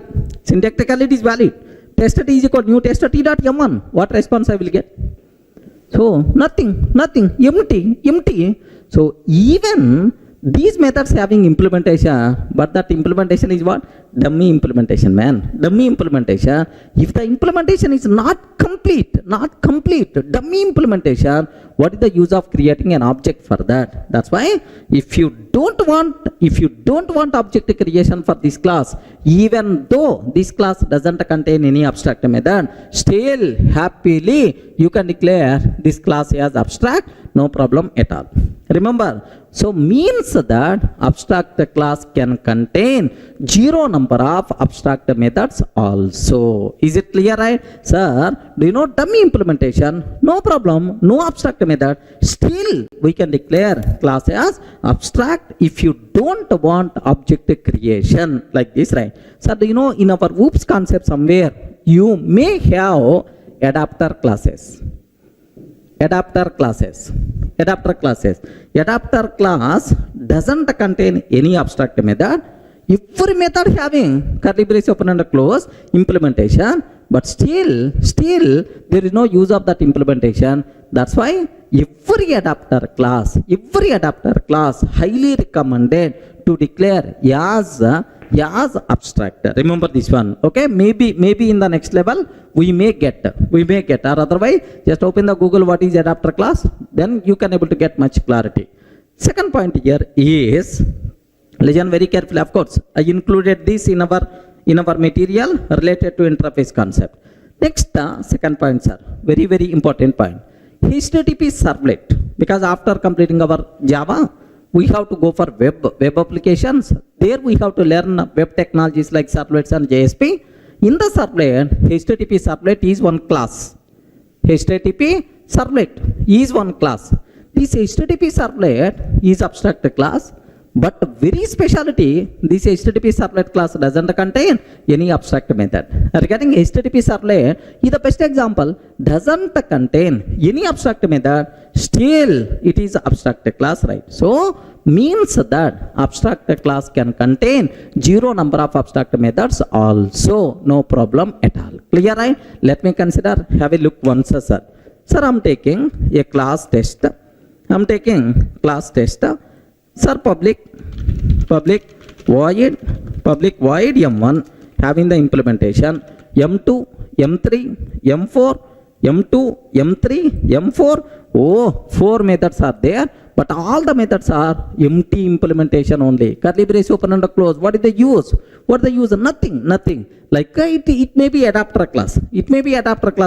Test t is equal to new test t dot m1, what response I will get? So nothing, empty. So even these methods having implementation, but that implementation is what? Dummy implementation, man. Dummy implementation. If the implementation is not complete, dummy implementation, what is the use of creating an object for that? That's why if you don't want object creation for this class, even though this class doesn't contain any abstract method, still happily you can declare this class as abstract, no problem at all. Remember, so means that abstract class can contain zero number of abstract methods also. Is it clear, right? Sir, do you know dummy implementation? No problem, no abstract method. Still, we can declare class as abstract if you don't want object creation like this, right? Sir, do you know in our OOPS concept somewhere, you may have adapter classes. Adapter class doesn't contain any abstract method. Every method having curly brace open and close implementation, but still there is no use of that implementation. That's why every adapter class highly recommended to declare as abstract. Remember this one, okay? Maybe in the next level we may get, or otherwise just open the Google what is adapter class, then you can able to get much clarity. Second point here is, listen very carefully. Of course, I included this in our material related to interface concept. Next, second point, sir, very important point. HTTP servlet, because after completing our Java, we have to go for web applications. There we have to learn web technologies like servlets and JSP. In the servlet, HTTP servlet is one class. This HTTP servlet is abstract class, but very specialty, this HTTP servlet class doesn't contain any abstract method. Regarding HTTP servlet is the best example, doesn't contain any abstract method, still it is abstract class, right? So means that abstract class can contain zero number of abstract methods also, no problem at all. Clear, right? Let me consider, have a look once, sir. Sir, I'm taking a class test. Sir, public void m1 having the implementation m2, m3, m4, m2, m3, m4. Oh, 4 methods are there, but all the methods are empty implementation only. Curly brace open and close. What is the use? Nothing. Like it may be adapter class.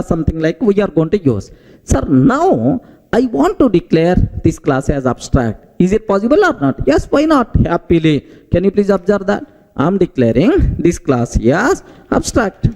Something like we are going to use. Sir, now I want to declare this class as abstract. Is it possible or not? Yes, why not? Happily. Can you please observe that? I am declaring this class as abstract.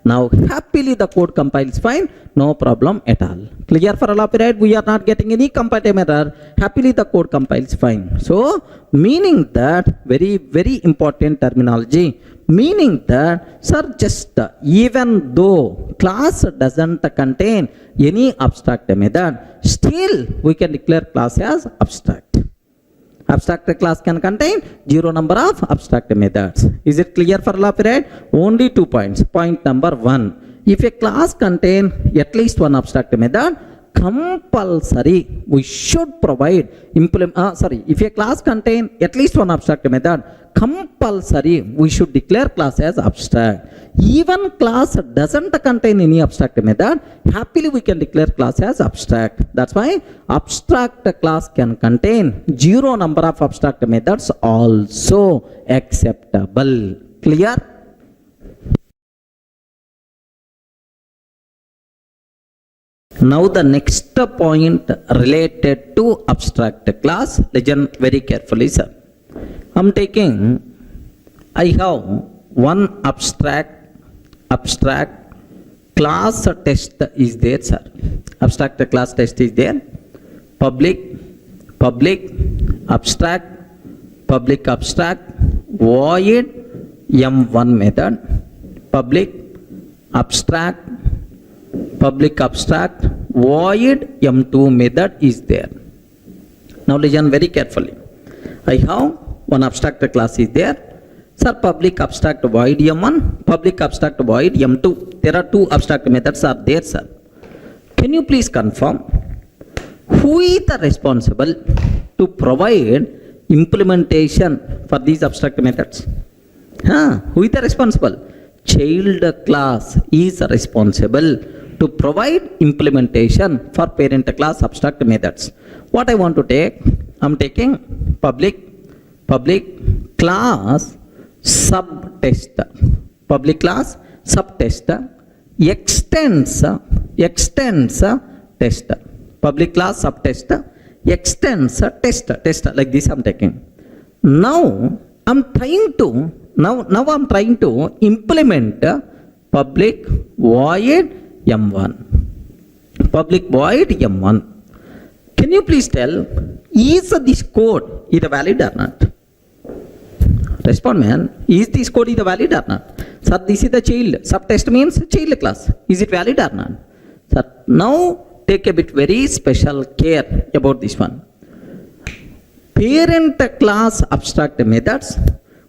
Now, happily the code compiles fine, no problem at all. Clear for all of you, right? We are not getting any compile error. Happily the code compiles fine. So, meaning that, very important terminology. Meaning that, sir, just even though class doesn't contain any abstract method, still we can declare class as abstract. Abstract class can contain zero number of abstract methods. Is it clear for all of you, right? Only 2 points. Point number 1. If a class contain at least one abstract method, compulsory we should provide if a class contain at least one abstract method, compulsory we should declare class as abstract. Even class doesn't contain any abstract method, happily we can declare class as abstract. That's why abstract class can contain zero number of abstract methods also acceptable. Clear? Now the next point related to abstract class, listen very carefully, sir. I have one abstract class test is there, sir. Abstract class test is there. public abstract void m1 method, public abstract void m2 method is there. Now listen very carefully. I have one abstract class is there. Sir, public abstract void m1, public abstract void m2. There are two abstract methods are there, sir. Can you please confirm who is the responsible to provide implementation for these abstract methods? Who is the responsible? Child class is responsible to provide implementation for parent class abstract methods. What I want to take? I'm taking public class subtest, public class subtest extends test, public class subtest extends test, like this I'm taking. Now I'm trying to implement public void m1, public void m1. Can you please tell, is this code is valid or not? Respond, man. Is this code is valid or not? Sir, this is the child. Subtest means child class. Is it valid or not? Sir, now take a bit very special care about this one. Parent class abstract methods.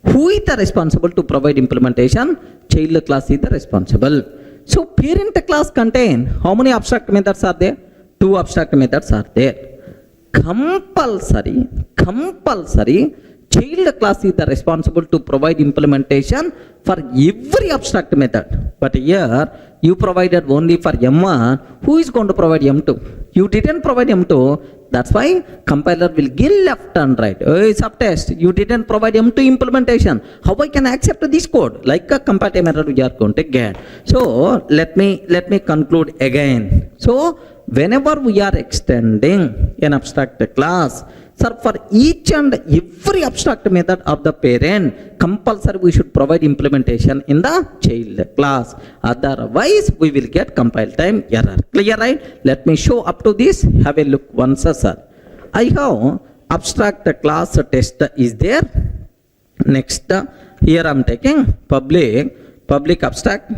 Who is the responsible to provide implementation? Child class is the responsible. So parent class contain how many abstract methods are there? Two abstract methods are there. Compulsory child class is the responsible to provide implementation for every abstract method. But here you provided only for m1. Who is going to provide m2? You didn't provide m2. That's why compiler will give left and right. Hey, subtest, you didn't provide m2 implementation. How I can accept this code? Like a compatible error we are going to get. So let me conclude again. So whenever we are extending an abstract class, sir, for each and every abstract method of the parent, compulsory we should provide implementation in the child class. Otherwise, we will get compile time error. Clear, right? Let me show up to this. Have a look once, sir. I have abstract class test is there. Next, here I am taking public abstract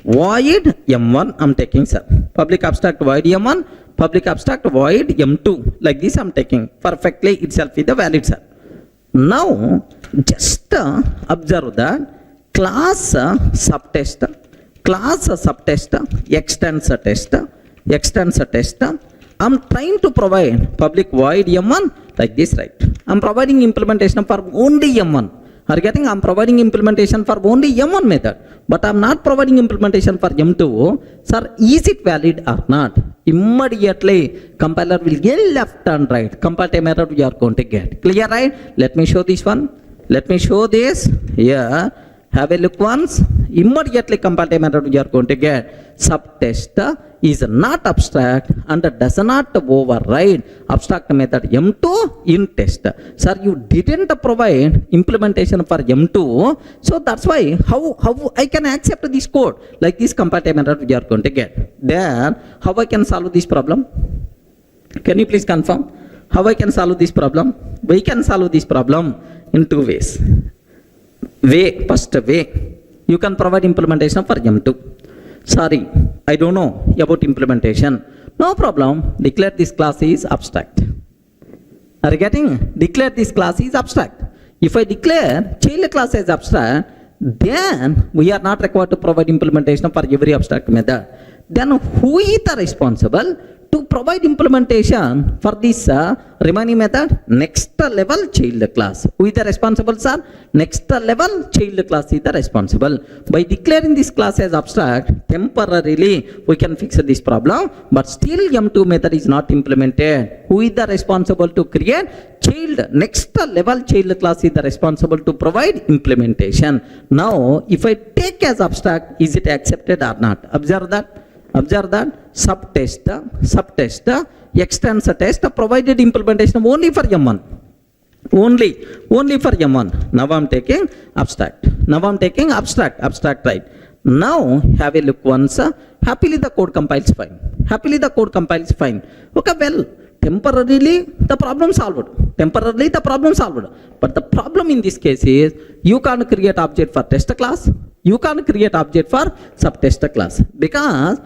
void m1 I am taking, sir. Public abstract void m1, public abstract void m2, like this I am taking. Perfectly itself is the valid, sir. Now just observe that class subtest extends test. I'm trying to provide public void m1 like this, right? I'm providing implementation for only m1. Are you getting? I'm providing implementation for only m1 method, but I'm not providing implementation for m2. Sir, is it valid or not? Immediately compiler will get left and right. Compile time error you are going to get. Clear, right? Let me show this one. Let me show this here. Have a look once. Immediately compile time error you are going to get. Subtest is not abstract and does not override abstract method m2 in test. Sir, you didn't provide implementation for m2, so that's why how I can accept this code like this compile time error you are going to get. Then how I can solve this problem? Can you please confirm how I can solve this problem? We can solve this problem in two ways. First way, you can provide implementation for m2. Sorry, I don't know about implementation. No problem. Declare this class is abstract. Are you getting? Declare this class is abstract. If I declare child class as abstract, then we are not required to provide implementation for every abstract method. Then who is the responsible to provide implementation for this remaining method? Next level child class. Who is the responsible, sir? Next level child class is the responsible. By declaring this class as abstract, temporarily we can fix this problem, but still m2 method is not implemented. Who is the responsible to create child? Next level child class is the responsible to provide implementation. Now if I take as abstract, is it accepted or not? Observe that subtest extends a test provided implementation only for m1, only for m1. Now I'm taking abstract, right? Now have a look once. Happily the code compiles fine. Okay, well, temporarily the problem solved. Temporarily the problem solved. But the problem in this case is you can't create object for test class. You can't create object for subtest class because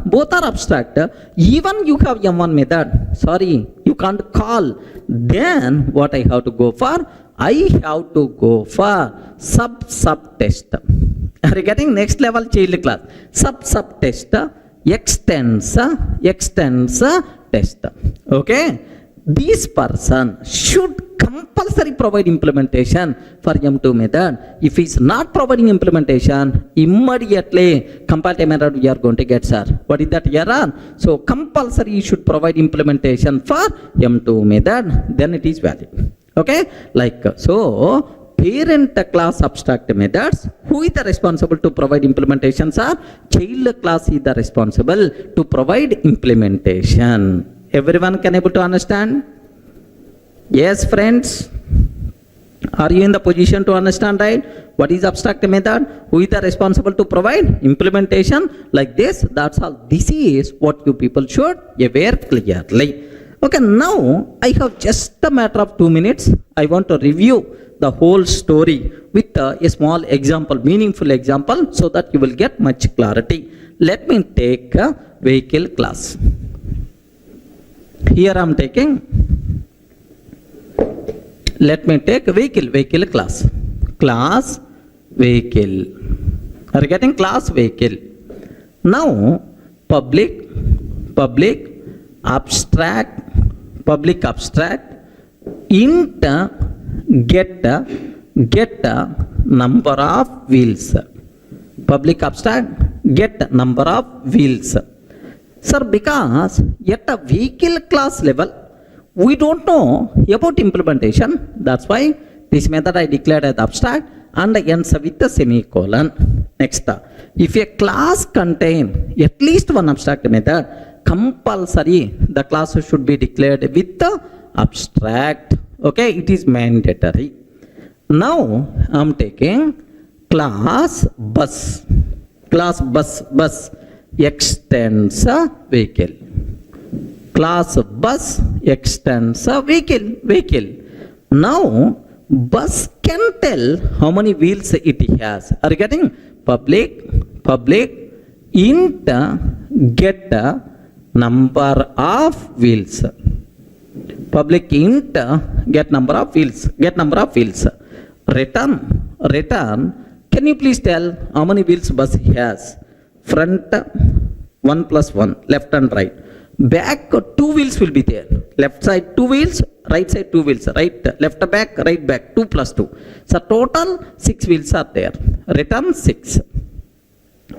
both are abstract. Even you have M1 method, sorry, you can't call. Then what I have to go for? I have to go for subtest. Are you getting? Next level child class. Subtest extends test. Okay, this person should compulsory provide implementation for M2 method. If he is not providing implementation, immediately compile time error we are going to get, sir. What is that error? So compulsory you should provide implementation for M2 method, then it is valid. Okay, like so parent class abstract methods, who is the responsible to provide implementation, sir? Child class is the responsible to provide implementation. Everyone can able to understand? Yes, friends. Are you in the position to understand, right? What is abstract method? Who is the responsible to provide implementation? Like this, that's all. This is what you people should aware clearly. Okay, now I have just a matter of 2 minutes. I want to review the whole story with a small example, meaningful example, so that you will get much clarity. Let me take a vehicle class. Here I am taking, let me take vehicle class. Class vehicle. Are you getting? Class vehicle. Now public abstract int get number of wheels. Public abstract get number of wheels. Sir, because at a vehicle class level we don't know about implementation, that's why this method I declared as abstract and ends with a semicolon. Next, if a class contain at least one abstract method, compulsory the class should be declared with the abstract. Okay, it is mandatory. Now I am taking class bus extends a vehicle. Class bus extends a vehicle. Now bus can tell how many wheels it has. Are you getting? Public int get number of wheels. Public int get number of wheels. Return. Can you please tell how many wheels bus has? Front 1 plus 1, left and right. Back 2 wheels will be there. Left side 2 wheels, right side 2 wheels. Right, left back, right back, 2 plus 2. So total 6 wheels are there. Return 6.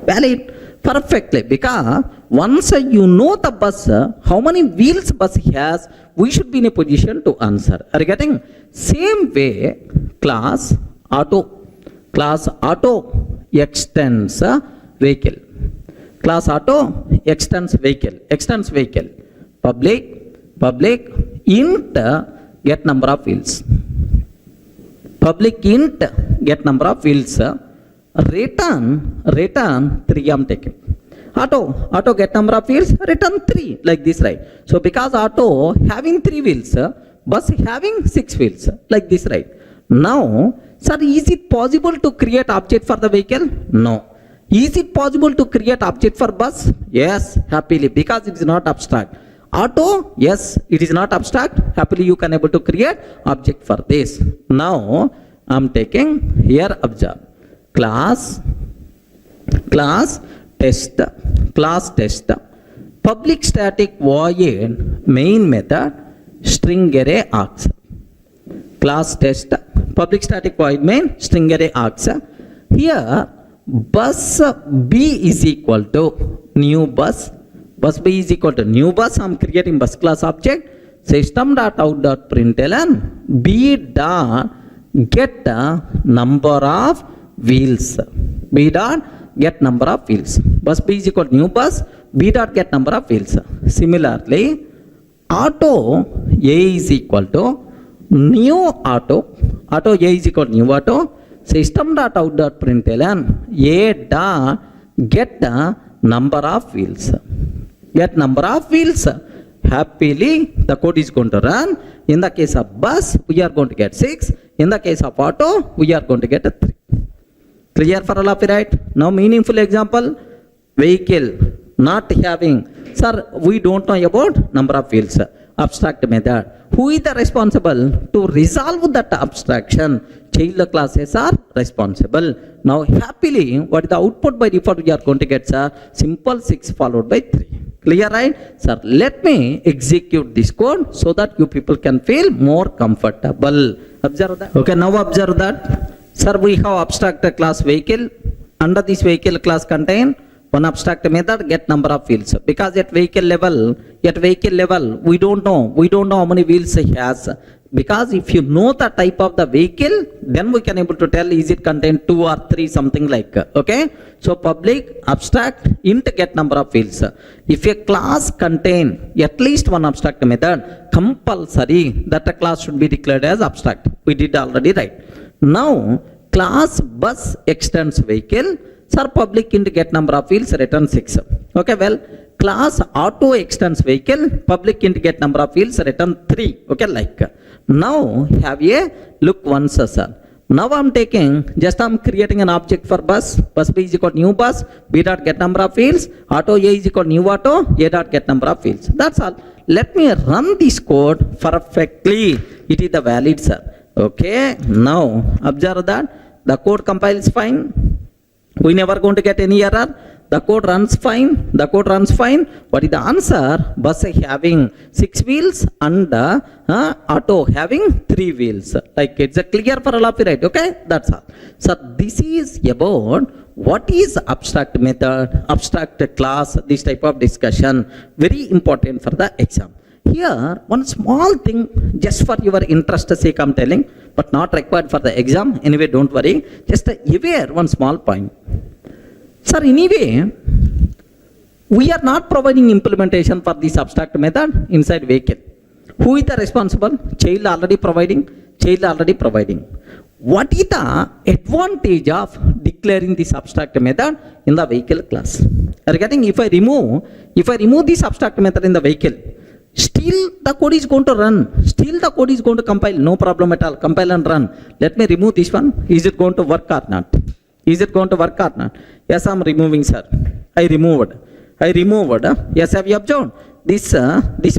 Valid perfectly, because once you know the bus, how many wheels bus has, we should be in a position to answer. Are you getting? Same way, class auto extends a vehicle. Class auto extends vehicle. Public int get number of wheels. Public int get number of wheels. Return 3 I'm taking. Auto get number of wheels, return 3, like this, right? So because auto having 3 wheels, bus having 6 wheels, like this, right? Now, sir, is it possible to create object for the vehicle? No. Is it possible to create object for bus? Yes, happily, because it is not abstract. Auto, yes, it is not abstract. Happily you can able to create object for this. Now I am taking here, observe, class test, public static void main method string array args. Class test, public static void main string array args. Here bus b is equal to new bus. Bus b is equal to new bus. I am creating bus class object. System.out.println b dot get number of wheels. B dot get number of wheels. Bus b is equal to new bus. B dot get number of wheels. Similarly, auto a is equal to new auto. Auto a is equal to new auto. System.out.println a dot get number of wheels. Get number of wheels. happily the code is going to run. In the case of bus, we are going to get 6. In the case of auto, we are going to get a 3. Clear for all of you, right? Now meaningful example, vehicle not having, sir, we don't know about number of wheels. Abstract method. Who is the responsible to resolve that abstraction? Child classes are responsible. Now happily, what is the output by default we are going to get, sir? Simple 6 followed by 3. Clear, right? Sir, let me execute this code so that you people can feel more comfortable. Observe that. Okay, now observe that. Sir, we have abstract class vehicle. Under this vehicle class contain one abstract method, get number of wheels. Because at vehicle level, we don't know how many wheels he has. Because if you know the type of the vehicle, then we can able to tell is it contain 2 or 3, something like. Okay. So public abstract int get number of wheels. If a class contain at least one abstract method, compulsory that a class should be declared as abstract. We did already, right? Now class bus extends vehicle. Sir, public int get number of wheels, return 6. Okay, well, class auto extends vehicle, public int get number of wheels, return 3. Okay, like. Now have a look once, sir. Now I'm creating an object for bus. Bus B is equal to new bus, B dot get number of wheels, auto A is equal to new auto, A dot get number of wheels. That's all. Let me run this code perfectly. It is the valid, sir. Okay, now observe that the code compiles fine. We never going to get any error. The code runs fine. What is the answer? Bus having 6 wheels and auto having 3 wheels. Like it's a clear for all of you, right? Okay, that's all. So this is about what is abstract method, abstract class, this type of discussion. Very important for the exam. Here, one small thing, just for your interest sake I'm telling, but not required for the exam. Anyway, don't worry. Just aware one small point. Sir, anyway, we are not providing implementation for this abstract method inside vehicle. Who is the responsible? Child already providing. What is the advantage of declaring this abstract method in the vehicle class? Are you getting? If I remove this abstract method in the vehicle, still the code is going to run. Still the code is going to compile. No problem at all. Compile and run. Let me remove this one. Is it going to work or not? Yes, I am removing, sir. I removed. Yes, have you observed? This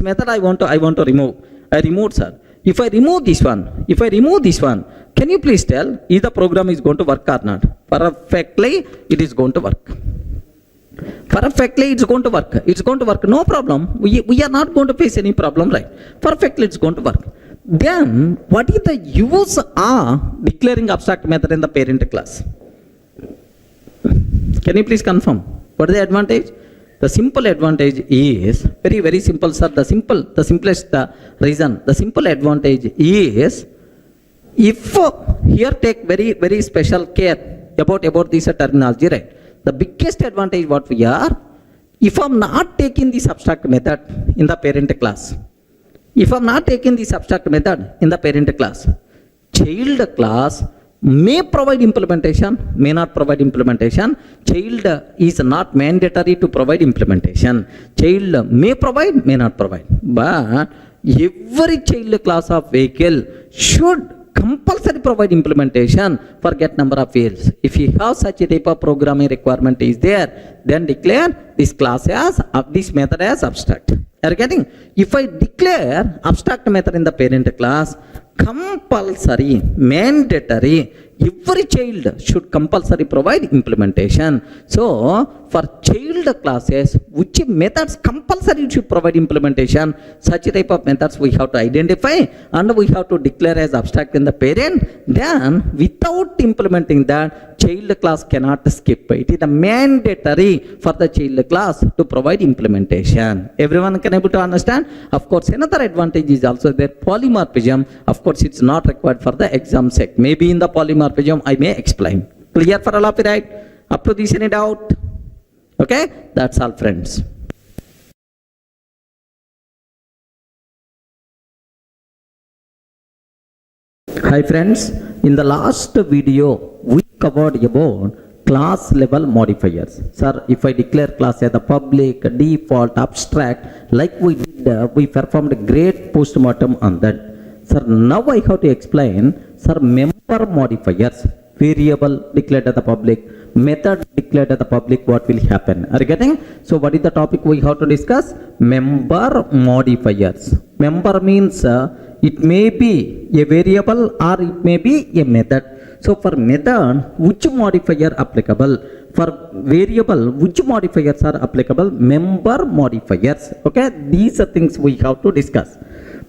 method I want to remove. I removed, sir. If I remove this one, can you please tell if the program is going to work or not? Perfectly, it is going to work. Perfectly, it's going to work. No problem. We are not going to face any problem, right? Perfectly, it's going to work. Then, what is the use of declaring abstract method in the parent class? Can you please confirm? What is the advantage? The simple advantage is very, very simple, sir. The simplest reason. The simple advantage is, if here take very, very special care about this terminology, right? The biggest advantage what we are, if I'm not taking this abstract method in the parent class, child class may provide implementation, may not provide implementation. Child is not mandatory to provide implementation. Child may provide, may not provide. But every child class of vehicle should compulsory provide implementation for get number of wheels. If you have such a type of programming requirement is there, then declare this class as this method as abstract. Are you getting? If I declare abstract method in the parent class, compulsory, mandatory, every child should compulsory provide implementation. So, for child classes, which methods compulsory should provide implementation, such type of methods we have to identify and we have to declare as abstract in the parent. Then, without implementing that, child class cannot skip. It is mandatory for the child class to provide implementation. Everyone can able to understand? Of course, another advantage is also there, polymorphism. Of course, it's not required for the exam sec. Maybe in the polymorphism, I may explain. Clear for all of you, right? Up to this, any doubt? Okay, that's all, friends. Hi friends, in the last video we covered about class level modifiers. Sir, if I declare class as the public, default, abstract, like we did, we performed a great postmortem on that. Sir, now I have to explain, sir, member modifiers, variable declared as the public, method declared as the public, what will happen? Are you getting? So what is the topic we have to discuss? Member modifiers. Member means it may be a variable or it may be a method. So for method, which modifier applicable? For variable, which modifiers are applicable? Member modifiers. Okay, these are things we have to discuss.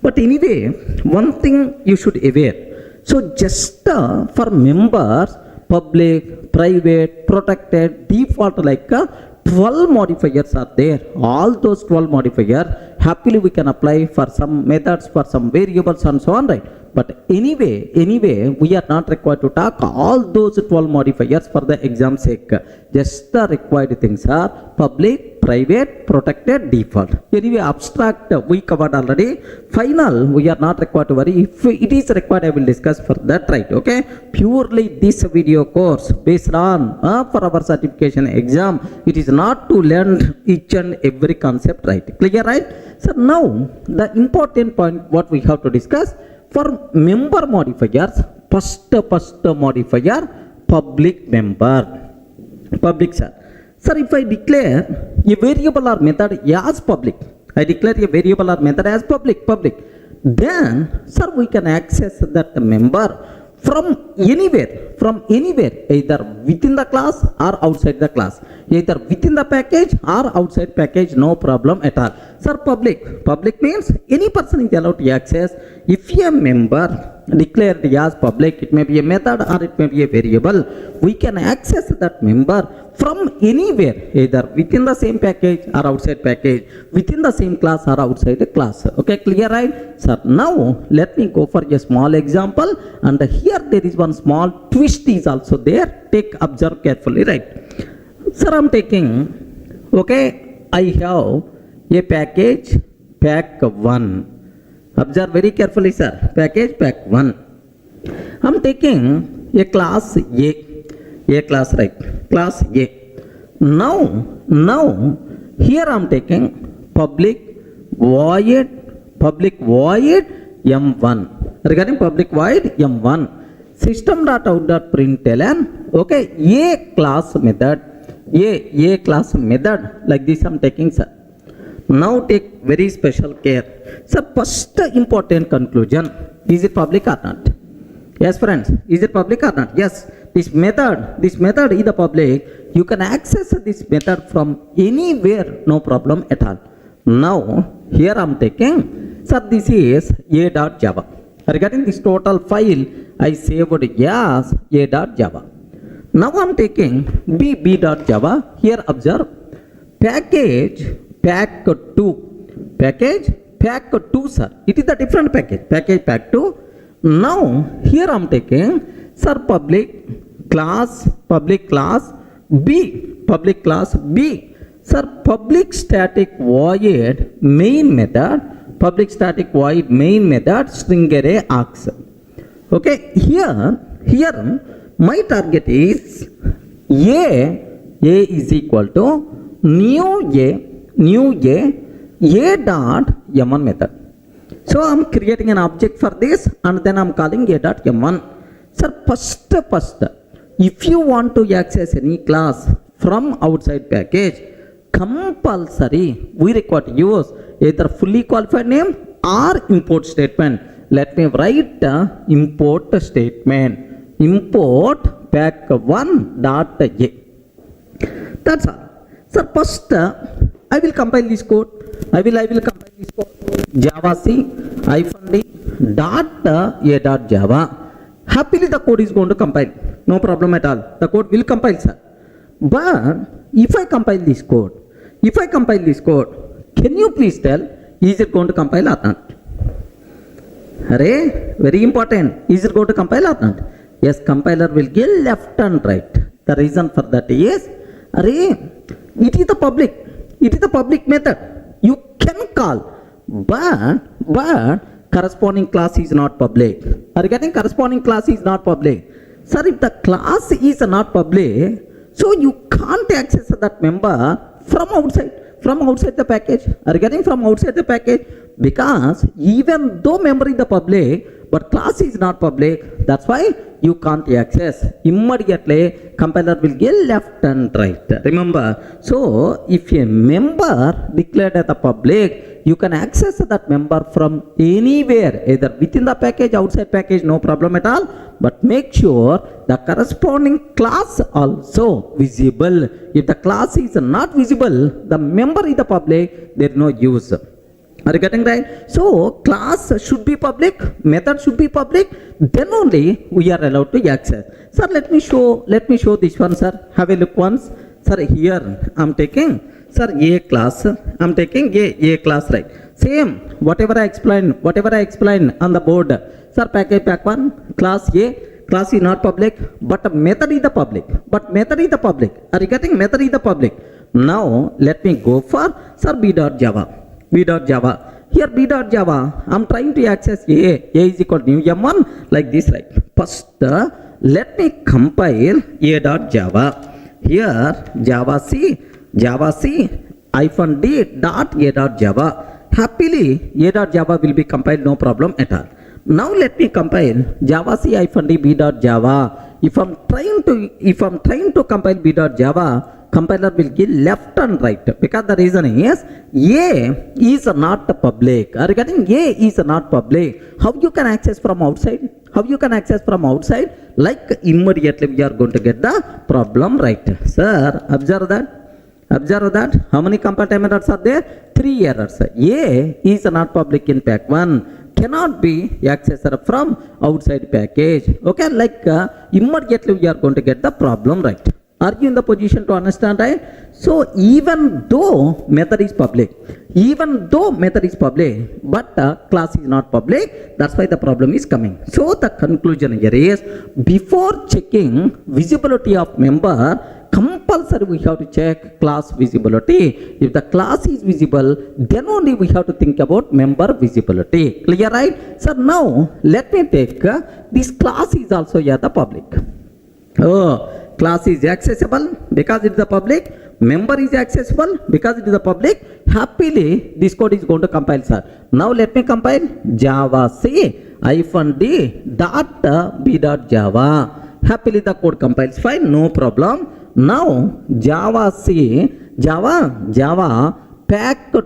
But anyway, one thing you should aware. So just for members, public, private, protected, default, like 12 modifiers are there. All those 12 modifiers, happily we can apply for some methods, for some variables and so on, right? But anyway, we are not required to talk all those 12 modifiers for the exam sake. Just the required things are public, private, protected, default. Anyway, abstract we covered already. Final, we are not required to worry. If it is required, I will discuss for that, right? Okay. Purely this video course based on for our certification exam. It is not to learn each and every concept, right? Clear, right? So now the important point what we have to discuss. For member modifiers, first modifier, public member. Public, sir. Sir, if I declare a variable or method as public, I declare a variable or method as public, then, sir, we can access that member from anywhere, either within the class or outside the class, either within the package or outside package, no problem at all. Sir, public means any person is allowed to access. If a member declared as public, it may be a method or it may be a variable, we can access that member from anywhere, either within the same package or outside package, within the same class or outside the class. Okay, clear, right? Sir, now let me go for a small example, and here there is one small twist is also there. Observe carefully, right? Sir, I'm taking, okay, I have a package, pack 1. Observe very carefully, sir. Package, pack 1. I'm taking a class A class, right? Class A. Now, here I'm taking public void M1. Regarding public void M1, system.out.println, okay, A class method, like this I'm taking, sir. Now take very special care. So first important conclusion, is it public or not? Yes, friends, is it public or not? Yes, this method is the public. You can access this method from anywhere, no problem at all. Now, here I'm taking, sir, this is a.java. Regarding this total file, I saved as a.java. Now I'm taking b.java. Here observe, package, pack 2. Pack 2, sir. It is a different package. Package pack 2. Now, here I'm taking, sir, public class B. Sir, public static void main method, string array args. Okay, here my target is A is equal to new A dot M1 method. So I'm creating an object for this and then I'm calling a dot M1. Sir, first, if you want to access any class from outside package, compulsory we require to use either fully qualified name or import statement. Let me write the import statement. Import pack1 dot A. That's all. Sir, first I will compile this code. I will compile this code. Java C -d dot A dot Java. Happily the code is going to compile. No problem at all. The code will compile, sir. But if I compile this code, can you please tell, is it going to compile or not? Array, very important. Is it going to compile or not? Yes, compiler will give left and right. The reason for that is, array, it is the public method. You can call, but corresponding class is not public. Are you getting? Corresponding class is not public. Sir, if the class is not public, So you can't access that member from outside the package. Are you getting from outside the package? Because even though member is the public, but class is not public, that's why you can't access. Immediately, compiler will get left and right. Remember, so if a member declared as the public, you can access that member from anywhere, either within the package, outside package, no problem at all. But make sure the corresponding class also visible. If the class is not visible, the member is the public, there is no use. Are you getting right? So class should be public, method should be public, then only we are allowed to access. Sir, let me show this one, sir. Have a look once. Sir, here I am taking, sir, A class. I am taking A class, right? Same, whatever I explained on the board. Sir, package pack 1, class A. Class is not public, but method is the public. Are you getting? Method is the public. Now, let me go for, sir, B.Java. Here B.Java, I'm trying to access A is equal to new M1, like this, right? First, let me compile A.Java. Here, Java C -D dot A.Java. Happily, A.Java will be compiled, no problem at all. Now let me compile Java C -D B.Java. If I'm trying to compile B.Java, compiler will give left and right, because the reason is A is not public. Are you getting? A is not public. How you can access from outside? Like immediately we are going to get the problem right. Sir, observe that. How many compile errors are there? 3 errors. A is not public in pack 1. Cannot be accessed from outside package. Okay, like immediately we are going to get the problem right. Are you in the position to understand, right? So even though method is public, but class is not public, that's why the problem is coming. So the conclusion here is, before checking visibility of member, compulsory we have to check class visibility. If the class is visible, then only we have to think about member visibility. Clear, right? So now let me take this class is also here the public. Class is accessible because it is the public. Member is accessible because it is the public. Happily, this code is going to compile, sir. Now let me compile Java C -D dot B.Java. Happily the code compiles fine, no problem. Now Java pack 2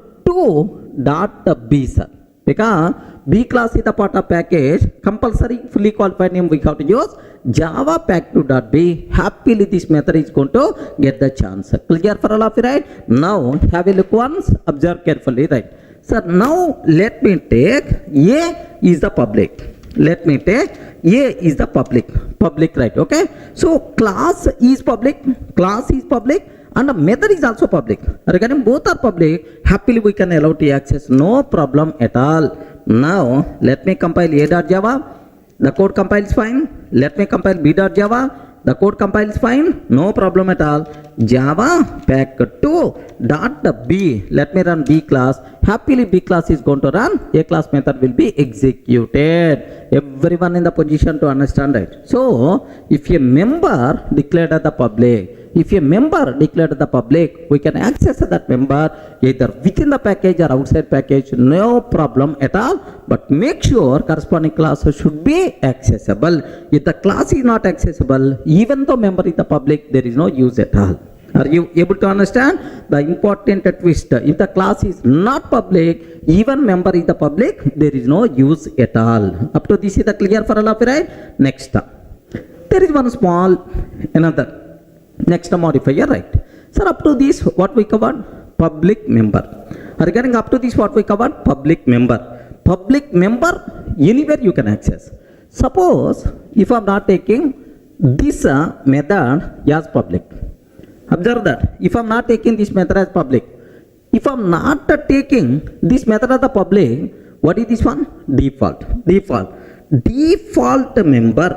dot B, sir. Because B class is the part of package, compulsory fully qualified name we have to use Java pack 2 dot B. Happily this method is going to get the chance. Clear for all of you, right? Now have a look once, observe carefully, right? So now let me take A is the public. Public, right? Okay. So class is public, and the method is also public. Regarding both are public, happily we can allow to access, no problem at all. Now let me compile A.Java. The code compiles fine. Let me compile B.Java. The code compiles fine, no problem at all. Java pack 2 dot B. Let me run B class. Happily B class is going to run. A class method will be executed. Everyone in the position to understand, right? So if a member declared as the public, we can access that member either within the package or outside package, no problem at all. But make sure corresponding class should be accessible. If the class is not accessible, even though member is the public, there is no use at all. Are you able to understand the important twist? If the class is not public, even member is the public, there is no use at all. Up to this is the clear for all of you, right? Next, there is one small next modifier, right? Sir, up to this what we covered? Public member. Regarding up to this what we covered? Public member. Public member anywhere you can access. Suppose if I am not taking this method as public. Observe that. If I am not taking this method as public, if I am not taking this method as the public, what is this one? Default member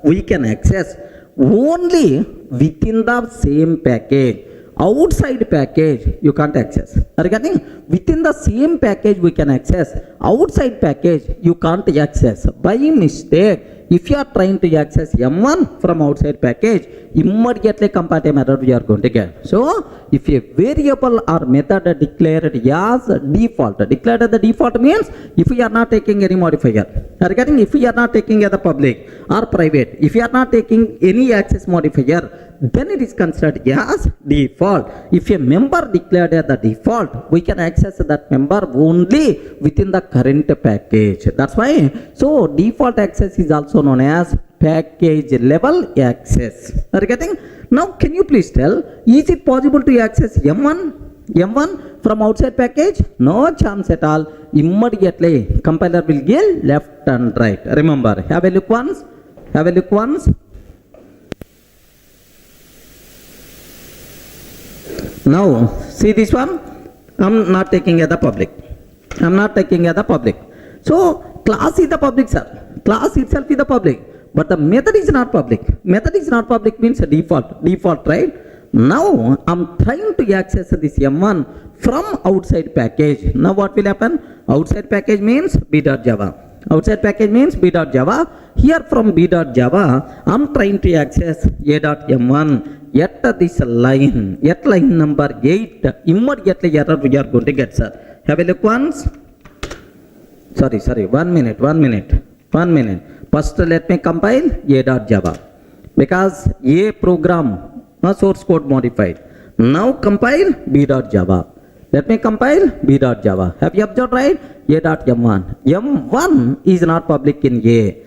we can access only within the same package. Outside package you can't access. Regarding within the same package we can access. Outside package you can't access. By mistake, If you are trying to access M1 from outside package, immediately comparative error we are going to get. So if a variable or method declared as declared as the default means if we are not taking any modifier, are you getting? If we are not taking as the public or private, if you are not taking any access modifier, then it is considered as default. If a member declared as the default, we can access that member only within the current package. That's why, so default access is also known as package level access. Are you getting? Now can you please tell, is it possible to access M1 from outside package? No chance at all. Immediately compiler will give left and right. Remember, have a look once. Now see this one, I'm not taking as the public. So class is the public, sir. Class itself is the public, but the method is not public. Means a default, right? Now I'm trying to access this M1 from outside package. Now what will happen? Outside package means b.java. Here from b.java, I'm trying to access a.m1 at this line, line number 8. Immediately error we are going to get, sir. Have a look once. Sorry, 1 minute. First let me compile a.java, because a program source code modified. Now compile b.java. Let me compile b.java. Have you observed, right? A.m1. M1 is not public in A.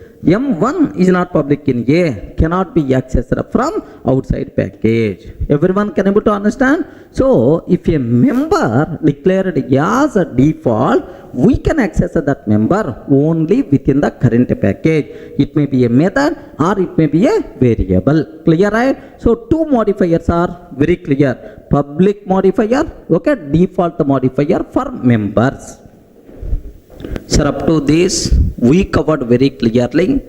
Cannot be accessed from outside package. Everyone can able to understand? So if a member declared as a default, we can access that member only within the current package. It may be a method or it may be a variable. Clear, right? So two modifiers are very clear. Public modifier, okay, default modifier for members. Sir, up to this we covered very clearly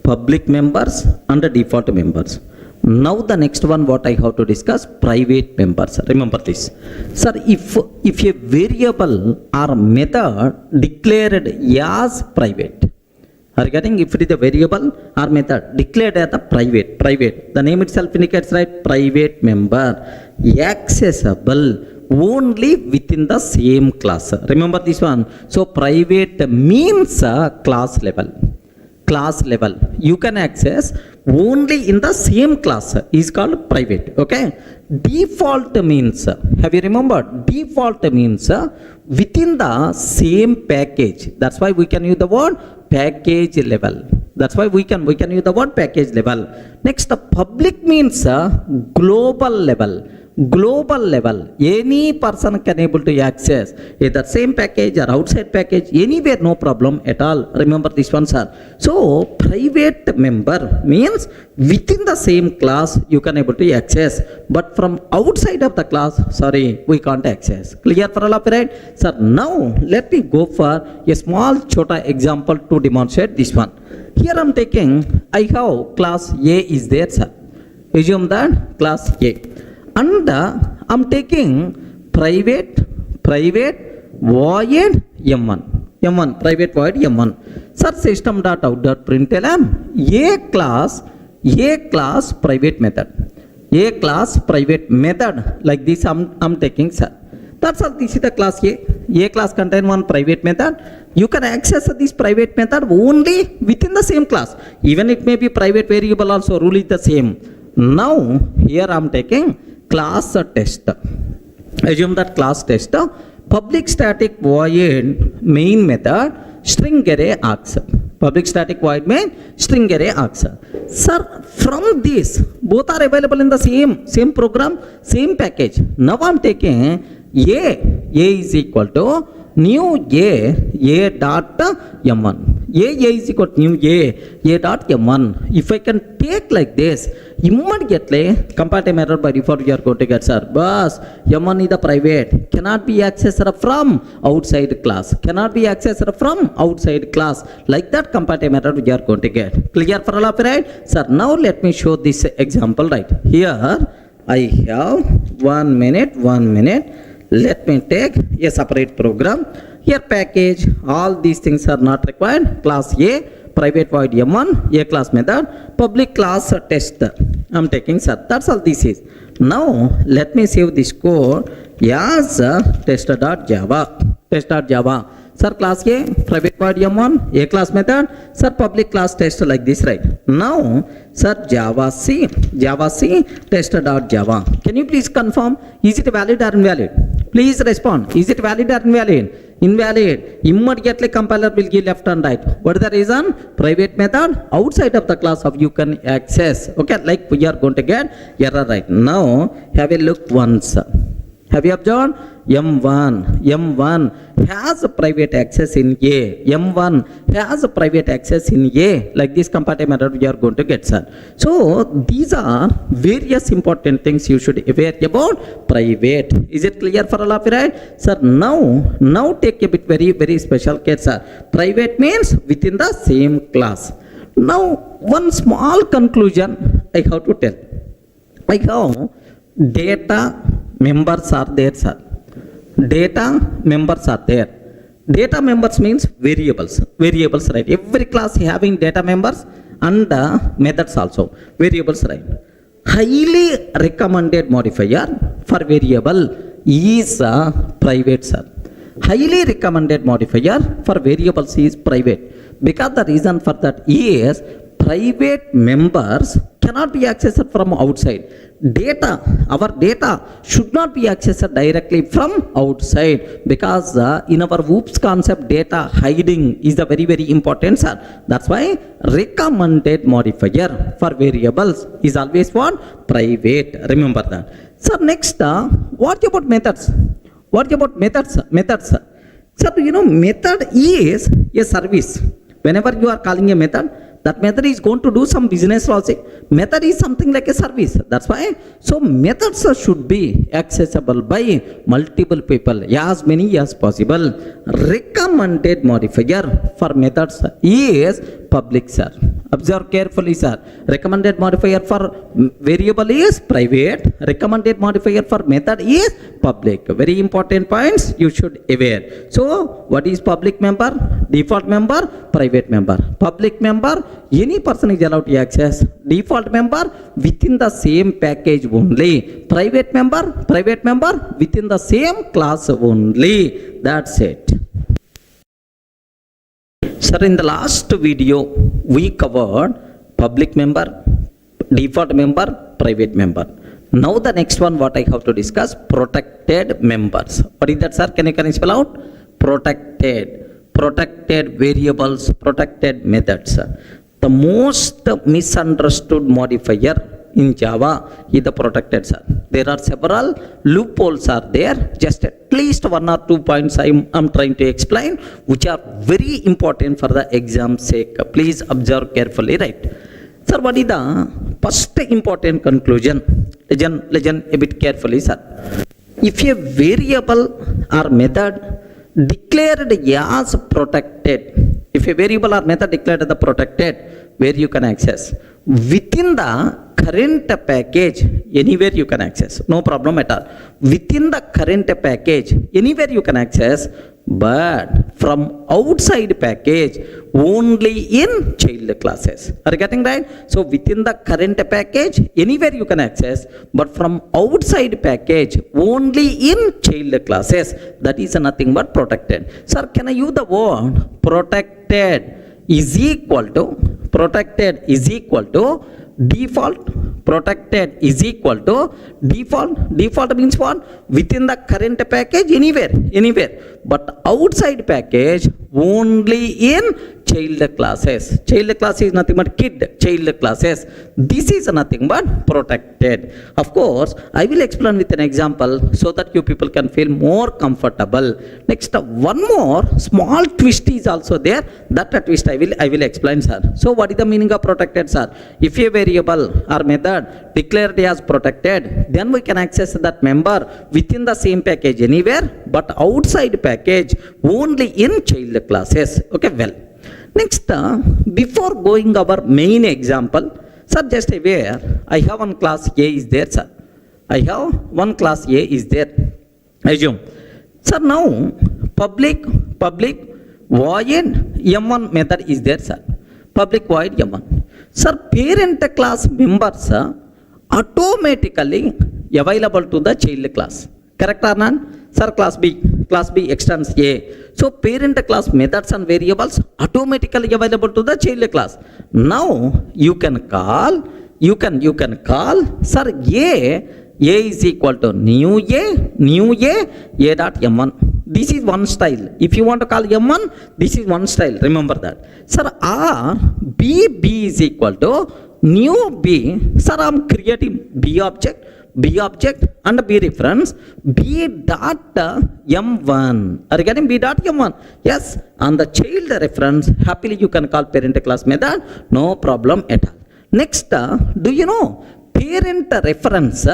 public members and default members. Now the next one what I have to discuss, private members. Remember this, sir. If a variable or method declared as private, are you getting? If it is a variable or method declared as a private, the name itself indicates, right? Private member, accessible only within the same class. Remember this one. So private means class level. You can access only in the same class is called private. Okay. Default means, have you remembered? Default means within the same package. That's why we can use the word package level. Use the word package level. Next, the public means global level. Any person can able to access either same package or outside package, anywhere, no problem at all. Remember this one, sir. So private member means within the same class you can able to access, but from outside of the class, sorry, we can't access. Clear for all of you, right? Sir, now let me go for a small chota example to demonstrate this one. Here I'm taking, I have class A is there, sir. Assume that class A. And I'm taking private void M1, private void M1. Sir, system.out.println a class private method. Like this I'm taking, sir. That's all. This is the class A. A class contain one private method. You can access this private method only within the same class. Even it may be private variable also, rule is the same. Now here I'm taking class test. Assume that class test, public static void main method string array args. Public static void main string array args. Sir, from this both are available in the same program, same package. Now I'm taking A is equal to new A dot M1. A is equal to new A dot M1. If I can take like this, immediately comparative error by default you are going to get, sir. Boss, M1 is the private, cannot be accessed from outside class. Like that comparative error you are going to get. Clear for all of you, right? Sir, now let me show this example, right? Here I have 1 minute. Let me take a separate program. Here package, all these things are not required. Class A, private void m1 a class method, public class test I'm taking, sir. That's all this is. Now let me save this code as test.java. Test.java. Sir, class A, private void m1 a class method, sir, public class test like this, right? Now sir, java c test.java. Can you please confirm, is it valid or invalid? Please respond. Is it valid or invalid? Invalid. Immediately compiler will give left and right. What is the reason? Private method outside of the class of you can access. Okay, like we are going to get error, right? Now have a look once. Have you observed? M1 has a private access in A. M1 has a private access in A. Like this compatible method we are going to get, sir. So these are various important things you should aware about private. Is it clear for all of you, right? Sir, now take a bit very special case, sir. Private means within the same class. Now one small conclusion I have to tell. Like how data members are there, sir. Data members are there. Data members means variables, right? Every class having data members and methods also, variables, right? Highly recommended modifier for variable is private, sir. Highly recommended modifier for variables is private, because the reason for that is private members cannot be accessed from outside. Our data should not be accessed directly from outside, because in our OOPS concept, data hiding is the very important, sir. That's why recommended modifier for variables is always what? Private. Remember that. So next, what about methods? What about methods? Sir, you know, method is a service. Whenever you are calling a method, that method is going to do some business logic. Method is something like a service. That's why. So methods should be accessible by multiple people, as many as possible. Recommended modifier for methods is public, sir. Observe carefully, sir. Recommended modifier for variable is private. Recommended modifier for method is public. Very important points you should aware. So what is public member? Default member, private member. Public member, any person is allowed to access. Default member, within the same package only. Private member within the same class only. That's it. Sir, in the last video we covered public member, default member, private member. Now the next one what I have to discuss, protected members. What is that, sir? Can you spell out? Protected variables, protected methods. The most misunderstood modifier in Java is the protected, sir. There are several loopholes are there. Just at least 1 or 2 points I'm trying to explain, which are very important for the exam sake. Please observe carefully, right? Sir, what is the first important conclusion? Listen a bit carefully, sir. If a variable or method declared as protected, if a variable or method declared as protected, where you can access within the current package, anywhere you can access, no problem at all. Within the current package, anywhere you can access, but from outside package only in child classes. Are you getting right? So within the current package, anywhere you can access, but from outside package only in child classes. That is nothing but protected. Sir, can I use the word protected is equal to default? Protected is equal to default means what? Within the current package, anywhere, but outside package only in child classes. Child class is nothing but child classes. This is nothing but protected. Of course, I will explain with an example so that you people can feel more comfortable. Next, one more small twist is also there. That twist I will explain, sir. So what is the meaning of protected, sir? If a variable or method declared as protected, then we can access that member within the same package anywhere, but outside package only in child classes. Okay, well. Next, before going our main example, sir, just aware, I have one class A is there, sir. I have one class A is there. Assume. Sir, now public void M1 method is there, sir. public void m1. Sir, parent class members automatically available to the child class. Correct or not? Sir, class B extends A. So parent class methods and variables automatically available to the child class. Now you can call sir A is equal to new A dot m1. This is one style. If you want to call m1, this is one style. Remember that. Sir, R B is equal to new B. Sir, I'm creating B object and B reference B dot m1. Are you getting B dot m1? Yes. On the child reference, happily you can call parent class method. No problem at all. Next, do you know parent reference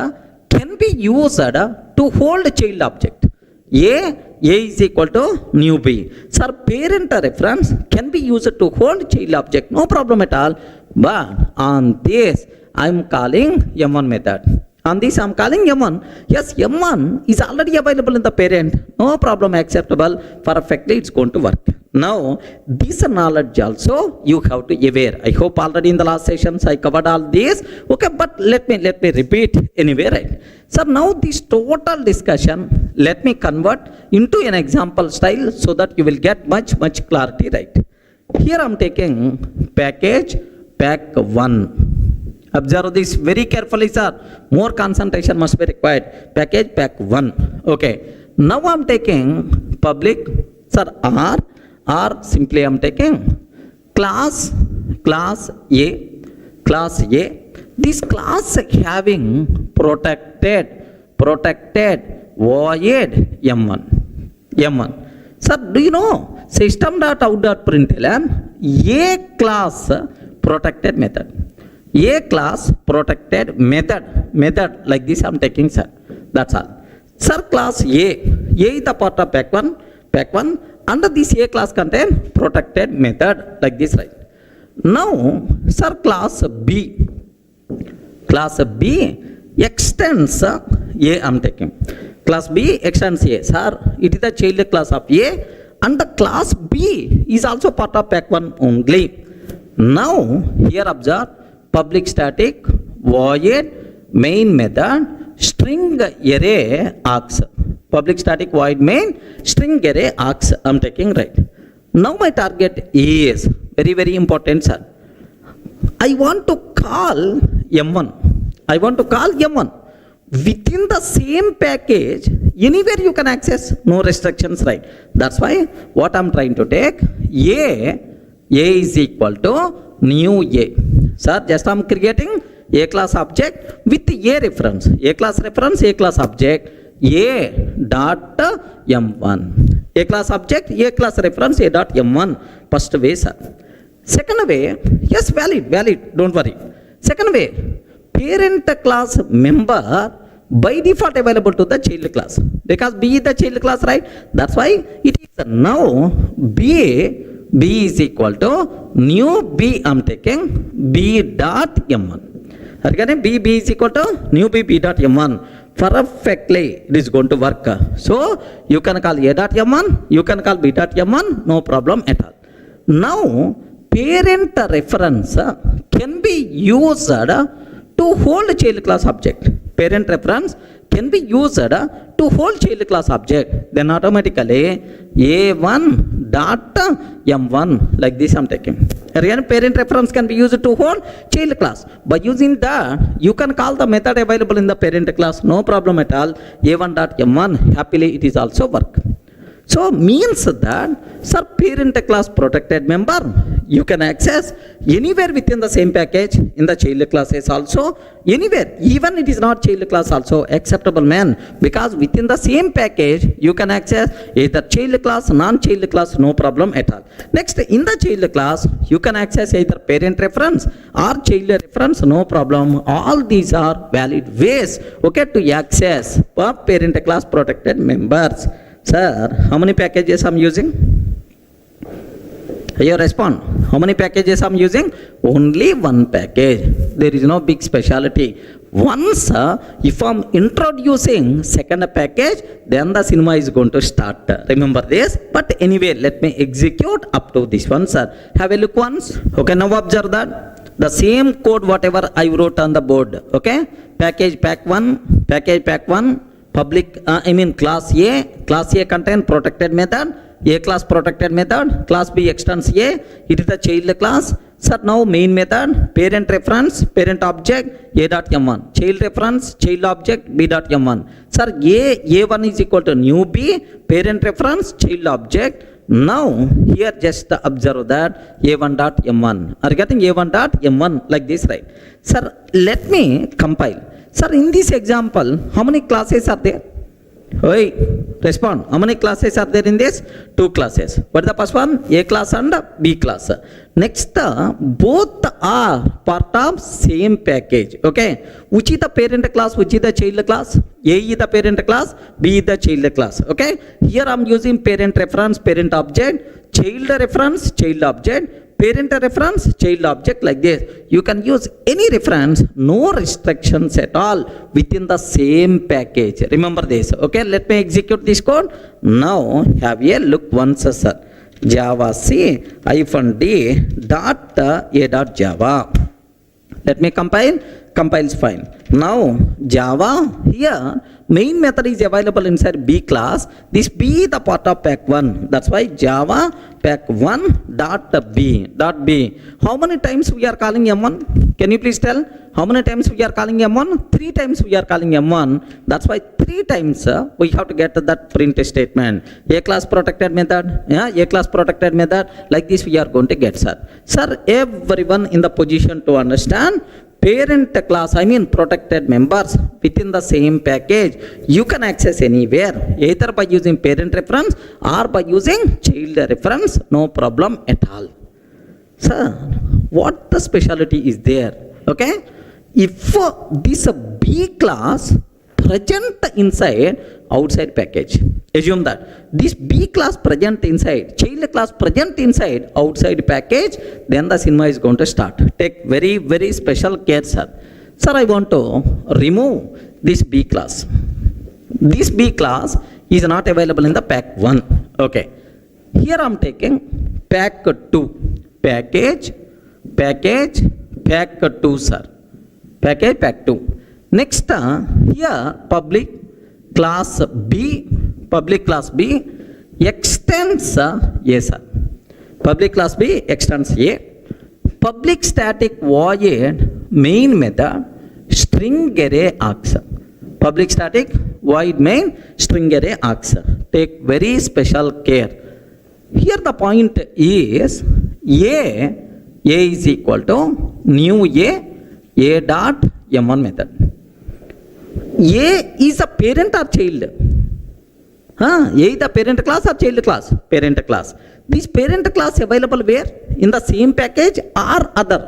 can be used to hold child object. A is equal to new B. Sir, parent reference can be used to hold child object. No problem at all. But on this, I am calling m1 method. On this, I am calling m1. Yes, m1 is already available in the parent. No problem, acceptable. Perfectly, it's going to work. Now, this knowledge also you have to aware. I hope already in the last sessions I covered all this. Okay, but let me repeat anyway, right? So now this total discussion, let me convert into an example style so that you will get much clarity, right? Here I am taking package pack 1. Observe this very carefully, sir. More concentration must be required. Package pack 1. Okay. Now I am taking public, sir, R simply I am taking class A. This class having protected void m1. Sir, do you know system.out.println A class protected method. A class protected method like this I am taking, sir. That's all. Sir, class A is the part of pack 1. Under this A class contain protected method like this, right? Now, sir, class B extends A I am taking. Class B extends A. Sir, it is the child class of A and the class B is also part of pack 1 only. Now, here observe public static void main method string array args. Public static void main string array args I am taking, right? Now my target is very important, sir. I want to call m1. Within the same package, anywhere you can access, no restrictions, right? That's why what I'm trying to take, A is equal to new A. Sir, just I'm creating A class object with A reference. A class reference, A class object, A dot m1. A class object, A class reference, A dot m1. First way, sir. Second way, yes, valid, don't worry. Second way, parent class member by default available to the child class. Because B is the child class, right? That's why it is now B is equal to new B I am taking B dot m1. Again, B is equal to new B dot m1. Perfectly it is going to work. So you can call A dot m1, you can call B dot m1, no problem at all. Now parent reference can be used to hold child class object. Parent reference can be used to hold child class object. Then automatically A1 dot m1 like this I am taking. Again, parent reference can be used to hold child class. By using that, you can call the method available in the parent class. No problem at all. A1 dot m1, happily it is also work. So means that, sir, parent class protected member you can access anywhere within the same package in the child classes also, anywhere, even it is not child class also acceptable, man, because within the same package you can access either child class, non-child class, no problem at all. Next, in the child class you can access either parent reference or child reference, no problem. All these are valid ways, okay, to access parent class protected members. Sir, how many packages I'm using? You respond. How many packages I'm using? Only one package. There is no big speciality. Once if I'm introducing second package, then the cinema is going to start. Remember this. But anyway, let me execute up to this one, sir. Have a look once. Okay, now observe that the same code whatever I wrote on the board. Okay, package pack 1, public class A contain protected method, A class protected method, class B extends A, it is the child class. Sir, now main method, parent reference, parent object, A dot M1, child reference, child object, B dot M1. Sir, A1 is equal to new B, parent reference, child object. Now, here just observe that A1 dot M1. Are you getting A1 dot M1 like this, right? Sir, let me compile. Sir, in this example, how many classes are there? Hey, respond. How many classes are there in this? 2 classes. What is the first one? A class and B class. Next, both are part of same package. Okay. Which is the parent class? Which is the child class? A is the parent class. B is the child class. Okay. Here I am using parent reference, parent object, child reference, child object, parent reference, child object like this. You can use any reference, no restrictions at all within the same package. Remember this. Okay, let me execute this code. Now have a look once, sir. Java C -d dot A dot Java. Let me compile. Compiles fine. Now Java here main method is available inside B class. This B is the part of pack 1. That's why Java pack 1 dot B. How many times we are calling M1? Can you please tell? How many times we are calling M1? 3 times we are calling M1. That's why 3 times we have to get that print statement. A class protected method. Yeah, A class protected method. Like this we are going to get, sir. Sir, everyone in the position to understand parent class, protected members within the same package, you can access anywhere, either by using parent reference or by using child reference, no problem at all. Sir, what the specialty is there? Okay, if this B class present inside outside package, assume that this B class present inside, child class present inside outside package, then the cinema is going to start. Take very, very special care, sir. Sir, I want to remove this B class. This B class is not available in the pack 1. Okay. Here I am taking pack 2. Package, pack 2, sir. Package, pack 2. Next, here public class B extends A, sir. Public class B extends A. Public static void main method string array args. Public static void main string array args. Take very special care. Here the point is A is equal to new A dot M1 method. A is a parent or child? A is the parent class or child class? Parent class. This parent class available where? In the same package or other?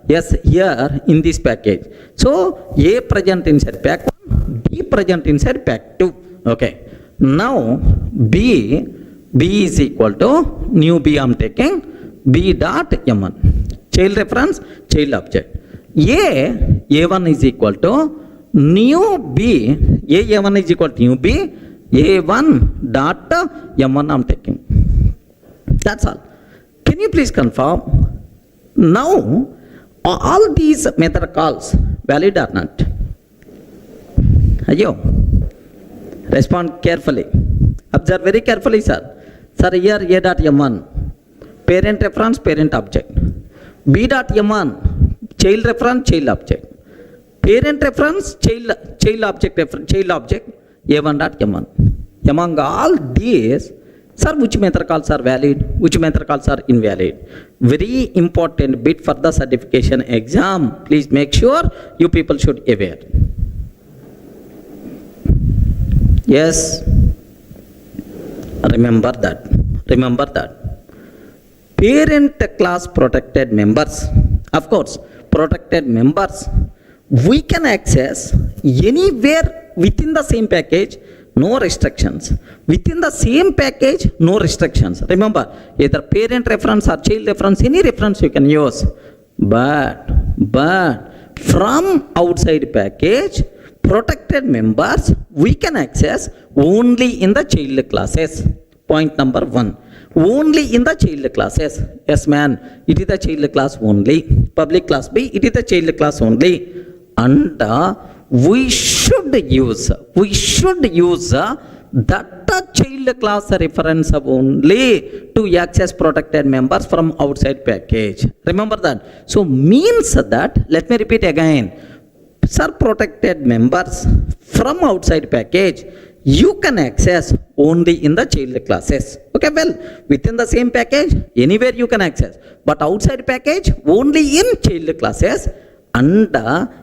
Yes, here in this package. So A present inside pack 1, B present inside pack 2. Okay. Now B is equal to new B I am taking B dot M1. Child reference, child object. A1 is equal to new B, A1 is equal to new B, A1 dot M1 I am taking. That's all. Can you please confirm? Now, all these method calls valid or not? Ayo, respond carefully. Observe very carefully, sir. Sir, here A dot M1, parent reference, parent object. B dot M1, child reference, child object. Parent reference, child object, A1 dot M1. Among all these, sir, which method calls are valid, which method calls are invalid? Very important bit for the certification exam. Please make sure you people should aware. Yes, remember that. Parent class protected members, of course, protected members we can access anywhere within the same package, no restrictions. Within the same package, no restrictions. Remember, either parent reference or child reference, any reference you can use. But from outside package, protected members we can access only in the child classes. Point number 1. Only in the child classes. Yes, man, it is the child class only. Public class B, it is the child class only. And we should use that child class reference only to access protected members from outside package. Remember that. So means that, let me repeat again. Sir, protected members from outside package you can access only in the child classes. Okay, well, within the same package anywhere you can access, but outside package only in child classes. And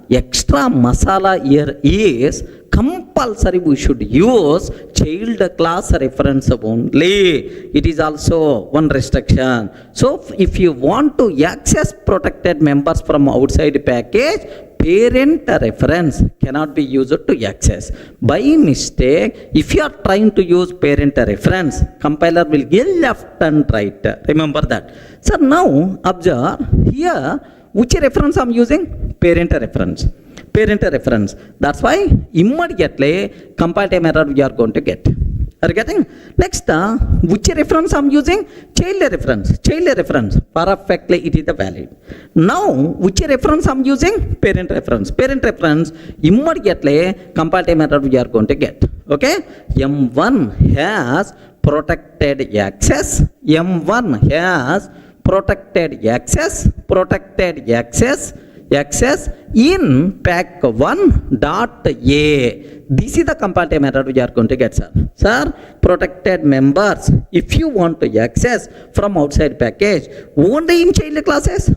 extra masala here is compulsory we should use child class reference only. It is also one restriction. So if you want to access protected members from outside package, parent reference cannot be used to access. By mistake, if you are trying to use parent reference, compiler will give left and right. Remember that. So now observe here, which reference I am using? Parent reference. Parent reference. That's why immediately compile time error we are going to get. Are you getting? Next, which reference I am using? Child reference. Child reference. Perfectly it is the valid. Now, which reference I am using? Parent reference. Parent reference. Immediately compile time error we are going to get. Okay? M1 has protected access. M1 has protected access in pack 1 dot A. This is the compile time error we are going to get, sir. Sir, protected members, if you want to access from outside package, only in child classes,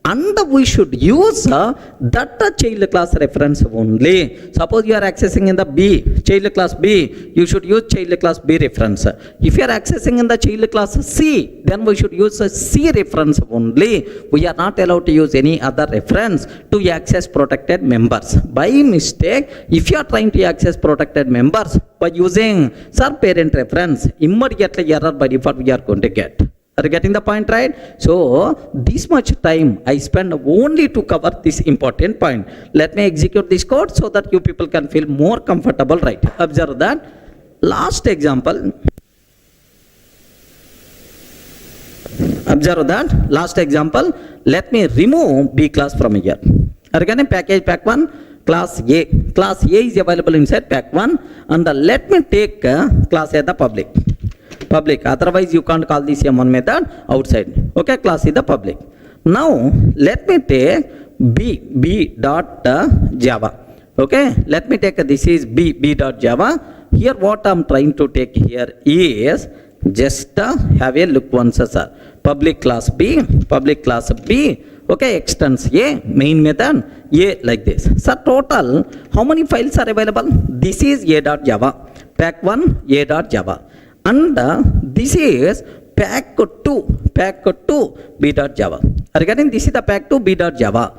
and we should use that child class reference only. Suppose you are accessing in the B, child class B, you should use child class B reference. If you are accessing in the child class C, then we should use a C reference only. We are not allowed to use any other reference to access protected members. By mistake, if you are trying to access protected members by using sir parent reference, immediately error by default we are going to get. Are you getting the point, right? So this much time I spend only to cover this important point. Let me execute this code so that you people can feel more comfortable, right? Observe that. Last example. Observe that. Last example. Let me remove B class from here. Are you getting? Package pack 1, class A. Class A is available inside pack 1, and let me take class A the public. Otherwise you can't call this M1 method outside. Okay, class is the public. Now let me take b dot java. Okay, let me take this is b dot java. Here what I'm trying to take here is just have a look once, sir. Public class B. Okay, extends A, main method A like this. So total how many files are available? This is a dot java, pack 1 a dot java. And this is pack 2 b.java. Are you getting? This is the pack 2 b.java.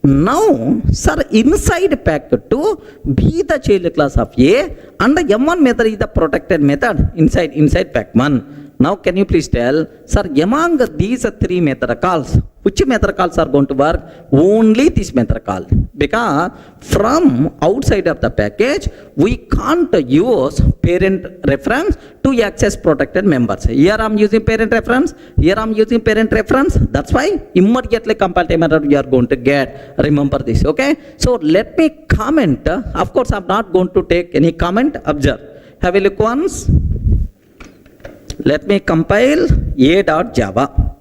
Now, sir, inside pack 2, B the child class of A, and the M1 method is the protected method inside pack 1. Now, can you please tell, sir, among these 3 method calls, which method calls are going to work? Only this method call. Because from outside of the package, we can't use parent reference to access protected members. Here I am using parent reference. That's why immediately compile time error we are going to get. Remember this, okay? So let me comment. Of course, I am not going to take any comment. Observe. Have a look once. Let me compile a.java.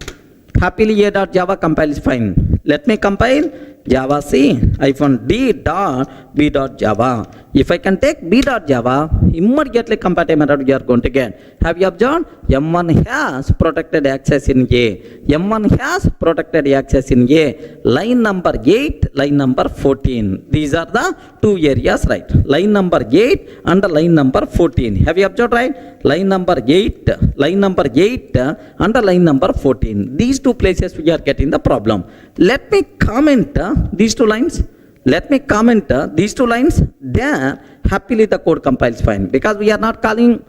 Happily a.java compile is fine. Let me compile java c -d.b.java. If I can take b.java, immediately compile time error we are going to get. Have you observed? M1 has protected access in A. M1 has protected access in A. Line number 8, line number 14. These are the two areas, right? Line number 8 and line number 14. Have you observed, right? Line number 8 and line number 14. These two places we are getting the problem. Let me comment these two lines. Then happily the code compiles fine, because we are not calling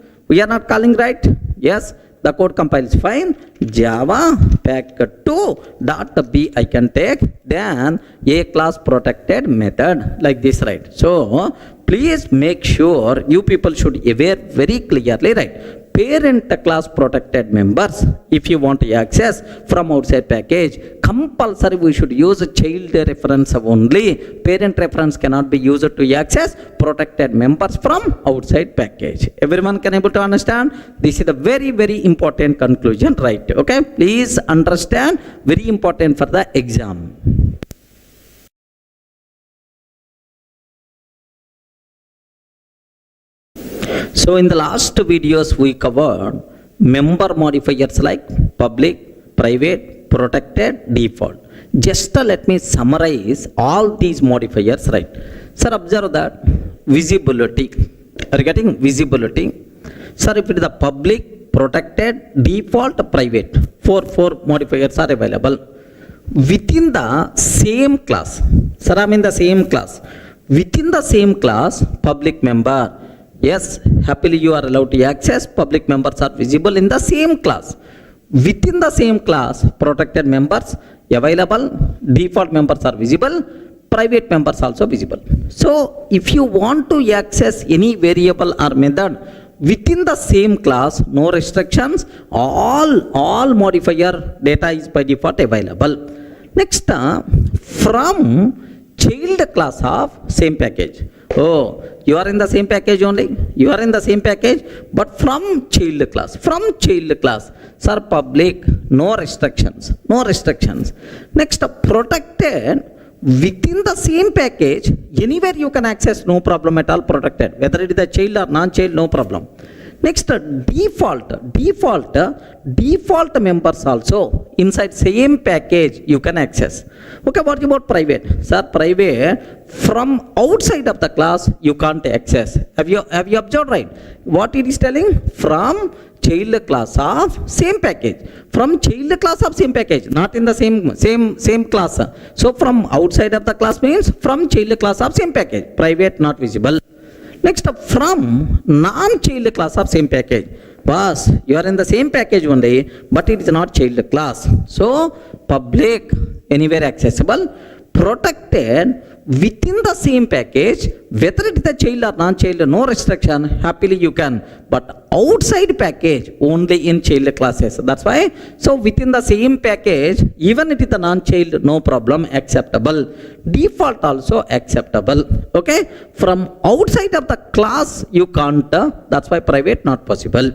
right. Yes, The code compiles fine. Java pack2.b I can take. Then a class protected method like this, right? So please make sure you people should aware very clearly, right? Parent class protected members, if you want to access from outside package, compulsory we should use child reference only. Parent reference cannot be used to access protected members from outside package. Everyone can able to understand? This is a very, very important conclusion, right? Okay, please understand, very important for the exam. So in the last videos we covered member modifiers like public, private, protected, default. Just let me summarize all these modifiers, right? Sir, observe that visibility. Are you getting visibility? Sir, if it is the public, protected, default, private, four modifiers are available within the same class. Sir, I mean the same class. Within the same class, public member. Yes, happily you are allowed to access. Public members are visible in the same class. Within the same class, protected members available, default members are visible, private members also visible. So if you want to access any variable or method within the same class, no restrictions, all modifier data is by default available. Next, from child class of same package. Oh, you are in the same package only. You are in the same package, but from child class. From child class, sir, public, no restrictions. No restrictions. Next, protected within the same package, anywhere you can access, no problem at all. Protected, whether it is a child or non-child, no problem. Next, default members also inside same package you can access. Okay, what about private? Sir, private from outside of the class you can't access. Have you observed, right? What it is telling? From child class of same package. From child class of same package, not in the same class. So from outside of the class means from child class of same package. Private not visible. Next, from non-child class of same package. Boss, you are in the same package only, but it is not child class. So, public, anywhere accessible, protected within the same package, whether it is a child or non-child, no restriction, happily you can. But outside package, only in child classes. That's why, so within the same package, even it is a non-child, no problem, acceptable. Default also acceptable. Okay, from outside of the class you can't, that's why private not possible.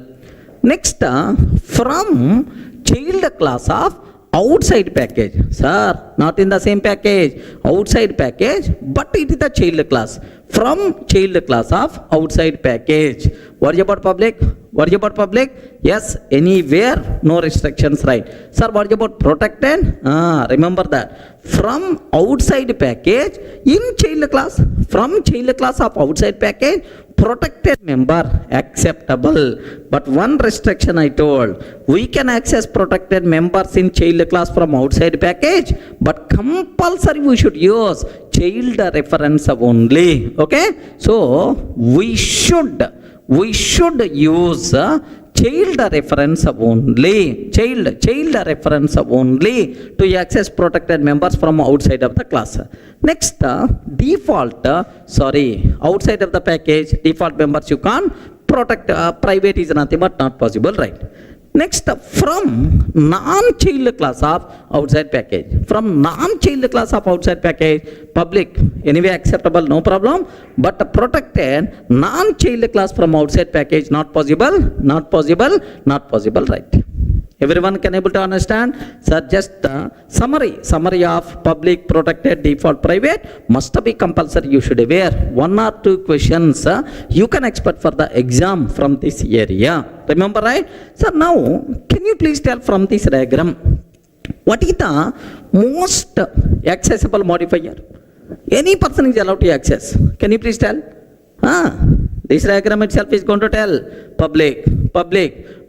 Next, from child class of outside package. Sir, not in the same package, outside package, but it is the child class. From child class of outside package. What about public? What about public? Yes, anywhere, no restrictions, right? Sir, what about protected? Remember that. From outside package in child class. From child class of outside package, protected member acceptable. But one restriction I told, we can access protected members in child class from outside package, but compulsory we should use child reference only. Okay, so we should use child reference outside protected members from outside of the class. Next, default, outside of the package, default members you can't protect, private is nothing but not possible, right? Next, from non-child class of outside package. From non-child class of outside package, public, anyway acceptable, no problem. But protected, non-child class from outside package, not possible, right? Everyone can able to understand? Sir, just summary of public, protected, default, private must be compulsory. You should aware 1 or 2 questions you can expect for the exam from this area. Remember, right? Sir, now can you please tell from this diagram what is the most accessible modifier? Any person is allowed to access. Can you please tell? This diagram itself is going to tell public,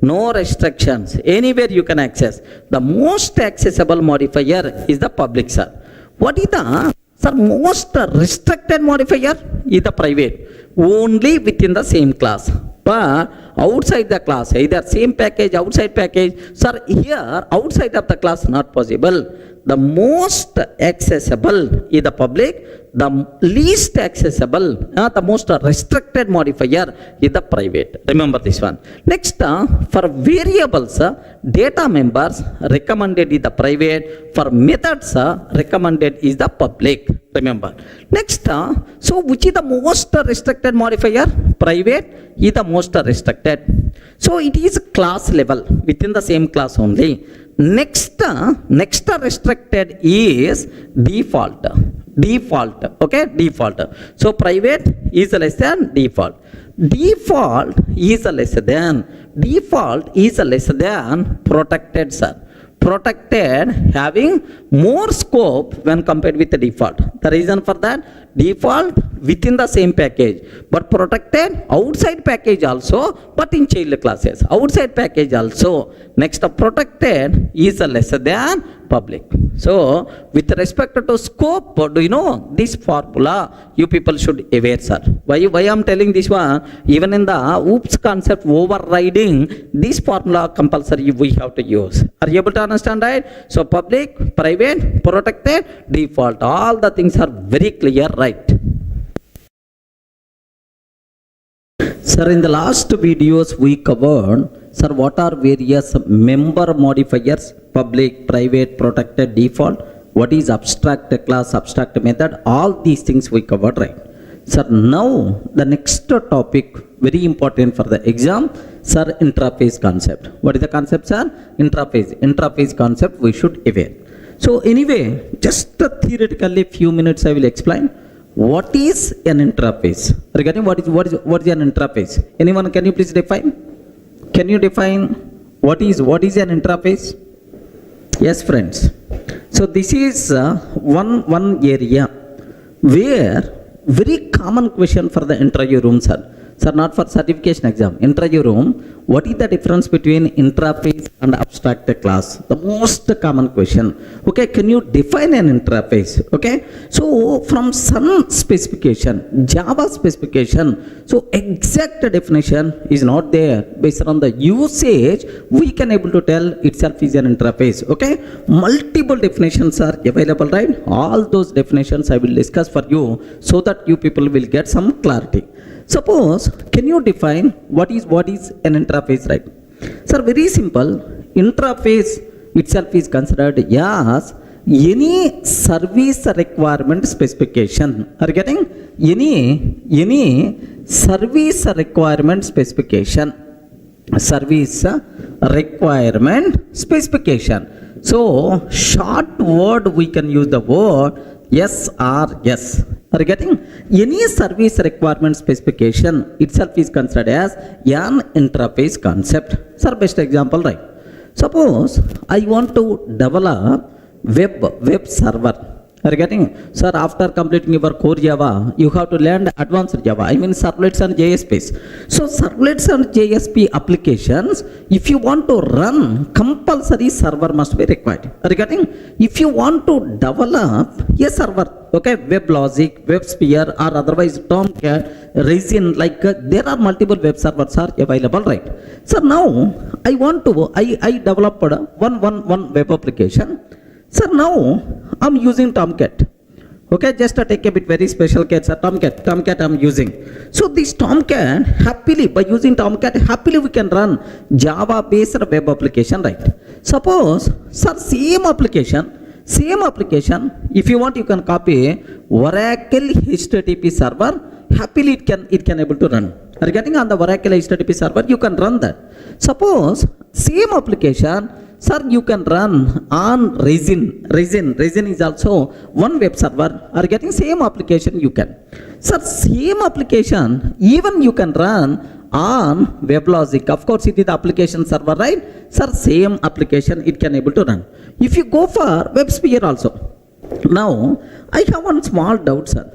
no restrictions, anywhere you can access. The most accessible modifier is the public, sir. What is the most restricted modifier? Is the private, only within the same class. But outside the class, either same package, outside package. Sir, here outside of the class not possible. The most accessible is the public, the least accessible, the most restricted modifier is the private. Remember this one. Next, for variables, data members recommended is the private, for methods recommended is the public. Remember. Next, so which is the most restricted modifier? Private is the most restricted. So it is class level, within the same class only. Next restricted is default. Okay, default. So private is less than default. Default is less than protected, sir. Protected having more scope when compared with the default. The reason for that, default within the same package, but protected outside package also, but in child classes. Outside package also. Next, protected is less than public. So, with respect to scope, do you know this formula? You people should aware, sir. Why I'm telling this one? Even in the OOPS concept overriding, this formula compulsory we have to use. Are you able to understand, right? So, public, private, protected, default. All the things are very clear, right? Sir, in the last videos we covered, sir, what are various member modifiers? Public, private, protected, default. What is abstract class, abstract method? All these things we covered, right? Sir, now the next topic, very important for the exam, sir, interface concept. What is the concept, sir? Interface concept we should aware. So anyway, just theoretically few minutes I will explain. What is an interface? Regarding what is an interface? Anyone, can you please define? Can you define what is an interface? Yes, friends. So this is one area where very common question for the interview room, sir. Sir, not for certification exam. Interview room, what is the difference between interface and abstract class? The most common question. Okay, can you define an interface? Okay, so from some specification, Java specification, so exact definition is not there. Based on the usage, we can able to tell itself is an interface. Okay, multiple definitions are available, right? All those definitions I will discuss for you so that you people will get some clarity. Suppose, can you define what is an interface, right? Sir, very simple. Interface itself is considered as any service requirement specification. Are you getting? Any service requirement specification. Service requirement specification. So, short word we can use the word SRS. Are you getting? Any service requirement specification itself is considered as an interface concept. Sir, best example, right? Suppose I want to develop web server. Are you getting? Sir, after completing your core Java, you have to learn advanced Java. I mean servlets and JSPs. So servlets and JSP applications, if you want to run, compulsory server must be required. Are you getting? If you want to develop a server, okay, WebLogic, WebSphere, or otherwise Tomcat, Resin, like there are multiple web servers are available, right? So now I developed one web application. So now I'm using Tomcat. Okay, just to take a bit very special case, Tomcat I'm using. So this Tomcat, happily, by using Tomcat, happily we can run Java based web application, right? Suppose, sir, same application, if you want, you can copy Oracle HTTP server, happily it can able to run. Are you getting? On the Oracle HTTP server, you can run that. Suppose, same application, sir, you can run on Resin. Resin is also one web server. Are getting? Same application you can. Sir, same application even you can run on WebLogic. Of course, it is the application server, right? Sir, same application it can able to run. If you go for WebSphere also. Now, I have one small doubt, sir.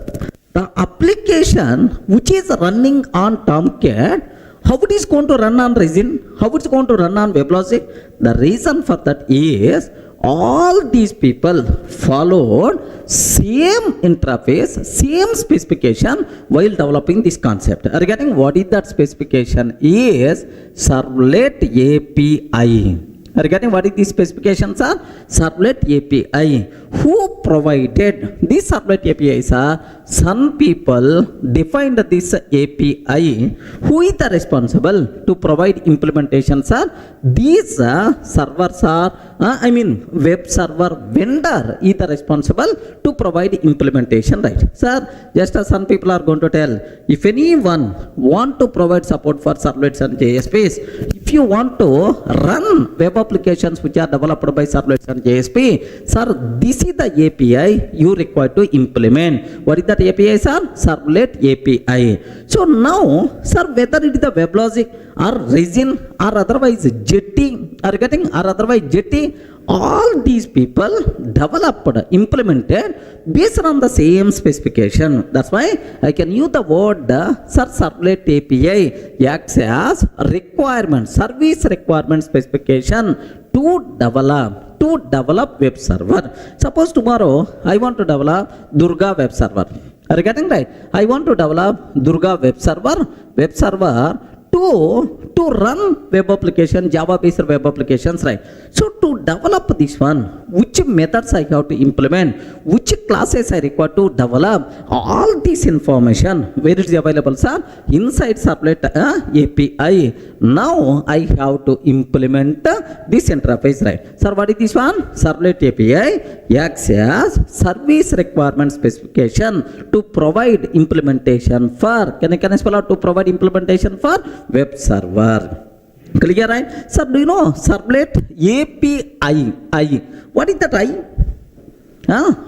The application which is running on Tomcat, how it is going to run on Resin? How it is going to run on WebLogic? The reason for that is all these people followed same interface, same specification while developing this concept. Regarding what is that specification is servlet API. Regarding what is the specifications are servlet API. Who provided these servlet APIs are some people defined this API. Who is the responsible to provide implementations are these servers are web server vendor is the responsible to provide implementation, right? Sir, just as some people are going to tell, if anyone want to provide support for servlets and JSPs, if you want to run web applications which are developed by servlets and JSP, sir, this is the API you require to implement. What is that API, sir? Servlet API. So now, sir, whether it is the WebLogic or Resin or otherwise Jetty or getting or otherwise Jetty, all these people developed, implemented based on the same specification. That's why I can use the word sir, servlet API acts as requirement, service requirement specification to develop web server. Suppose tomorrow I want to develop Durga web server. Are you getting right? I want to develop Durga web server to run web application, Java based web applications, right? So to develop this one, which methods I have to implement, which classes I require to develop, all this information where it is available, sir, inside servlet API. Now I have to implement this interface, right? Sir, what is this one? Servlet API acts as service requirement specification to provide implementation for, can I spell out, to provide implementation for web server. Clear, right? Sir, do you know servlet API? What is that I?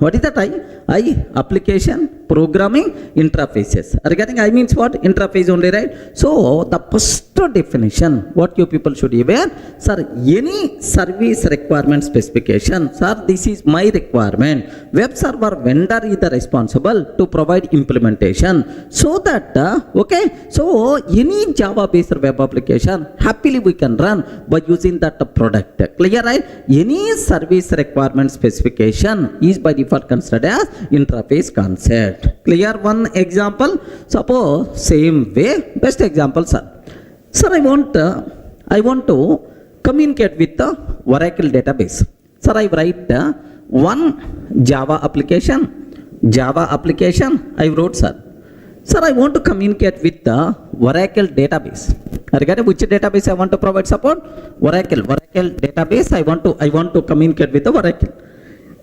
What is that I? Application programming interfaces. Regarding I means what? Interface only, right? So the first definition what you people should be aware, sir, any service requirement specification, sir, this is my requirement. Web server vendor is the responsible to provide implementation so that okay, so any Java based web application happily we can run by using that product. Clear, right? Any service requirement specification is by default considered as interface concept. Clear? One example, suppose same way, best example, sir. Sir, I want to communicate with the Oracle database. Sir, I write one Java application I wrote, sir. Sir, I want to communicate with the Oracle database. Regarding which database I want to provide support? Oracle database. I want to communicate with the Oracle.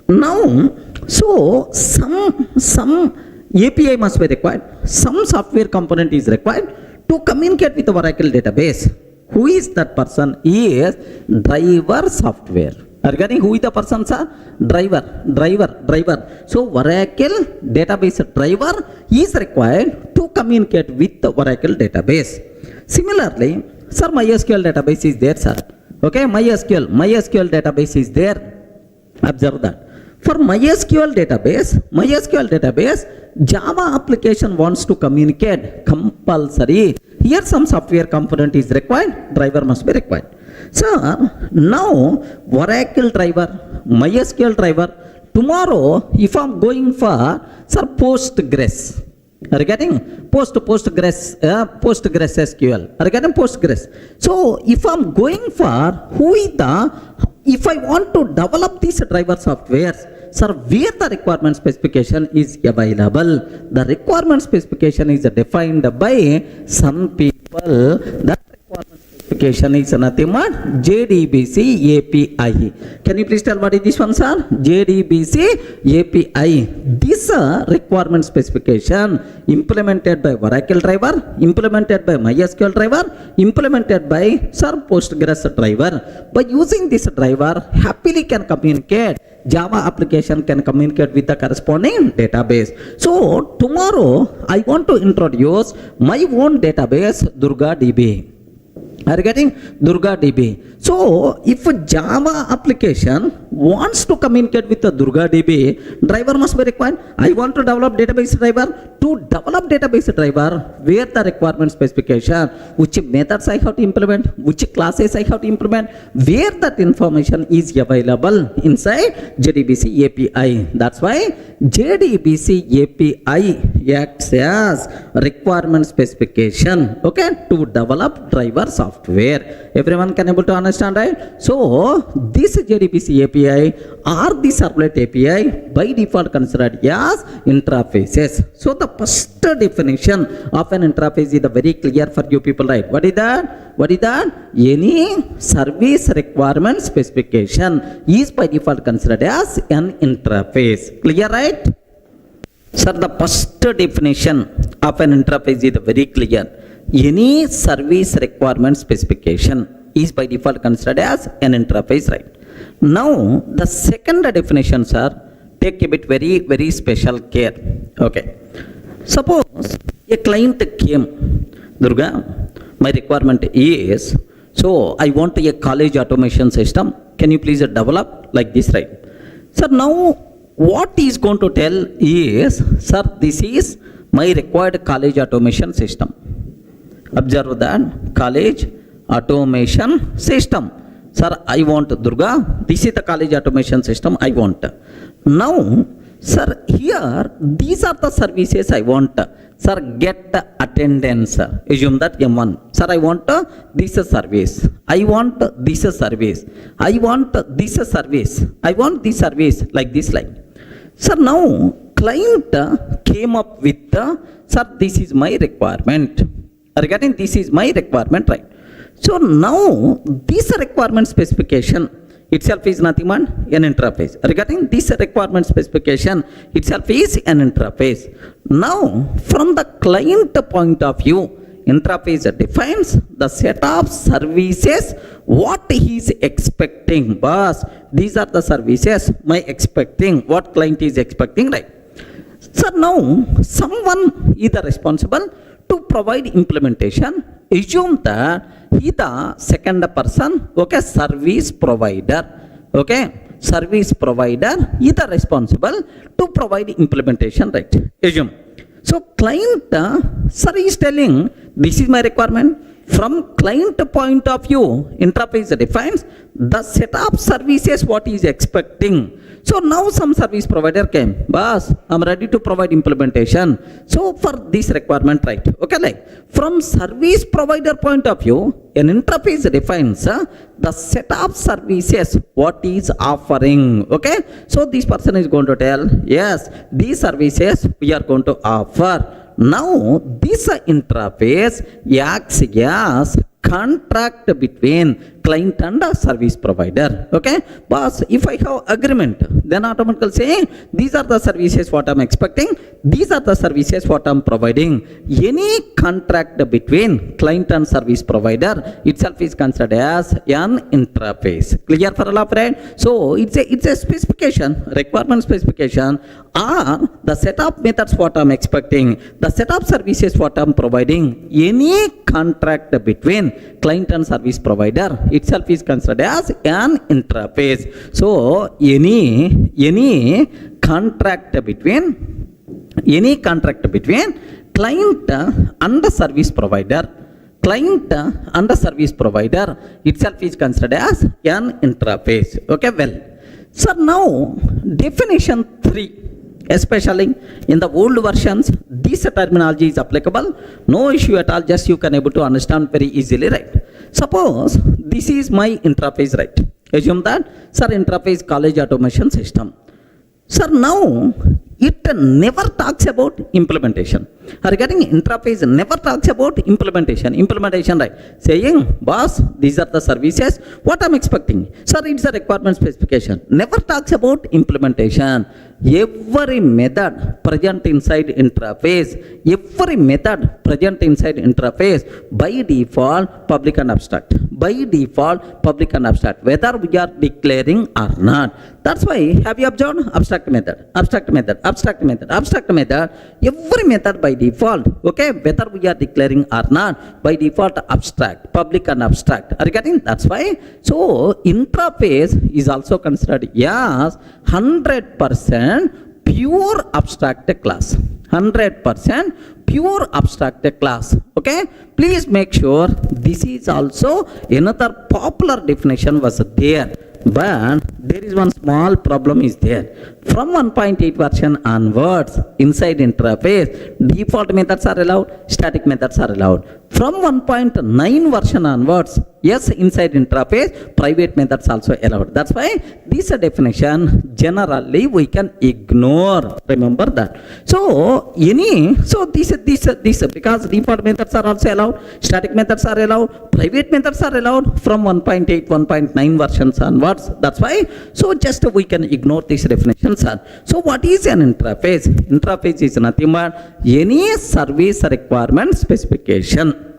Now, so some API must be required. Some software component is required to communicate with the Oracle database. Who is that person? He is driver software. Regarding who is the person, sir? Driver. So Oracle database driver is required to communicate with the Oracle database. Similarly, sir, MySQL database is there, sir. Okay, MySQL database is there. Observe that. For MySQL database, Java application wants to communicate compulsory. Here some software component is required, driver must be required. So now Oracle driver, MySQL driver, tomorrow if I'm going for, sir, Postgres. Regarding Postgres SQL, regarding Postgres. So if I'm going for if I want to develop these driver softwares, sir, where the requirement specification is available, the requirement specification is defined by some people. That requirement specification is nothing but JDBC API. Can you please tell what is this one, sir? JDBC API. This requirement specification implemented by Oracle driver, implemented by MySQL driver, implemented by, sir, Postgres driver. By using this driver, happily can communicate. Java application can communicate with the corresponding database. So tomorrow I want to introduce my own database, Durga DB. Are you getting? Durga DB. So if a Java application wants to communicate with the Durga DB, driver must be required. I want to develop database driver. To develop database driver, where the requirement specification, which methods I have to implement, which classes I have to implement, where that information is available inside JDBC API. That's why JDBC API acts as requirement specification, okay, to develop driver software. Everyone can able to understand, right? So this JDBC API or the servlet API by default considered as interfaces. So the first definition of an interface is very clear for you people, right? What is that? What is that? Any service requirement specification is by default considered as an interface. Clear, right? Sir, the first definition of an interface is very clear. Any service requirement specification is by default considered as an interface, right? Now, the second definition, sir, take a bit very special care. Okay. Suppose a client came, Durga, my requirement is, so I want a college automation system. Can you please develop like this, right? Sir, now what he is going to tell is, sir, this is my required college automation system. Observe that, college automation system. Sir, I want Durga, this is the college automation system I want. Now, sir, here, these are the services I want. Sir, get attendance. Assume that M1. Sir, I want this service. I want this service. I want this service. I want this service like this line. Sir, now, client came up with, sir, this is my requirement. Regarding this is my requirement, right? So now this requirement specification itself is nothing but an interface. Regarding this requirement specification itself is an interface. Now from the client point of view, interface defines the set of services what he is expecting. Boss, these are the services my expecting, what client is expecting, right? So now someone is responsible to provide implementation. Assume that he the second person, okay, service provider, okay, service provider is the responsible to provide implementation, right? Assume. So client, sir, is telling this is my requirement. From client point of view, interface defines the set of services what he is expecting. So now some service provider came, boss, I'm ready to provide implementation. So for this requirement, right? Okay, like from service provider point of view, an interface defines the set of services what is offering. Okay, so this person is going to tell, yes, these services we are going to offer. Now this interface acts as contract between client and service provider. Okay, boss, if I have agreement, then automatically say these are the services what I'm expecting, these are the services what I'm providing. Any contract between client and service provider itself is considered as an interface. Clear for all of right? So it's a specification, requirement specification, or the set of methods what I'm expecting, the set of services what I'm providing. Any contract between client and service provider itself is considered as an interface. So any contract between client and the service provider, itself is considered as an interface. Okay, well, so now definition 3, especially in the old versions, this terminology is applicable. No issue at all, just you can able to understand very easily, right? Suppose this is my interface, right? Assume that, sir, interface college automation system. Sir, now it never talks about implementation. Regarding interface, never talks about implementation, right? Saying, boss, these are the services, what I'm expecting. Sir, it's a requirement specification. Never talks about implementation. Every method present inside interface, by default, public and abstract. by default public and abstract, whether we are declaring or not. That's why, have you observed abstract method, abstract method, abstract method, abstract method, every method by default, okay, whether we are declaring or not, by default abstract, public and abstract. Are you getting? That's why. So interface is also considered as 100% pure abstract class. 100% pure abstract class. Okay, please make sure this is also another popular definition was there, but there is one small problem is there. From 1.8 version onwards, inside interface, default methods are allowed, static methods are allowed. From 1.9 version onwards, yes, inside interface, private methods also allowed. That's why this definition generally we can ignore. Remember that. So this because default methods are also allowed, static methods are allowed, private methods are allowed from 1.8, 1.9 versions onwards. That's why. So just we can ignore this definition, sir. So what is an interface? Interface is nothing but any service requirement specification.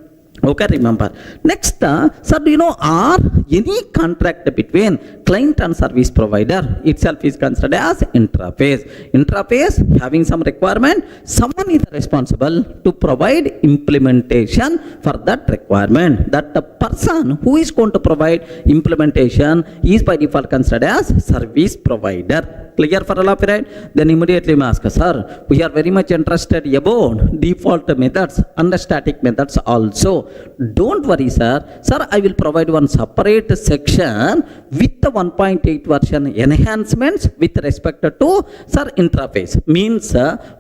Okay, remember. Next, sir, do you know, or any contract between client and service provider itself is considered as interface. Interface having some requirement, someone is responsible to provide implementation for that requirement. That the person who is going to provide implementation is by default considered as service provider. Clear for all of you, right? Then immediately we ask, sir, we are very much interested about default methods and the static methods also. Don't worry, sir. Sir, I will provide one separate section with the 1.8 version enhancements with respect to, sir, interface. Means,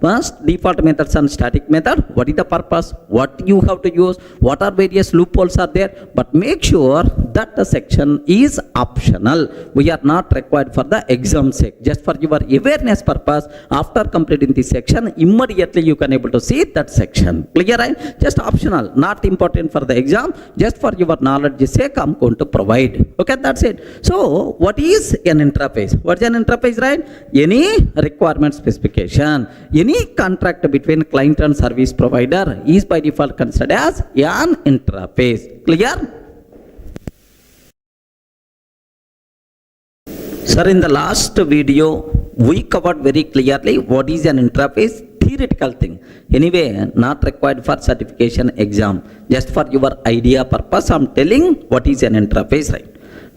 first default methods and static method. What is the purpose? What you have to use? What are various loopholes are there? But make sure that the section is optional. We are not required for the exam sake. Just for your awareness purpose, after completing this section, immediately you can able to see that section. Clear, right? Just optional, not important for the exam. Just for your knowledge sake, I'm going to provide. Okay, that's it. So, what is an interface? What is an interface, right? Any requirement specification, any contract between client and service provider is by default considered as an interface. Clear? Sir, in the last video, we covered very clearly what is an interface, theoretical thing. Anyway, not required for certification exam. Just for your idea purpose, I'm telling what is an interface, right?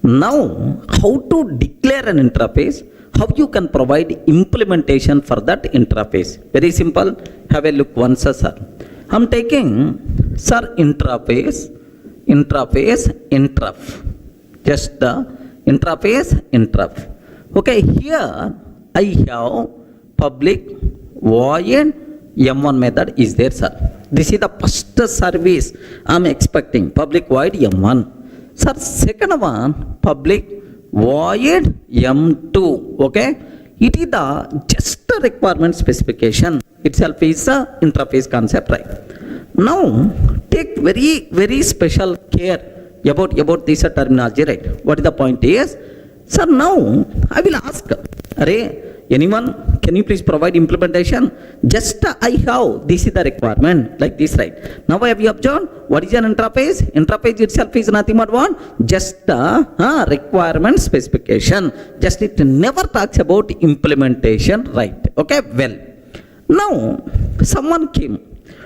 Now, how to declare an interface, how you can provide implementation for that interface. Very simple. Have a look once, sir. I'm taking, sir, interface, interf. Just the interface, interf. Okay, here I have public void M1 method is there, sir. This is the first service I'm expecting, public void M1. Sir, second one, public void M2. Okay, it is the just requirement specification itself is a interface concept, right? Now, take very special care about this terminology, right? What is the point is, sir, now I will ask, anyone, can you please provide implementation? Just I have, this is the requirement, like this, right? Now I have you observed, what is an interface? Interface itself is nothing but what? Just the requirement specification. Just it never talks about implementation, right? Okay, well, now someone came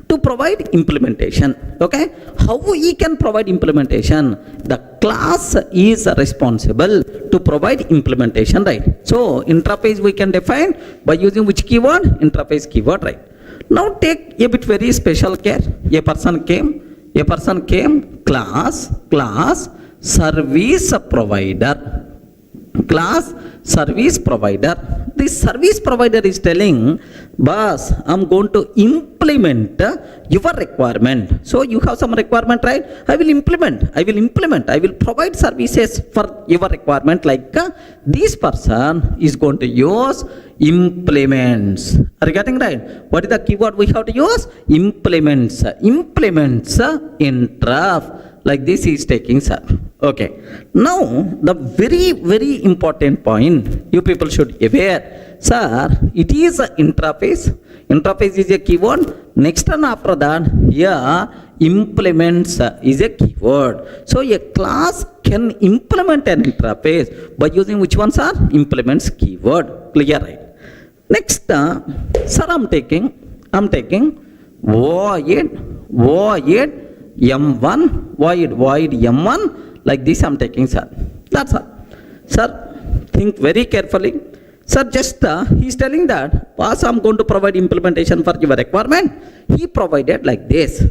to provide implementation. Okay, how we can provide implementation? The class is responsible to provide implementation, right? So interface we can define by using which keyword? Interface keyword, right? Now take a bit very special care. A person came, class service provider. Class service provider. This service provider is telling, boss, I'm going to implement your requirement. So you have some requirement, right? I will implement. I will provide services for your requirement. Like this person is going to use implements. Are you getting right? What is the keyword we have to use? Implements. Implements interf. Like this is taking, sir. Okay. Now, the very important point you people should aware, sir, it is an interface. Interface is a keyword. Next and after that, here implements is a keyword. So a class can implement an interface by using which ones are implements keyword. Clear, right? Next, sir, I'm taking void m1 void m1 like this. I'm taking, sir. That's all. Sir, think very carefully. Sir, just he's telling that boss, I'm going to provide implementation for your requirement. He provided like this.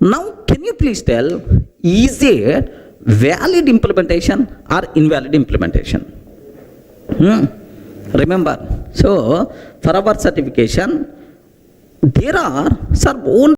Now, can you please tell, is it valid implementation or invalid implementation? Remember, so for our certification, there are, sir, own